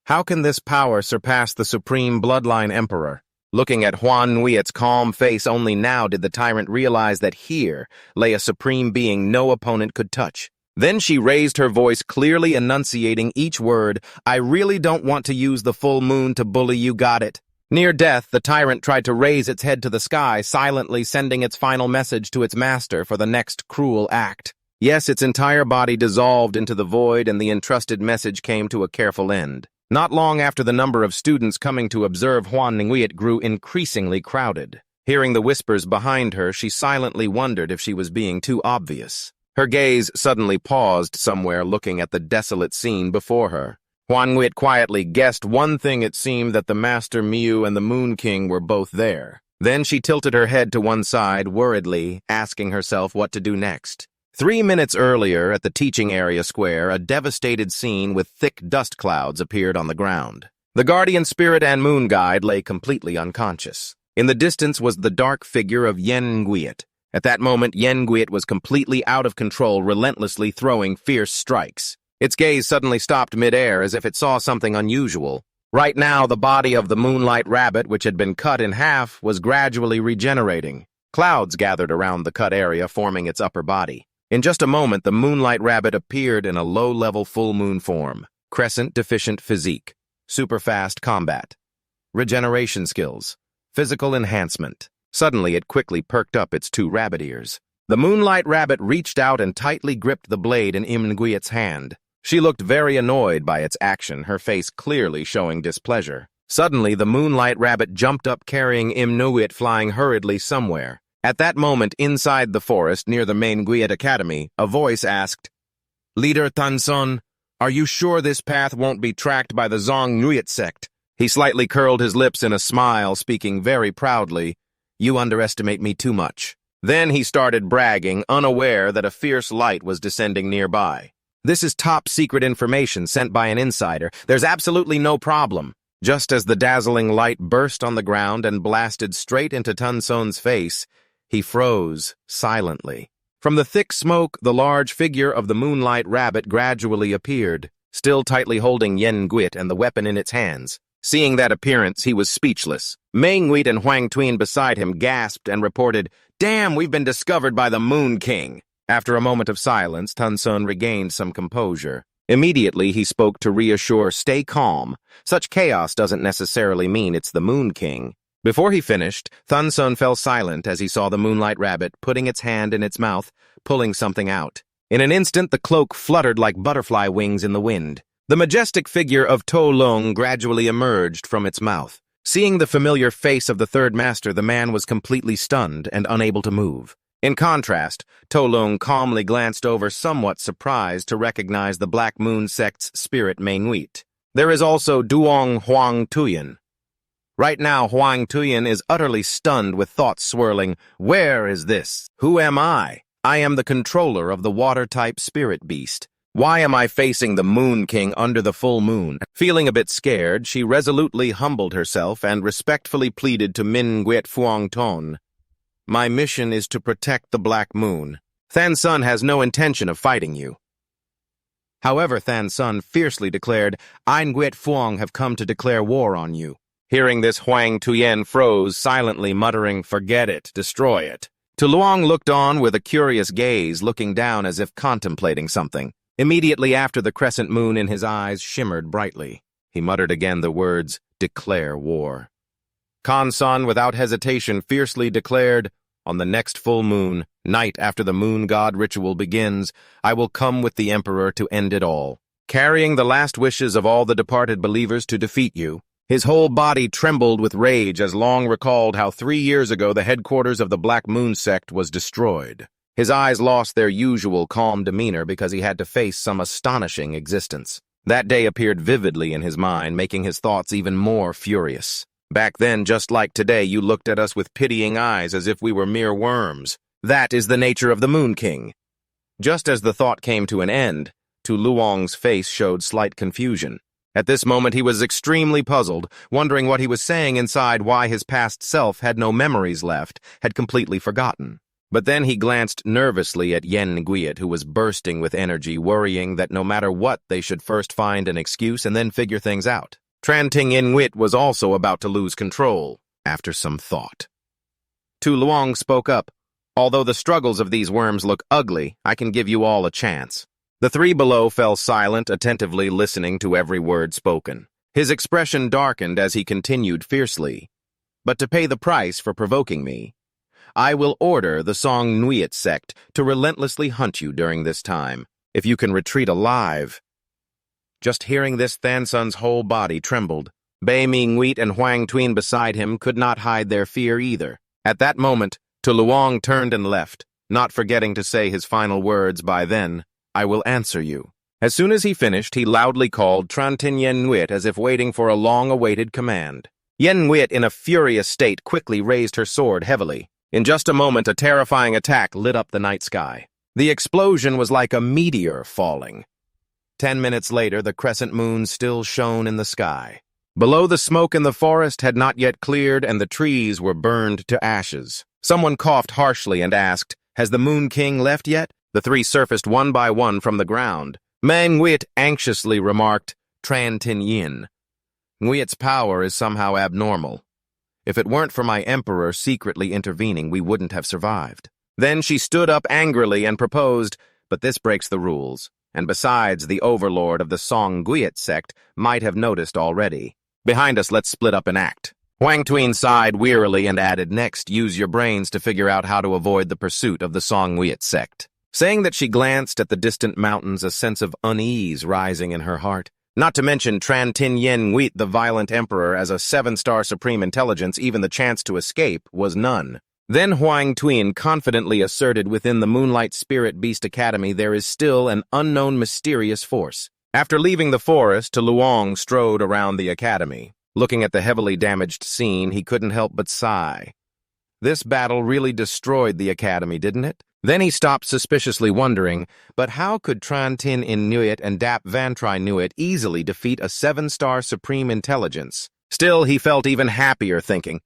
[SPEAKER 1] how can this power surpass the supreme bloodline emperor? Looking at Huan Nuit's calm face, only now did the tyrant realize that here lay a supreme being no opponent could touch. Then she raised her voice, clearly enunciating each word. I really don't want to use the full moon to bully you, got it? Near death, the tyrant tried to raise its head to the sky, silently sending its final message to its master for the next cruel act. Yes, its entire body dissolved into the void, and the entrusted message came to a careful end. Not long after, the number of students coming to observe Huan Nuit grew increasingly crowded. Hearing the whispers behind her, she silently wondered if she was being too obvious. Her gaze suddenly paused somewhere, looking at the desolate scene before her. Huan Nuit quietly guessed one thing. It seemed that the Master Miu and the Moon King were both there. Then she tilted her head to one side, worriedly, asking herself what to do next. 3 minutes earlier, at the teaching area square, a devastated scene with thick dust clouds appeared on the ground. The guardian spirit and moon guide lay completely unconscious. In the distance was the dark figure of Yen Nguyen. At that moment, Yen Nguyen was completely out of control, relentlessly throwing fierce strikes. Its gaze suddenly stopped midair as if it saw something unusual. Right now, the body of the Moonlight Rabbit, which had been cut in half, was gradually regenerating. Clouds gathered around the cut area, forming its upper body. In just a moment, the Moonlight Rabbit appeared in a low-level full moon form. Crescent-deficient physique. Super-fast combat. Regeneration skills. Physical enhancement. Suddenly, it quickly perked up its 2 rabbit ears. The Moonlight Rabbit reached out and tightly gripped the blade in Im Nguyen's hand. She looked very annoyed by its action, her face clearly showing displeasure. Suddenly, the Moonlight Rabbit jumped up, carrying Im Nguyen flying hurriedly somewhere. At that moment, inside the forest near the main Nguyen Academy, a voice asked, Leader Tanson, are you sure this path won't be tracked by the Zong Nguyen sect? He slightly curled his lips in a smile, speaking very proudly. You underestimate me too much. Then he started bragging, unaware that a fierce light was descending nearby. This is top-secret information sent by an insider. There's absolutely no problem. Just as the dazzling light burst on the ground and blasted straight into Tunson's face, he froze silently. From the thick smoke, the large figure of the Moonlight Rabbit gradually appeared, still tightly holding Yen Nguyen and the weapon in its hands. Seeing that appearance, he was speechless. Mei Nguyen and Huang Tuyen beside him gasped and reported, Damn, we've been discovered by the Moon King. After a moment of silence, Tunson regained some composure. Immediately, he spoke to reassure, Stay calm. Such chaos doesn't necessarily mean it's the Moon King. Before he finished, Thunsun fell silent as he saw the Moonlight Rabbit putting its hand in its mouth, pulling something out. In an instant, the cloak fluttered like butterfly wings in the wind. The majestic figure of To Long gradually emerged from its mouth. Seeing the familiar face of the third master, the man was completely stunned and unable to move. In contrast, To Long calmly glanced over, somewhat surprised to recognize the Black Moon sect's spirit Mei Nguyen. There is also Duong Huang Tuyen. Right now, Huang Tuyen is utterly stunned with thoughts swirling. Where is this? Who am I? I am the controller of the water-type spirit beast. Why am I facing the Moon King under the full moon? Feeling a bit scared, she resolutely humbled herself and respectfully pleaded to Min Nguyen Phuong Ton. My mission is to protect the Black Moon. Than Sun has no intention of fighting you. However, Than Sun fiercely declared, I Nguyen Phuong have come to declare war on you. Hearing this, Huang Tuyen froze, silently muttering, Forget it, destroy it. Tu Luong looked on with a curious gaze, looking down as if contemplating something. Immediately after, the crescent moon in his eyes shimmered brightly. He muttered again the words, Declare war. Kansan, without hesitation, fiercely declared, On the next full moon, night after the moon god ritual begins, I will come with the emperor to end it all, carrying the last wishes of all the departed believers to defeat you. His whole body trembled with rage as Long recalled how 3 years ago the headquarters of the Black Moon sect was destroyed. His eyes lost their usual calm demeanor because he had to face some astonishing existence. That day appeared vividly in his mind, making his thoughts even more furious. Back then, just like today, you looked at us with pitying eyes as if we were mere worms. That is the nature of the Moon King. Just as the thought came to an end, Tu Luong's face showed slight confusion. At this moment, he was extremely puzzled, wondering what he was saying inside, why his past self had no memories left, had completely forgotten. But then he glanced nervously at Yen Nguyen, who was bursting with energy, worrying that no matter what, they should first find an excuse and then figure things out. Tranting Yen Nguyen was also about to lose control, after some thought. Tu Luong spoke up. Although the struggles of these worms look ugly, I can give you all a chance. The three below fell silent, attentively listening to every word spoken. His expression darkened as he continued fiercely. But to pay the price for provoking me, I will order the Song Nuit sect to relentlessly hunt you during this time, if you can retreat alive. Just hearing this, Thansun's whole body trembled. Bei Ming Nguyen and Huang Tuyen beside him could not hide their fear either. At that moment, Tu Luong turned and left, not forgetting to say his final words by then, I will answer you. As soon as he finished, he loudly called Trantin Yen Nguyen as if waiting for a long-awaited command. Yen Nguyen, in a furious state, quickly raised her sword heavily. In just a moment, a terrifying attack lit up the night sky. The explosion was like a meteor falling. 10 minutes later, the crescent moon still shone in the sky. Below, the smoke in the forest had not yet cleared and the trees were burned to ashes. Someone coughed harshly and asked, Has the Moon King left yet? The three surfaced one by one from the ground. Mang Nguyen anxiously remarked, Tran Tin Yin. Nguyen's power is somehow abnormal. If it weren't for my emperor secretly intervening, we wouldn't have survived. Then she stood up angrily and proposed, but this breaks the rules. And besides, the overlord of the Song Nguyen sect might have noticed already. Behind us, let's split up and act. Huang Tuyen sighed wearily and added, Next, use your brains to figure out how to avoid the pursuit of the Song Nguyen sect. Saying that, she glanced at the distant mountains, a sense of unease rising in her heart. Not to mention Tran Tin Yen Nguyen, the violent emperor, as a 7-star supreme intelligence, even the chance to escape was none. Then Huang Tuyen confidently asserted within the Moonlight Spirit Beast Academy there is still an unknown mysterious force. After leaving the forest, Tu Luong strode around the academy. Looking at the heavily damaged scene, he couldn't help but sigh. This battle really destroyed the academy, didn't it? Then he stopped suspiciously wondering, but how could Tran Tin In Nguyen and Dap Van Tri Nguyen easily defeat a 7-star supreme intelligence? Still, he felt even happier thinking,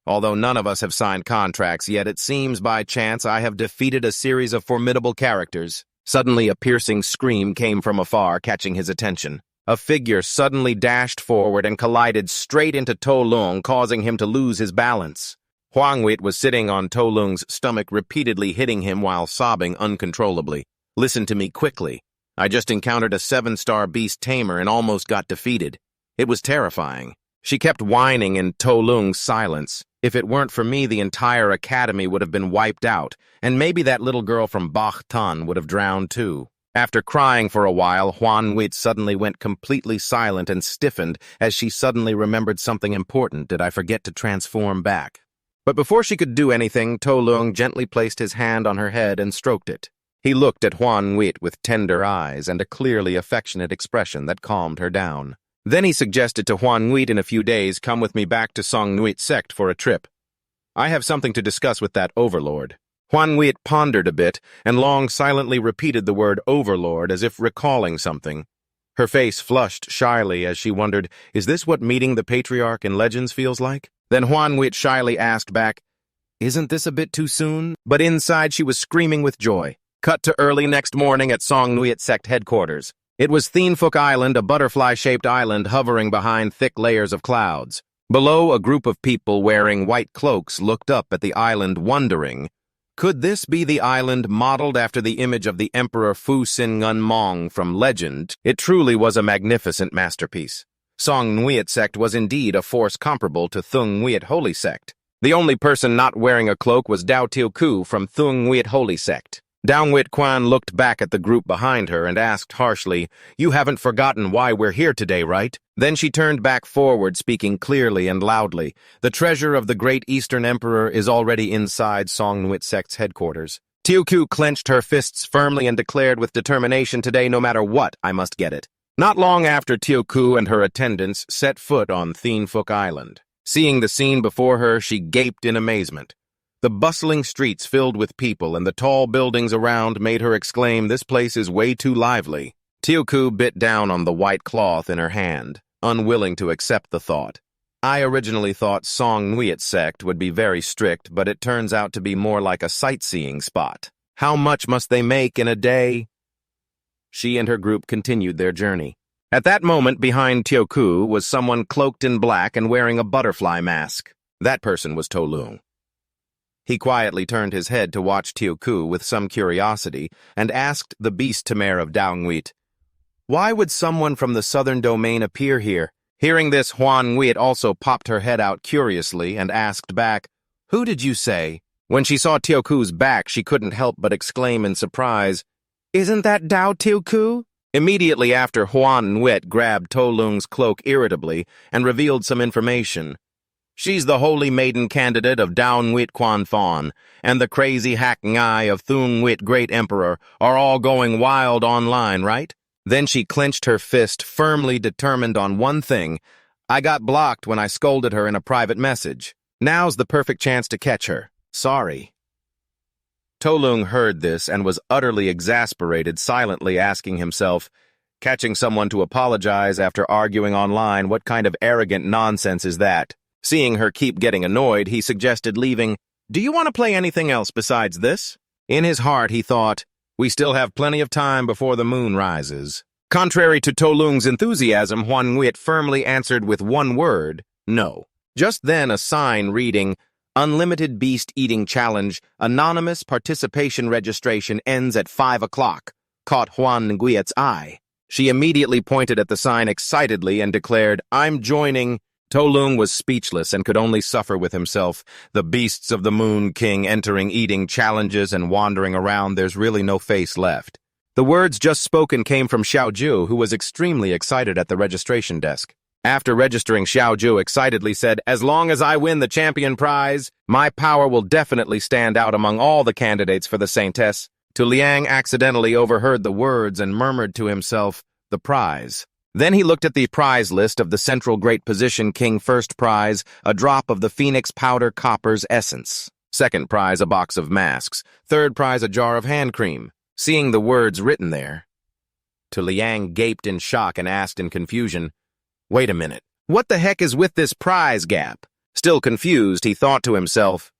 [SPEAKER 1] although none of us have signed contracts yet, it seems by chance I have defeated a series of formidable characters. Suddenly, a piercing scream came from afar, catching his attention. A figure suddenly dashed forward and collided straight into To Luong, causing him to lose his balance. Huang Nguyen was sitting on To Luong's stomach, repeatedly hitting him while sobbing uncontrollably. Listen to me quickly. I just encountered a 7-star beast Tamer and almost got defeated. It was terrifying. She kept whining in To Luong's silence. If it weren't for me, the entire academy would have been wiped out, and maybe that little girl from Bach Tan would have drowned too. After crying for a while, Huang Nguyen suddenly went completely silent and stiffened as she suddenly remembered something important. Did I forget to transform back? But before she could do anything, To Luong gently placed his hand on her head and stroked it. He looked at Huang Nguyen with tender eyes and a clearly affectionate expression that calmed her down. Then he suggested to Huang Nguyen, in a few days, come with me back to Song Nguyen sect for a trip. I have something to discuss with that overlord. Huang Nguyen pondered a bit and long silently repeated the word overlord as if recalling something. Her face flushed shyly as she wondered, is this what meeting the patriarch in Legends feels like? Then Huang Nguyen shyly asked back, Isn't this a bit too soon? But inside she was screaming with joy. Cut to early next morning at Song Nguyen sect headquarters. It was Thienfuk Island, a butterfly-shaped island hovering behind thick layers of clouds. Below, a group of people wearing white cloaks looked up at the island wondering, could this be the island modeled after the image of the Emperor Fu Sin Ngun Mong from legend? It truly was a magnificent masterpiece. Song Nguyen sect was indeed a force comparable to Thung Nguyen Holy Sect. The only person not wearing a cloak was Dao Tio Ku from Thung Nguyen Holy Sect. Dao Nguyen Quan looked back at the group behind her and asked harshly, You haven't forgotten why we're here today, right? Then she turned back forward, speaking clearly and loudly. The treasure of the great Eastern Emperor is already inside Song Nguyen sect's headquarters. Tio Ku clenched her fists firmly and declared with determination, today, no matter what, I must get it. Not long after Tio Ku and her attendants set foot on Thienfuk Island. Seeing the scene before her, she gaped in amazement. The bustling streets filled with people and the tall buildings around made her exclaim, this place is way too lively. Tio Ku bit down on the white cloth in her hand, unwilling to accept the thought. I originally thought Song sect would be very strict, but it turns out to be more like a sightseeing spot. How much must they make in a day? She and her group continued their journey. At that moment, behind Tioku was someone cloaked in black and wearing a butterfly mask. That person was Tolung. He quietly turned his head to watch Tioku with some curiosity and asked the beast Tamer of Daongwit, "Why would someone from the southern domain appear here?" Hearing this, Huan Nguyet also popped her head out curiously and asked back, "Who did you say?" When she saw Tioku's back, she couldn't help but exclaim in surprise, "Isn't that Dao Tioku?" Immediately after, Huan Nguyet grabbed Tolung's cloak irritably and revealed some information. "She's the holy maiden candidate of Daongwit Quan Thon, and the crazy hack Ngai of Thungwit Great Emperor are all going wild online, right?" Then she clenched her fist, firmly determined on one thing. "I got blocked when I scolded her in a private message. Now's the perfect chance to catch her. Sorry." Tolung heard this and was utterly exasperated, silently asking himself, catching someone to apologize after arguing online, what kind of arrogant nonsense is that? Seeing her keep getting annoyed, he suggested leaving. "Do you want to play anything else besides this?" In his heart, he thought, "We still have plenty of time before the moon rises." Contrary to Tolung's enthusiasm, Huan Nguyet firmly answered with one word, "No." Just then, a sign reading, "Unlimited Beast Eating Challenge, Anonymous Participation Registration ends at 5 o'clock, caught Huan Nguyet's eye. She immediately pointed at the sign excitedly and declared, "I'm joining." Tolung was speechless and could only suffer with himself. The beasts of the Moon King entering eating challenges and wandering around, there's really no face left. The words just spoken came from Xiaoju, who was extremely excited at the registration desk. After registering, Xiaoju excitedly said, "As long as I win the champion prize, my power will definitely stand out among all the candidates for the Saintess." Tu Liang accidentally overheard the words and murmured to himself, "The prize." Then he looked at the prize list of the Central Great Position King. First prize, a drop of the Phoenix Powder Copper's essence. Second prize, a box of masks. Third prize, a jar of hand cream. Seeing the words written there, Tu Liang gaped in shock and asked in confusion, "Wait a minute, what the heck is with this prize gap?" Still confused, he thought to himself,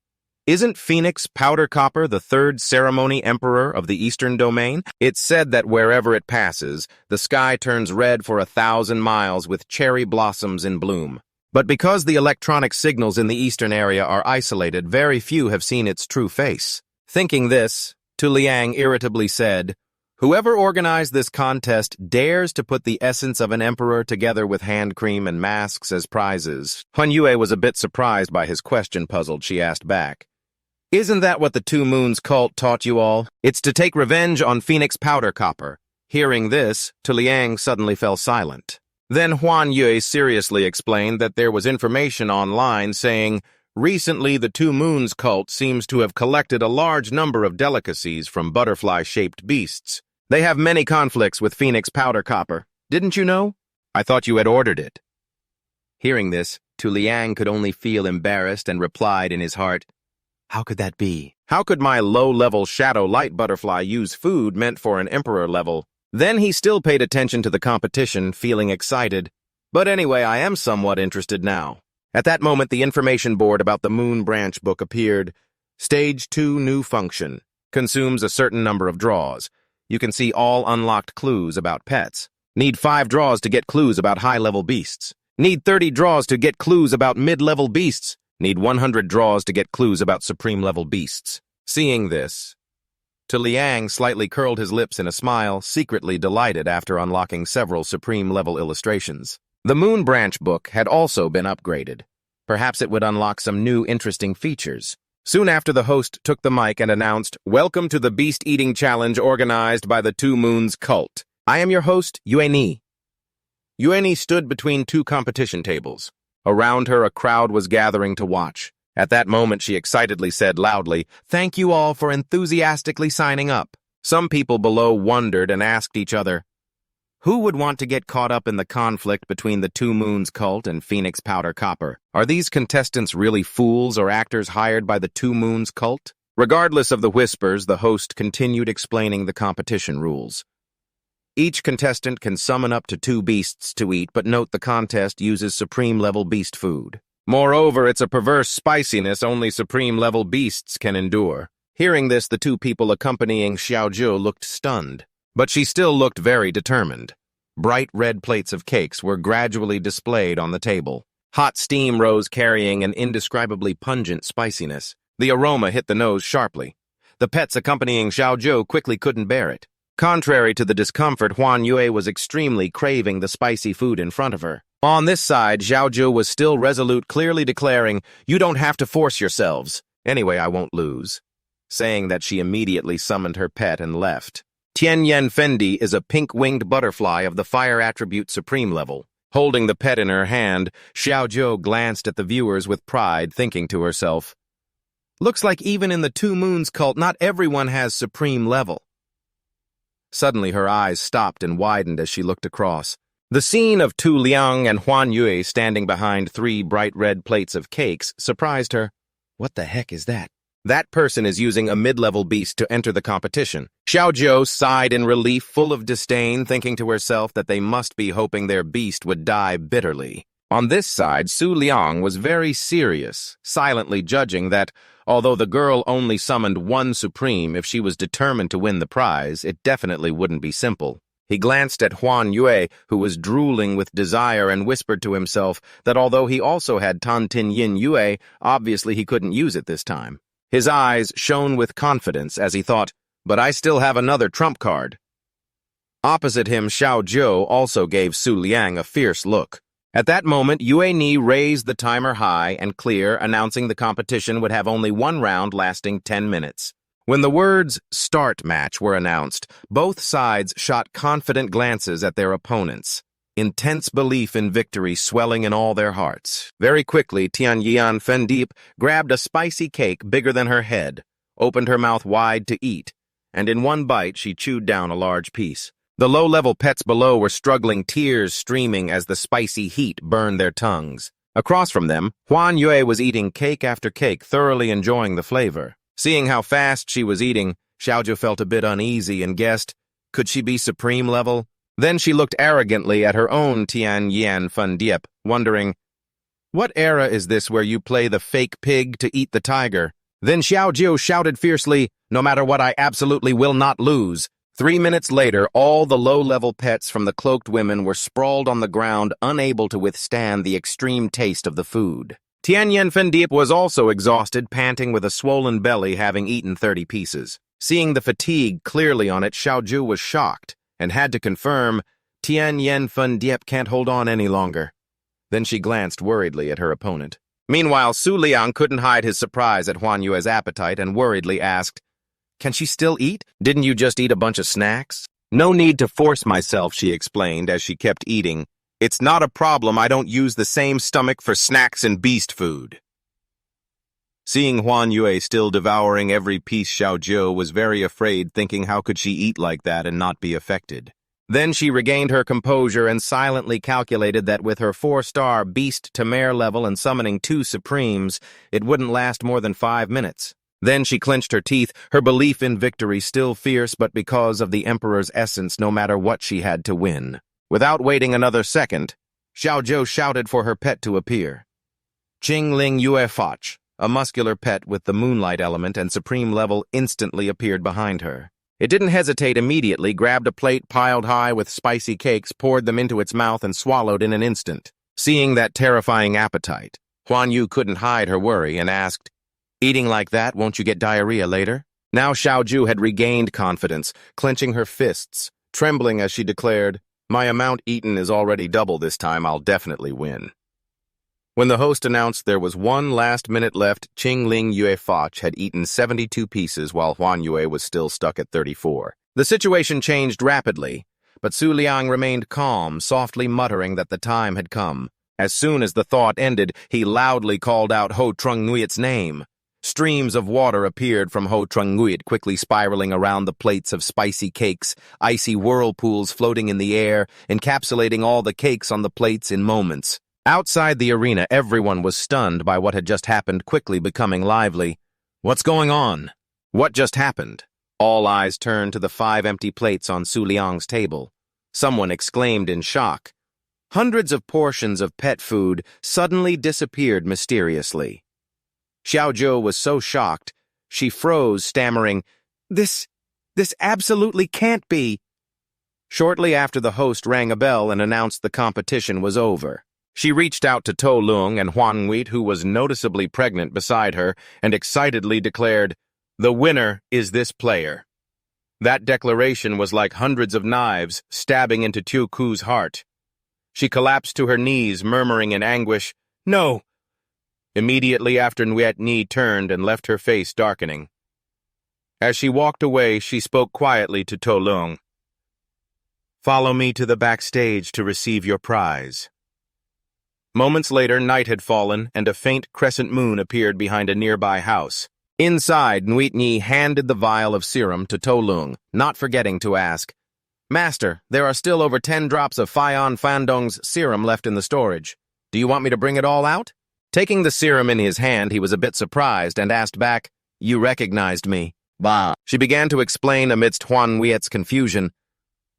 [SPEAKER 1] "Isn't Phoenix Powder Copper the third ceremony emperor of the Eastern Domain? It's said that wherever it passes, the sky turns red for 1,000 miles with cherry blossoms in bloom. But because the electronic signals in the eastern area are isolated, very few have seen its true face." Thinking this, Tu Liang irritably said, "Whoever organized this contest dares to put the essence of an emperor together with hand cream and masks as prizes." Huan Yue was a bit surprised by his question. Puzzled, she asked back, "Isn't that what the Two Moons cult taught you all? It's to take revenge on Phoenix Powder Copper." Hearing this, Tu Liang suddenly fell silent. Then Huan Yue seriously explained that there was information online saying, "Recently the Two Moons cult seems to have collected a large number of delicacies from butterfly-shaped beasts. They have many conflicts with Phoenix Powder Copper. Didn't you know? I thought you had ordered it." Hearing this, Tu Liang could only feel embarrassed and replied in his heart, "How could that be? How could my low-level shadow light butterfly use food meant for an emperor level?" Then he still paid attention to the competition, feeling excited. "But anyway, I am somewhat interested now." At that moment, the information board about the Moon Branch book appeared. Stage 2 new function. Consumes a certain number of draws. You can see all unlocked clues about pets. Need 5 draws to get clues about high-level beasts. Need 30 draws to get clues about mid-level beasts. Need 100 draws to get clues about supreme-level beasts. Seeing this, Tu Liang slightly curled his lips in a smile, secretly delighted after unlocking several supreme-level illustrations. The Moon Branch book had also been upgraded. Perhaps it would unlock some new interesting features. Soon after, the host took the mic and announced, "Welcome to the Beast Eating Challenge organized by the Two Moons cult. I am your host, Yueni." Yueni stood between 2 competition tables. Around her, a crowd was gathering to watch. At that moment, she excitedly said loudly, "Thank you all for enthusiastically signing up." Some people below wondered and asked each other, who would want to get caught up in the conflict between the Two Moons cult and Phoenix Powder Copper? Are these contestants really fools or actors hired by the Two Moons cult? Regardless of the whispers, the host continued explaining the competition rules. Each contestant can summon up to 2 beasts to eat, but note the contest uses supreme-level beast food. Moreover, it's a perverse spiciness only supreme-level beasts can endure. Hearing this, the 2 people accompanying Xiaozhou looked stunned, but she still looked very determined. Bright red plates of cakes were gradually displayed on the table. Hot steam rose carrying an indescribably pungent spiciness. The aroma hit the nose sharply. The pets accompanying Xiaozhou quickly couldn't bear it. Contrary to the discomfort, Huan Yue was extremely craving the spicy food in front of her. On this side, Xiaozhou was still resolute, clearly declaring, "You don't have to force yourselves. Anyway, I won't lose." Saying that, she immediately summoned her pet and left. Tianyan Fendi is a pink-winged butterfly of the fire attribute supreme level. Holding the pet in her hand, Xiaozhou glanced at the viewers with pride, thinking to herself, "Looks like even in the Two Moons cult, not everyone has supreme level." Suddenly, her eyes stopped and widened as she looked across. The scene of Tu Liang and Huan Yue standing behind 3 bright red plates of cakes surprised her. What the heck is that? That person is using a mid-level beast to enter the competition. Xiaozhou sighed in relief, full of disdain, thinking to herself that they must be hoping their beast would die bitterly. On this side, Su Liang was very serious, silently judging that, although the girl only summoned 1 supreme, if she was determined to win the prize, it definitely wouldn't be simple. He glanced at Huan Yue, who was drooling with desire, and whispered to himself that although he also had Tan Tin Yin Yue, obviously he couldn't use it this time. His eyes shone with confidence as he thought, "But I still have another trump card." Opposite him, Xiaozhou also gave Su Liang a fierce look. At that moment, Yue Ni raised the timer high and clear, announcing the competition would have only 1 round lasting 10 minutes. When the words "Start Match" were announced, both sides shot confident glances at their opponents, intense belief in victory swelling in all their hearts. Very quickly, Tianyan Fendip grabbed a spicy cake bigger than her head, opened her mouth wide to eat, and in 1 bite she chewed down a large piece. The low-level pets below were struggling, tears streaming as the spicy heat burned their tongues. Across from them, Huan Yue was eating cake after cake, thoroughly enjoying the flavor. Seeing how fast she was eating, Xiaozhou felt a bit uneasy and guessed, could she be supreme level? Then she looked arrogantly at her own Tianyan Fundiep, wondering, what era is this where you play the fake pig to eat the tiger? Then Xiaozhou shouted fiercely, "No matter what, I absolutely will not lose." 3 minutes later, all the low-level pets from the cloaked women were sprawled on the ground, unable to withstand the extreme taste of the food. Tianyan Fendip was also exhausted, panting with a swollen belly, having eaten 30 pieces. Seeing the fatigue clearly on it, Xiaozhou was shocked and had to confirm, "Tianyan Fendip can't hold on any longer." Then she glanced worriedly at her opponent. Meanwhile, Su Liang couldn't hide his surprise at Huan Yue's appetite and worriedly asked, "Can she still eat? Didn't you just eat a bunch of snacks?" "No need to force myself," she explained as she kept eating. "It's not a problem. I don't use the same stomach for snacks and beast food." Seeing Huan Yue still devouring every piece, Xiaozhou was very afraid, thinking how could she eat like that and not be affected. Then she regained her composure and silently calculated that with her 4-star beast Tamer level and summoning 2 supremes, it wouldn't last more than 5 minutes. Then she clenched her teeth, her belief in victory still fierce, but because of the Emperor's essence, no matter what she had to win. Without waiting another second, Xiaozhou shouted for her pet to appear. Qingling Yue Foch, a muscular pet with the moonlight element and supreme level, instantly appeared behind her. It didn't hesitate immediately, grabbed a plate piled high with spicy cakes, poured them into its mouth, and swallowed in an instant. Seeing that terrifying appetite, Huan Yu couldn't hide her worry and asked, "Eating like that, won't you get diarrhea later?" Now Xiaozhou had regained confidence, clenching her fists, trembling as she declared, "My amount eaten is already double this time. I'll definitely win." When the host announced there was 1 last minute left, Qingling Yue Foch had eaten 72 pieces while Huan Yue was still stuck at 34. The situation changed rapidly, but Su Liang remained calm, softly muttering that the time had come. As soon as the thought ended, he loudly called out Ho Trung Nguyet's name. Streams of water appeared from Ho Trung Nguyet, quickly spiraling around the plates of spicy cakes, icy whirlpools floating in the air, encapsulating all the cakes on the plates in moments. Outside the arena, everyone was stunned by what had just happened, quickly becoming lively. "What's going on? What just happened?" All eyes turned to the 5 empty plates on Su Liang's table. Someone exclaimed in shock. Hundreds of portions of pet food suddenly disappeared mysteriously. Xiaozhou was so shocked, she froze, stammering, This absolutely can't be." Shortly after, the host rang a bell and announced the competition was over. She reached out to To Lung and Huan Wheat, who was noticeably pregnant beside her, and excitedly declared, "The winner is this player." That declaration was like hundreds of knives stabbing into Tu Ku's heart. She collapsed to her knees, murmuring in anguish, "No!" Immediately after, Nuet Ni turned and left, her face darkening. As she walked away, she spoke quietly to To Lung. "Follow me to the backstage to receive your prize." Moments later, night had fallen, and a faint crescent moon appeared behind a nearby house. Inside, Nuet Ni handed the vial of serum to To Lung, not forgetting to ask, "Master, there are still over 10 drops of Fion Fandong's serum left in the storage. Do you want me to bring it all out?" Taking the serum in his hand, he was a bit surprised and asked back, "You recognized me?" "Bah." She began to explain amidst Huan Wiet's confusion.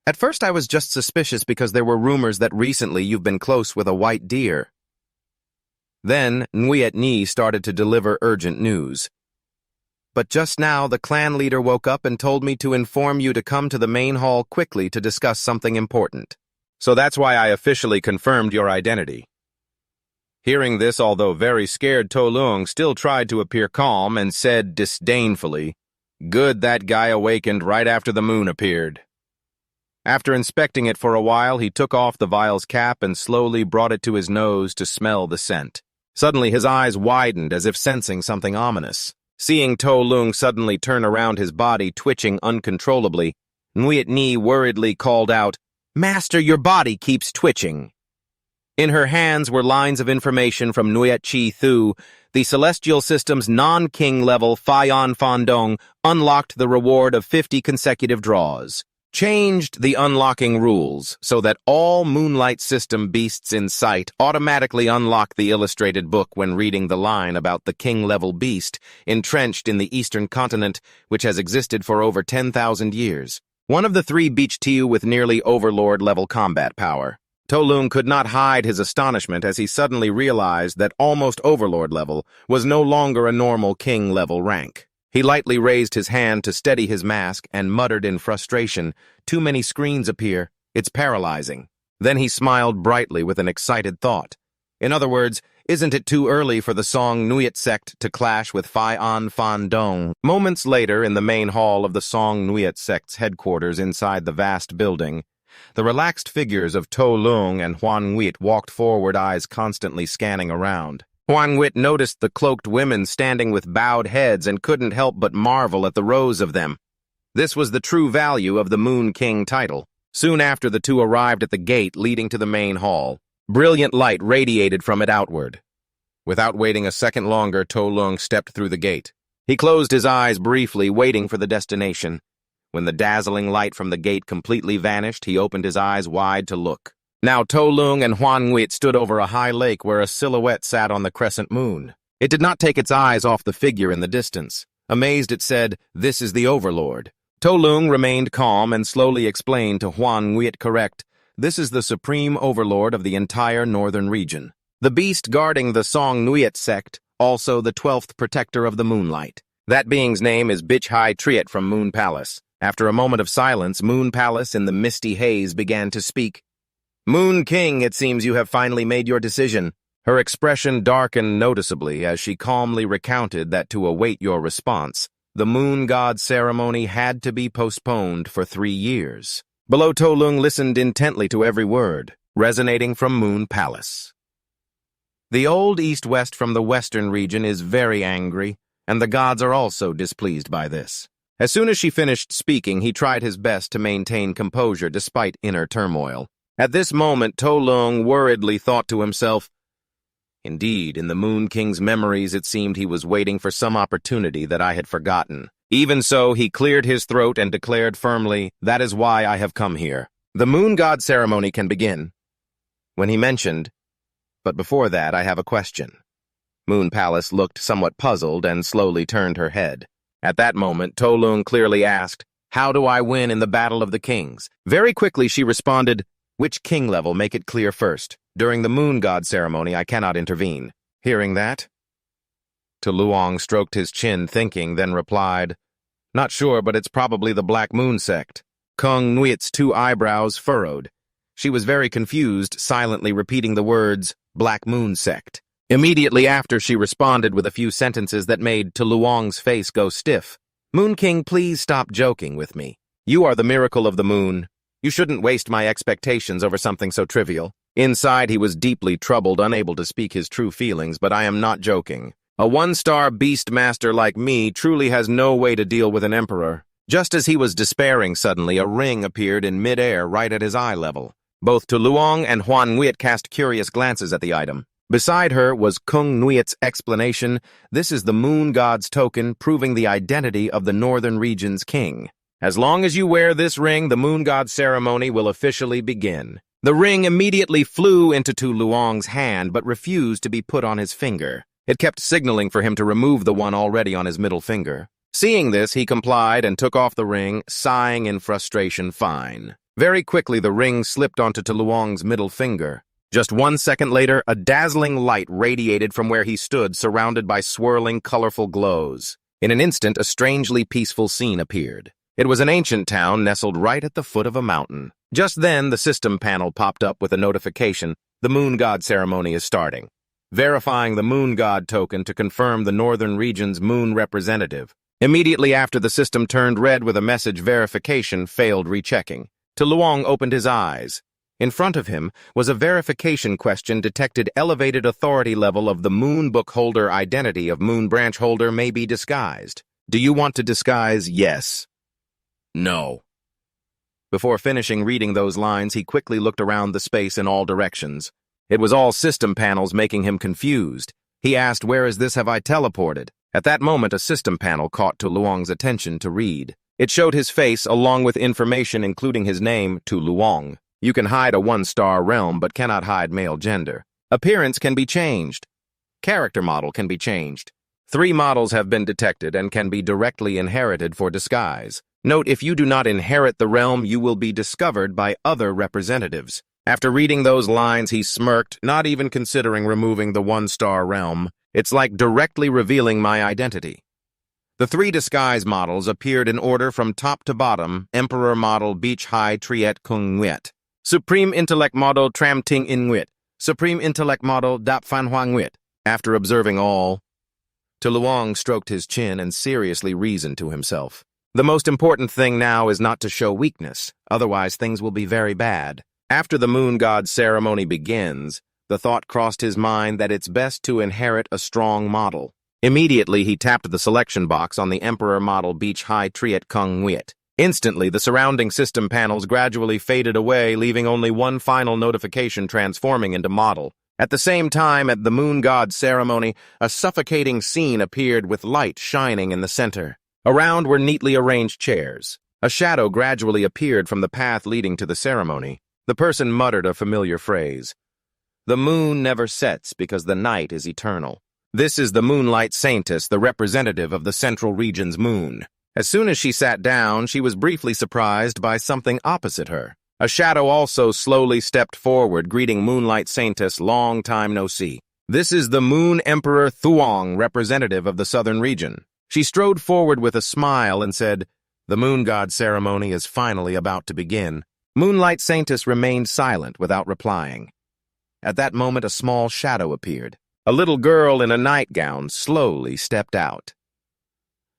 [SPEAKER 1] "At first I was just suspicious because there were rumors that recently you've been close with a white deer." Then Nuet Ni started to deliver urgent news. "But just now the clan leader woke up and told me to inform you to come to the main hall quickly to discuss something important. So that's why I officially confirmed your identity." Hearing this, although very scared, To Lung still tried to appear calm and said disdainfully, "Good that guy awakened right after the moon appeared." After inspecting it for a while, he took off the vial's cap and slowly brought it to his nose to smell the scent. Suddenly his eyes widened as if sensing something ominous. Seeing To Lung suddenly turn around, his body twitching uncontrollably, Nuet Ni worriedly called out, "Master, your body keeps twitching." In her hands were lines of information from Nuet Chi Thu. The Celestial System's non-king level Fion Fandong unlocked the reward of 50 consecutive draws. Changed the unlocking rules so that all Moonlight System beasts in sight automatically unlock the illustrated book when reading the line about the king-level beast entrenched in the eastern continent, which has existed for over 10,000 years. One of the 3 beached Tiu with nearly overlord-level combat power. To Lung could not hide his astonishment as he suddenly realized that almost overlord level was no longer a normal king-level rank. He lightly raised his hand to steady his mask and muttered in frustration, "Too many screens appear. It's paralyzing." Then he smiled brightly with an excited thought. In other words, isn't it too early for the Song Nuit sect to clash with Fion Fandong? Moments later, in the main hall of the Song Nuit sect's headquarters inside the vast building, the relaxed figures of To Lung and Huan Wheat walked forward, eyes constantly scanning around. Huan Wheat noticed the cloaked women standing with bowed heads and couldn't help but marvel at the rows of them. This was the true value of the Moon King title. Soon after, the two arrived at the gate leading to the main hall. Brilliant light radiated from it outward. Without waiting a second longer, To Lung stepped through the gate. He closed his eyes briefly, waiting for the destination. When the dazzling light from the gate completely vanished, he opened his eyes wide to look. Now To Lung and Huan Wheat stood over a high lake where a silhouette sat on the crescent moon. It did not take its eyes off the figure in the distance. Amazed, it said, "This is the Overlord." To Lung remained calm and slowly explained to Huan Wheat, "Correct. This is the supreme overlord of the entire northern region. The beast guarding the Song Nuit sect, also the 12th protector of the moonlight. That being's name is Bichhai Triet from Moon Palace." After a moment of silence, Moon Palace in the misty haze began to speak. "Moon King, it seems you have finally made your decision." Her expression darkened noticeably as she calmly recounted that to await your response, the Moon God ceremony had to be postponed for 3 years. Below, To Lung listened intently to every word, resonating from Moon Palace. "The old East-West from the western region is very angry, and the gods are also displeased by this." As soon as she finished speaking, he tried his best to maintain composure despite inner turmoil. At this moment, To Lung worriedly thought to himself, "Indeed, in the Moon King's memories, it seemed he was waiting for some opportunity that I had forgotten." Even so, he cleared his throat and declared firmly, "That is why I have come here. The Moon God ceremony can begin." When he mentioned, "But before that, I have a question," Moon Palace looked somewhat puzzled and slowly turned her head. At that moment, To Lung clearly asked, How do I win in the Battle of the Kings? Very quickly she responded, which king level? Make it clear first. During the moon god ceremony, I cannot intervene. Hearing that, Luong stroked his chin, thinking, then replied, not sure, but it's probably the Black Moon sect. Kung Nguyen's 2 eyebrows furrowed. She was very confused, silently repeating the words, Black Moon sect. Immediately after, she responded with a few sentences that made Luong's face go stiff. Moon King, please stop joking with me. You are the miracle of the moon. You shouldn't waste my expectations over something so trivial. Inside, he was deeply troubled, unable to speak his true feelings, but I am not joking. A 1-star beast master like me truly has no way to deal with an emperor. Just as he was despairing, suddenly a ring appeared in mid-air right at his eye level. Both Luong and Huan Nguyet cast curious glances at the item. Beside her was Kung Nguyet's explanation, this is the moon god's token proving the identity of the northern region's king. As long as you wear this ring, the moon god ceremony will officially begin. The ring immediately flew into Luong's hand but refused to be put on his finger. It kept signaling for him to remove the one already on his middle finger. Seeing this, he complied and took off the ring, sighing in frustration, fine. Very quickly, the ring slipped onto Luong's middle finger. Just 1 second later, a dazzling light radiated from where he stood, surrounded by swirling, colorful glows. In an instant, a strangely peaceful scene appeared. It was an ancient town nestled right at the foot of a mountain. Just then, the system panel popped up with a notification, the moon god ceremony is starting. Verifying the moon god token to confirm the northern region's moon representative. Immediately after, the system turned red with a message verification failed rechecking. Luong opened his eyes. In front of him was a verification question detected elevated authority level of the moon book holder identity of moon branch holder may be disguised. Do you want to disguise? Yes. No. Before finishing reading those lines, he quickly looked around the space in all directions. It was all system panels making him confused. He asked, where is this? Have I teleported? At that moment, a system panel caught Luong's attention to read. It showed his face along with information including his name, Luong. You can hide a 1-star realm but cannot hide male gender. Appearance can be changed. Character model can be changed. 3 models have been detected and can be directly inherited for disguise. Note, if you do not inherit the realm, you will be discovered by other representatives. After reading those lines, he smirked, not even considering removing the 1-star realm. It's like directly revealing my identity. The 3 disguise models appeared in order from top to bottom: Emperor Model Beach High Triet Kung Nguyet, Supreme Intellect Model Tram Ting In Nguyet, Supreme Intellect Model Dap Fan Huang Nguyet. After observing all, Luong stroked his chin and seriously reasoned to himself. The most important thing now is not to show weakness, otherwise things will be very bad. After the moon god ceremony begins, the thought crossed his mind that it's best to inherit a strong model. Immediately, he tapped the selection box on the Emperor Model Beach High Triet Kung Nguyet. Instantly, the surrounding system panels gradually faded away, leaving only one final notification transforming into model. At the same time, at the moon god ceremony, a suffocating scene appeared with light shining in the center. Around were neatly arranged chairs. A shadow gradually appeared from the path leading to the ceremony. The person muttered a familiar phrase. The moon never sets because the night is eternal. This is the Moonlight Saintess, the representative of the Central Region's moon. As soon as she sat down, she was briefly surprised by something opposite her. A shadow also slowly stepped forward, greeting Moonlight Saintess, long time no see. This is the Moon Emperor Thuong, representative of the Southern Region. She strode forward with a smile and said, the moon god ceremony is finally about to begin. Moonlight Saintess remained silent without replying. At that moment, a small shadow appeared. A little girl in a nightgown slowly stepped out.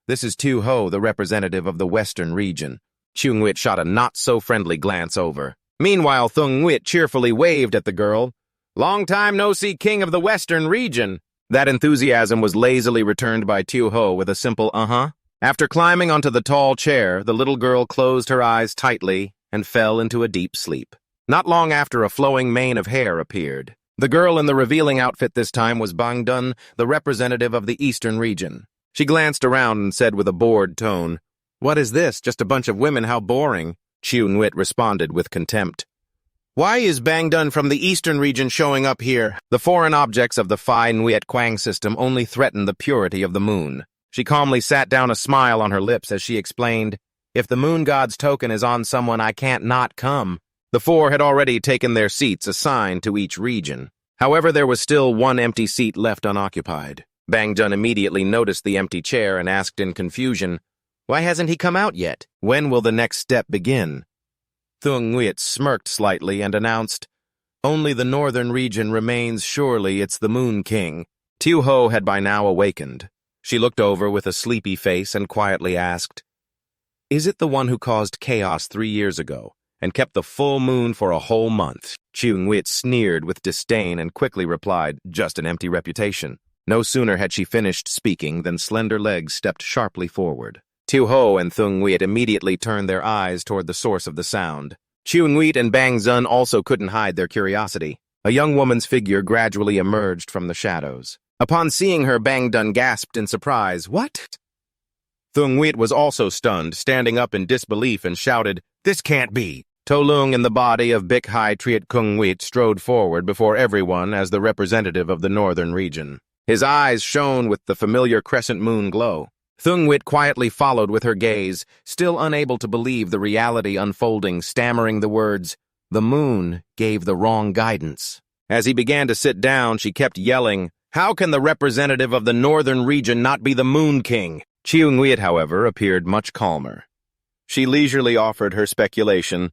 [SPEAKER 1] This is Tu Ho, the representative of the Western region. Chu Nguyet shot a not-so-friendly glance over. Meanwhile, Thung Nguyet cheerfully waved at the girl. Long time no see, king of the Western region. That enthusiasm was lazily returned by Tu Ho with a simple uh-huh. After climbing onto the tall chair, the little girl closed her eyes tightly and fell into a deep sleep. Not long after, a flowing mane of hair appeared. The girl in the revealing outfit this time was Bang Dun, the representative of the Eastern region. She glanced around and said with a bored tone, "What is this? Just a bunch of women, how boring." Chiu Nwit responded with contempt. "Why is Bang Dun from the Eastern region showing up here?" The foreign objects of the Phi Nguyet Quang system only threaten the purity of the moon. She calmly sat down, a smile on her lips as she explained, If the moon god's token is on someone, I can't not come. The four had already taken their seats assigned to each region. However, there was still one empty seat left unoccupied. Bang Jun immediately noticed the empty chair and asked in confusion, "Why hasn't he come out yet? When will the next step begin?" Thung Nguyet smirked slightly and announced, "Only the northern region remains. Surely it's the Moon King." Tiu Ho had by now awakened. She looked over with a sleepy face and quietly asked, "Is it the one who caused chaos 3 years ago and kept the full moon for a whole month?" Chiung Wit sneered with disdain and quickly replied, "Just an empty reputation." No sooner had she finished speaking than slender legs stepped sharply forward. Tiu Ho and Thung Nguyet immediately turned their eyes toward the source of the sound. Chiung Nguyet and Bang Zun also couldn't hide their curiosity. A young woman's figure gradually emerged from the shadows. Upon seeing her, Bang Dun gasped in surprise. "What?" Thung Nguyet was also stunned, standing up in disbelief and shouted, "This can't be!" To Lung in the body of Bik Hai Triet Kung Nguyet strode forward before everyone as the representative of the northern region. His eyes shone with the familiar crescent moon glow. Thung Nguyet quietly followed with her gaze, still unable to believe the reality unfolding, stammering the words, "The moon gave the wrong guidance." As he began to sit down, she kept yelling, "How can the representative of the northern region not be the Moon King?" Chiung Nguyet, however, appeared much calmer. She leisurely offered her speculation.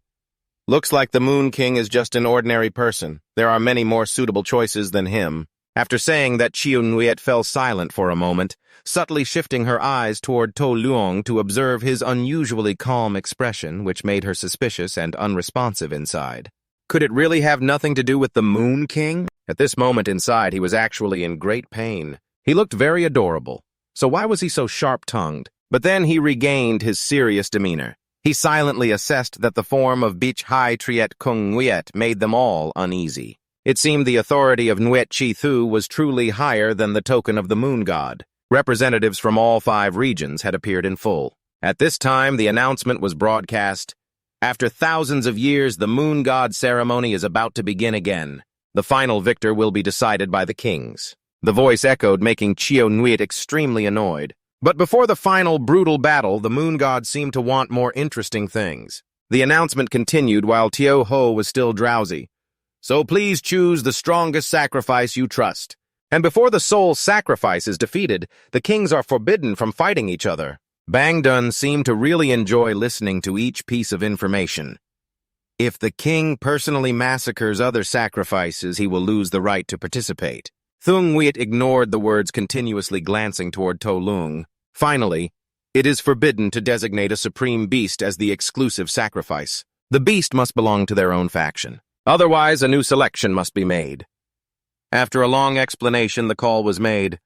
[SPEAKER 1] "Looks like the Moon King is just an ordinary person. There are many more suitable choices than him." After saying that, Chiung Nguyet fell silent for a moment, subtly shifting her eyes toward To Luong to observe his unusually calm expression, which made her suspicious and unresponsive inside. Could it really have nothing to do with the Moon King? At this moment inside, he was actually in great pain. He looked very adorable, so why was he so sharp-tongued? But then he regained his serious demeanor. He silently assessed that the form of Bich Hai Triet Kung Nguyet made them all uneasy. It seemed the authority of Nguyet Chi Thu was truly higher than the token of the moon god. Representatives from all 5 regions had appeared in full. At this time, the announcement was broadcast. After thousands of years, the moon god ceremony is about to begin again. The final victor will be decided by the kings. The voice echoed, making Chiung Nguyet extremely annoyed. But before the final brutal battle, the moon god seemed to want more interesting things. The announcement continued while Tio Ho was still drowsy. "So please choose the strongest sacrifice you trust. And before the soul sacrifice is defeated, the kings are forbidden from fighting each other." Bang Dun seemed to really enjoy listening to each piece of information. If the king personally massacres other sacrifices, he will lose the right to participate. Thung Nguyet ignored the words, continuously glancing toward To Lung. Finally, it is forbidden to designate a supreme beast as the exclusive sacrifice. The beast must belong to their own faction. Otherwise, a new selection must be made. After a long explanation, the call was made.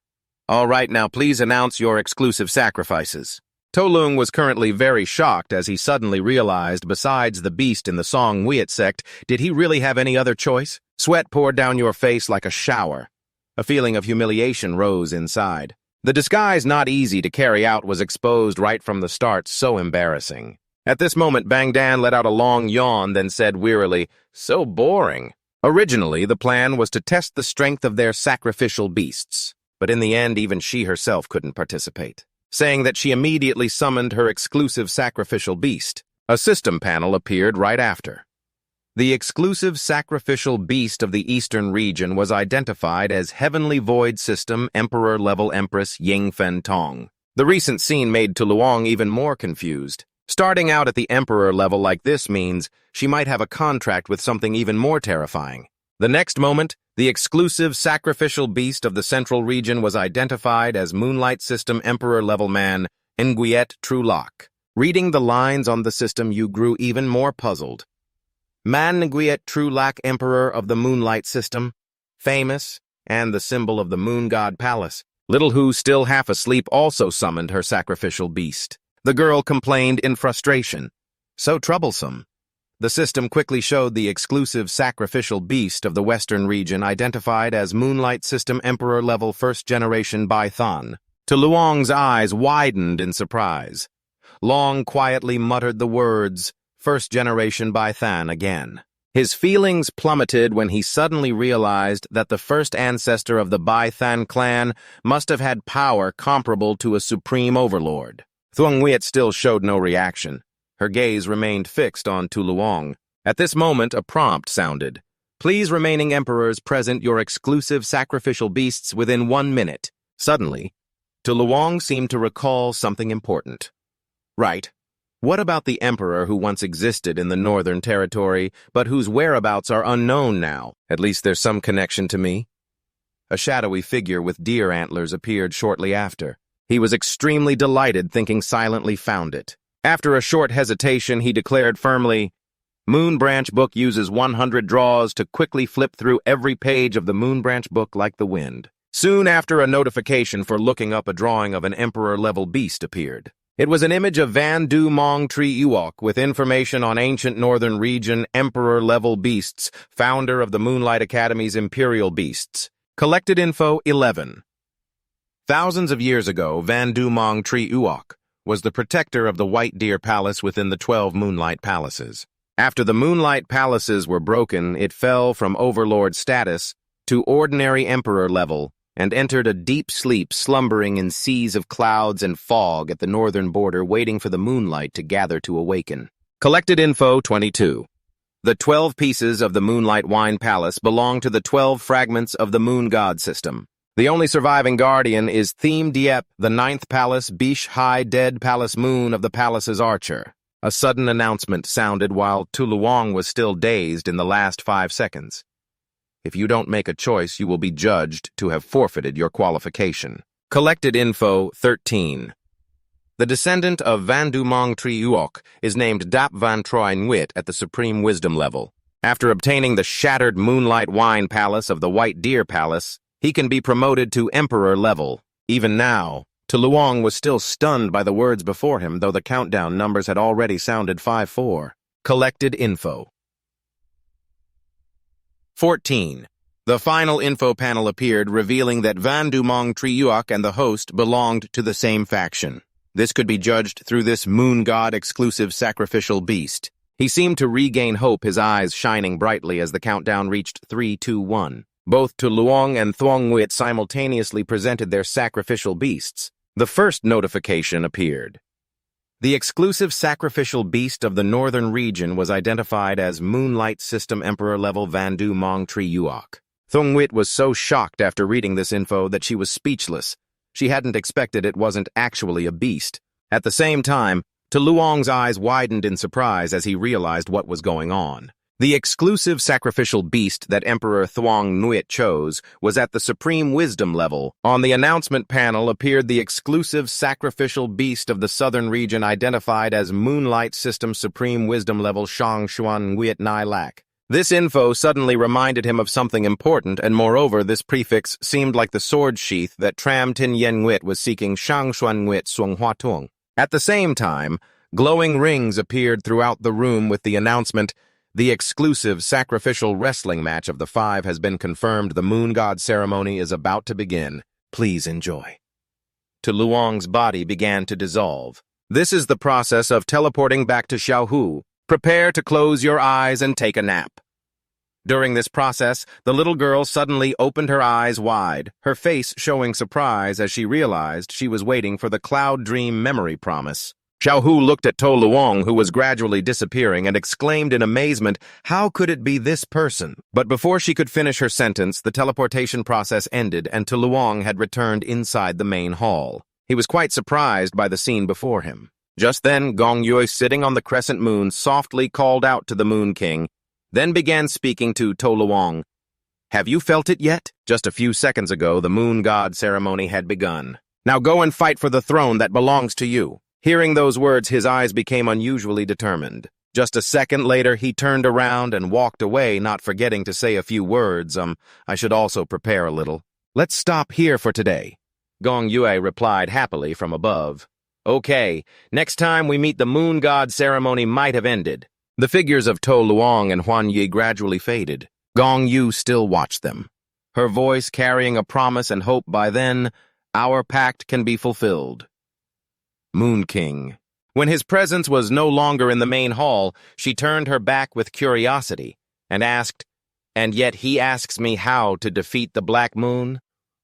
[SPEAKER 1] "All right, now please announce your exclusive sacrifices." To Lung was currently very shocked as he suddenly realized, besides the beast in the Song Nguyet sect, did he really have any other choice? Sweat poured down your face like a shower. A feeling of humiliation rose inside. The disguise, not easy to carry out, was exposed right from the start, so embarrassing. At this moment, Bang Dan let out a long yawn, then said wearily, "So boring." Originally, the plan was to test the strength of their sacrificial beasts, but in the end, even she herself couldn't participate. Saying that, she immediately summoned her exclusive sacrificial beast. A system panel appeared right after. The exclusive sacrificial beast of the Eastern region was identified as Heavenly Void System Emperor-level Empress Ying Fen Tong. The recent scene made To Luong even more confused. Starting out at the Emperor level like this means she might have a contract with something even more terrifying. The next moment, the exclusive sacrificial beast of the Central region was identified as Moonlight System Emperor-level man Nguyen True Lock. Reading the lines on the system, you grew even more puzzled. Man Nguyen True Lock, Emperor of the Moonlight System, famous, and the symbol of the Moon God Palace. Little Hu, still half asleep, also summoned her sacrificial beast. The girl complained in frustration. So troublesome. The system quickly showed the exclusive sacrificial beast of the Western region identified as Moonlight System Emperor level First Generation Bai Than. To Luong's eyes widened in surprise. Long quietly muttered the words, First Generation Bai Than again. His feelings plummeted when he suddenly realized that the first ancestor of the Bai Than clan must have had power comparable to a supreme overlord. Thuong Nguyet still showed no reaction. Her gaze remained fixed on Tu Luong. At this moment, a prompt sounded. Please, remaining emperors, present your exclusive sacrificial beasts within 1 minute. Suddenly, Tu Luong seemed to recall something important. Right. What about the emperor who once existed in the Northern Territory, but whose whereabouts are unknown now? At least there's some connection to me. A shadowy figure with deer antlers appeared shortly after. He was extremely delighted, thinking silently found it. After a short hesitation, he declared firmly, Moonbranch book uses 100 draws to quickly flip through every page of the Moonbranch book like the wind. Soon after, a notification for looking up a drawing of an emperor-level beast appeared. It was an image of Van Du Mong Tri Uok with information on ancient northern region emperor-level beasts, founder of the Moonlight Academy's Imperial Beasts. Collected info 11. Thousands of years ago, Van Du Mong Tri Uok was the protector of the White Deer Palace within the 12 Moonlight Palaces. After the Moonlight Palaces were broken, it fell from overlord status to ordinary emperor level and entered a deep sleep, slumbering in seas of clouds and fog at the northern border, waiting for the moonlight to gather to awaken. Collected info 22. The 12 pieces of the Moonlight Wine Palace belong to the 12 fragments of the Moon God system. The only surviving guardian is Theme Diep, the 9th palace, Bish High Dead Palace Moon of the palace's archer. A sudden announcement sounded while Tu Luong was still dazed in the last 5 seconds. If you don't make a choice, you will be judged to have forfeited your qualification. Collected info 13. The descendant of Van Du Mong Tri Uok is named Dap Van Troy Nguyen at the Supreme Wisdom level. After obtaining the shattered Moonlight Wine Palace of the White Deer Palace, he can be promoted to Emperor level. Even now, Tu Luong was still stunned by the words before him, though the countdown numbers had already sounded 5-4. Collected info 14. The final info panel appeared, revealing that Van Du Mong Tri Uok and the host belonged to the same faction. This could be judged through this Moon God exclusive sacrificial beast. He seemed to regain hope, his eyes shining brightly as the countdown reached 3, 2, 1. Both Tu Luong and Thuong Nguyen simultaneously presented their sacrificial beasts. The first notification appeared. The exclusive sacrificial beast of the northern region was identified as Moonlight System Emperor level Van Du Mong Tri Uok. Thuong Nguyen was so shocked after reading this info that she was speechless. She hadn't expected it wasn't actually a beast. At the same time, Tu Luong's eyes widened in surprise as he realized what was going on. The exclusive sacrificial beast that Emperor Thuong Nguyen chose was at the Supreme Wisdom level. On the announcement panel appeared the exclusive sacrificial beast of the southern region identified as Moonlight System Supreme Wisdom level Shang Xuan Nguyen Nai Lak. This info suddenly reminded him of something important, and moreover, this prefix seemed like the sword sheath that Tram Tin Yen Nguyen was seeking Shang Xuan Nguyen Suong Hua Tung. At the same time, glowing rings appeared throughout the room with the announcement, the exclusive sacrificial wrestling match of the 5 has been confirmed. The Moon God ceremony is about to begin. Please enjoy. Tu Luong's body began to dissolve. This is the process of teleporting back to Xiaohu. Prepare to close your eyes and take a nap. During this process, the little girl suddenly opened her eyes wide, her face showing surprise as she realized she was waiting for the Cloud Dream memory promise. Xiaohu looked at Tu Luong, who was gradually disappearing, and exclaimed in amazement, how could it be this person? But before she could finish her sentence, the teleportation process ended and Tu Luong had returned inside the main hall. He was quite surprised by the scene before him. Just then, Gong Yue, sitting on the crescent moon, softly called out to the Moon King, then began speaking to Tu Luong. Have you felt it yet? Just a few seconds ago, the Moon God ceremony had begun. Now go and fight for the throne that belongs to you. Hearing those words, his eyes became unusually determined. Just a second later, he turned around and walked away, not forgetting to say a few words. I should also prepare a little. Let's stop here for today. Gong Yue replied happily from above. Okay, next time we meet, the Moon God ceremony might have ended. The figures of Tu Luong and Huan Yi gradually faded. Gong Yu still watched them, her voice carrying a promise and hope. By then, our pact can be fulfilled. Moon King. When his presence was no longer in the main hall, she turned her back with curiosity and asked, and yet he asks me how to defeat the Black Moon?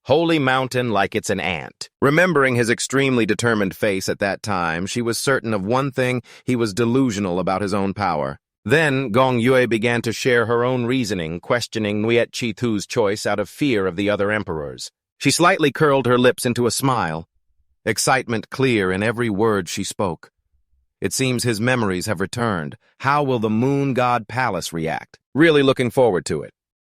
[SPEAKER 1] Holy mountain like it's an ant. Remembering his extremely determined face at that time, she was certain of one thing: he was delusional about his own power. Then, Gong Yue began to share her own reasoning, questioning Nuet Chi-Thu's choice out of fear of the other emperors. She slightly curled her lips into a smile, excitement clear in every word she spoke. It seems his memories have returned. How will the Moon God Palace react? Really looking forward to it.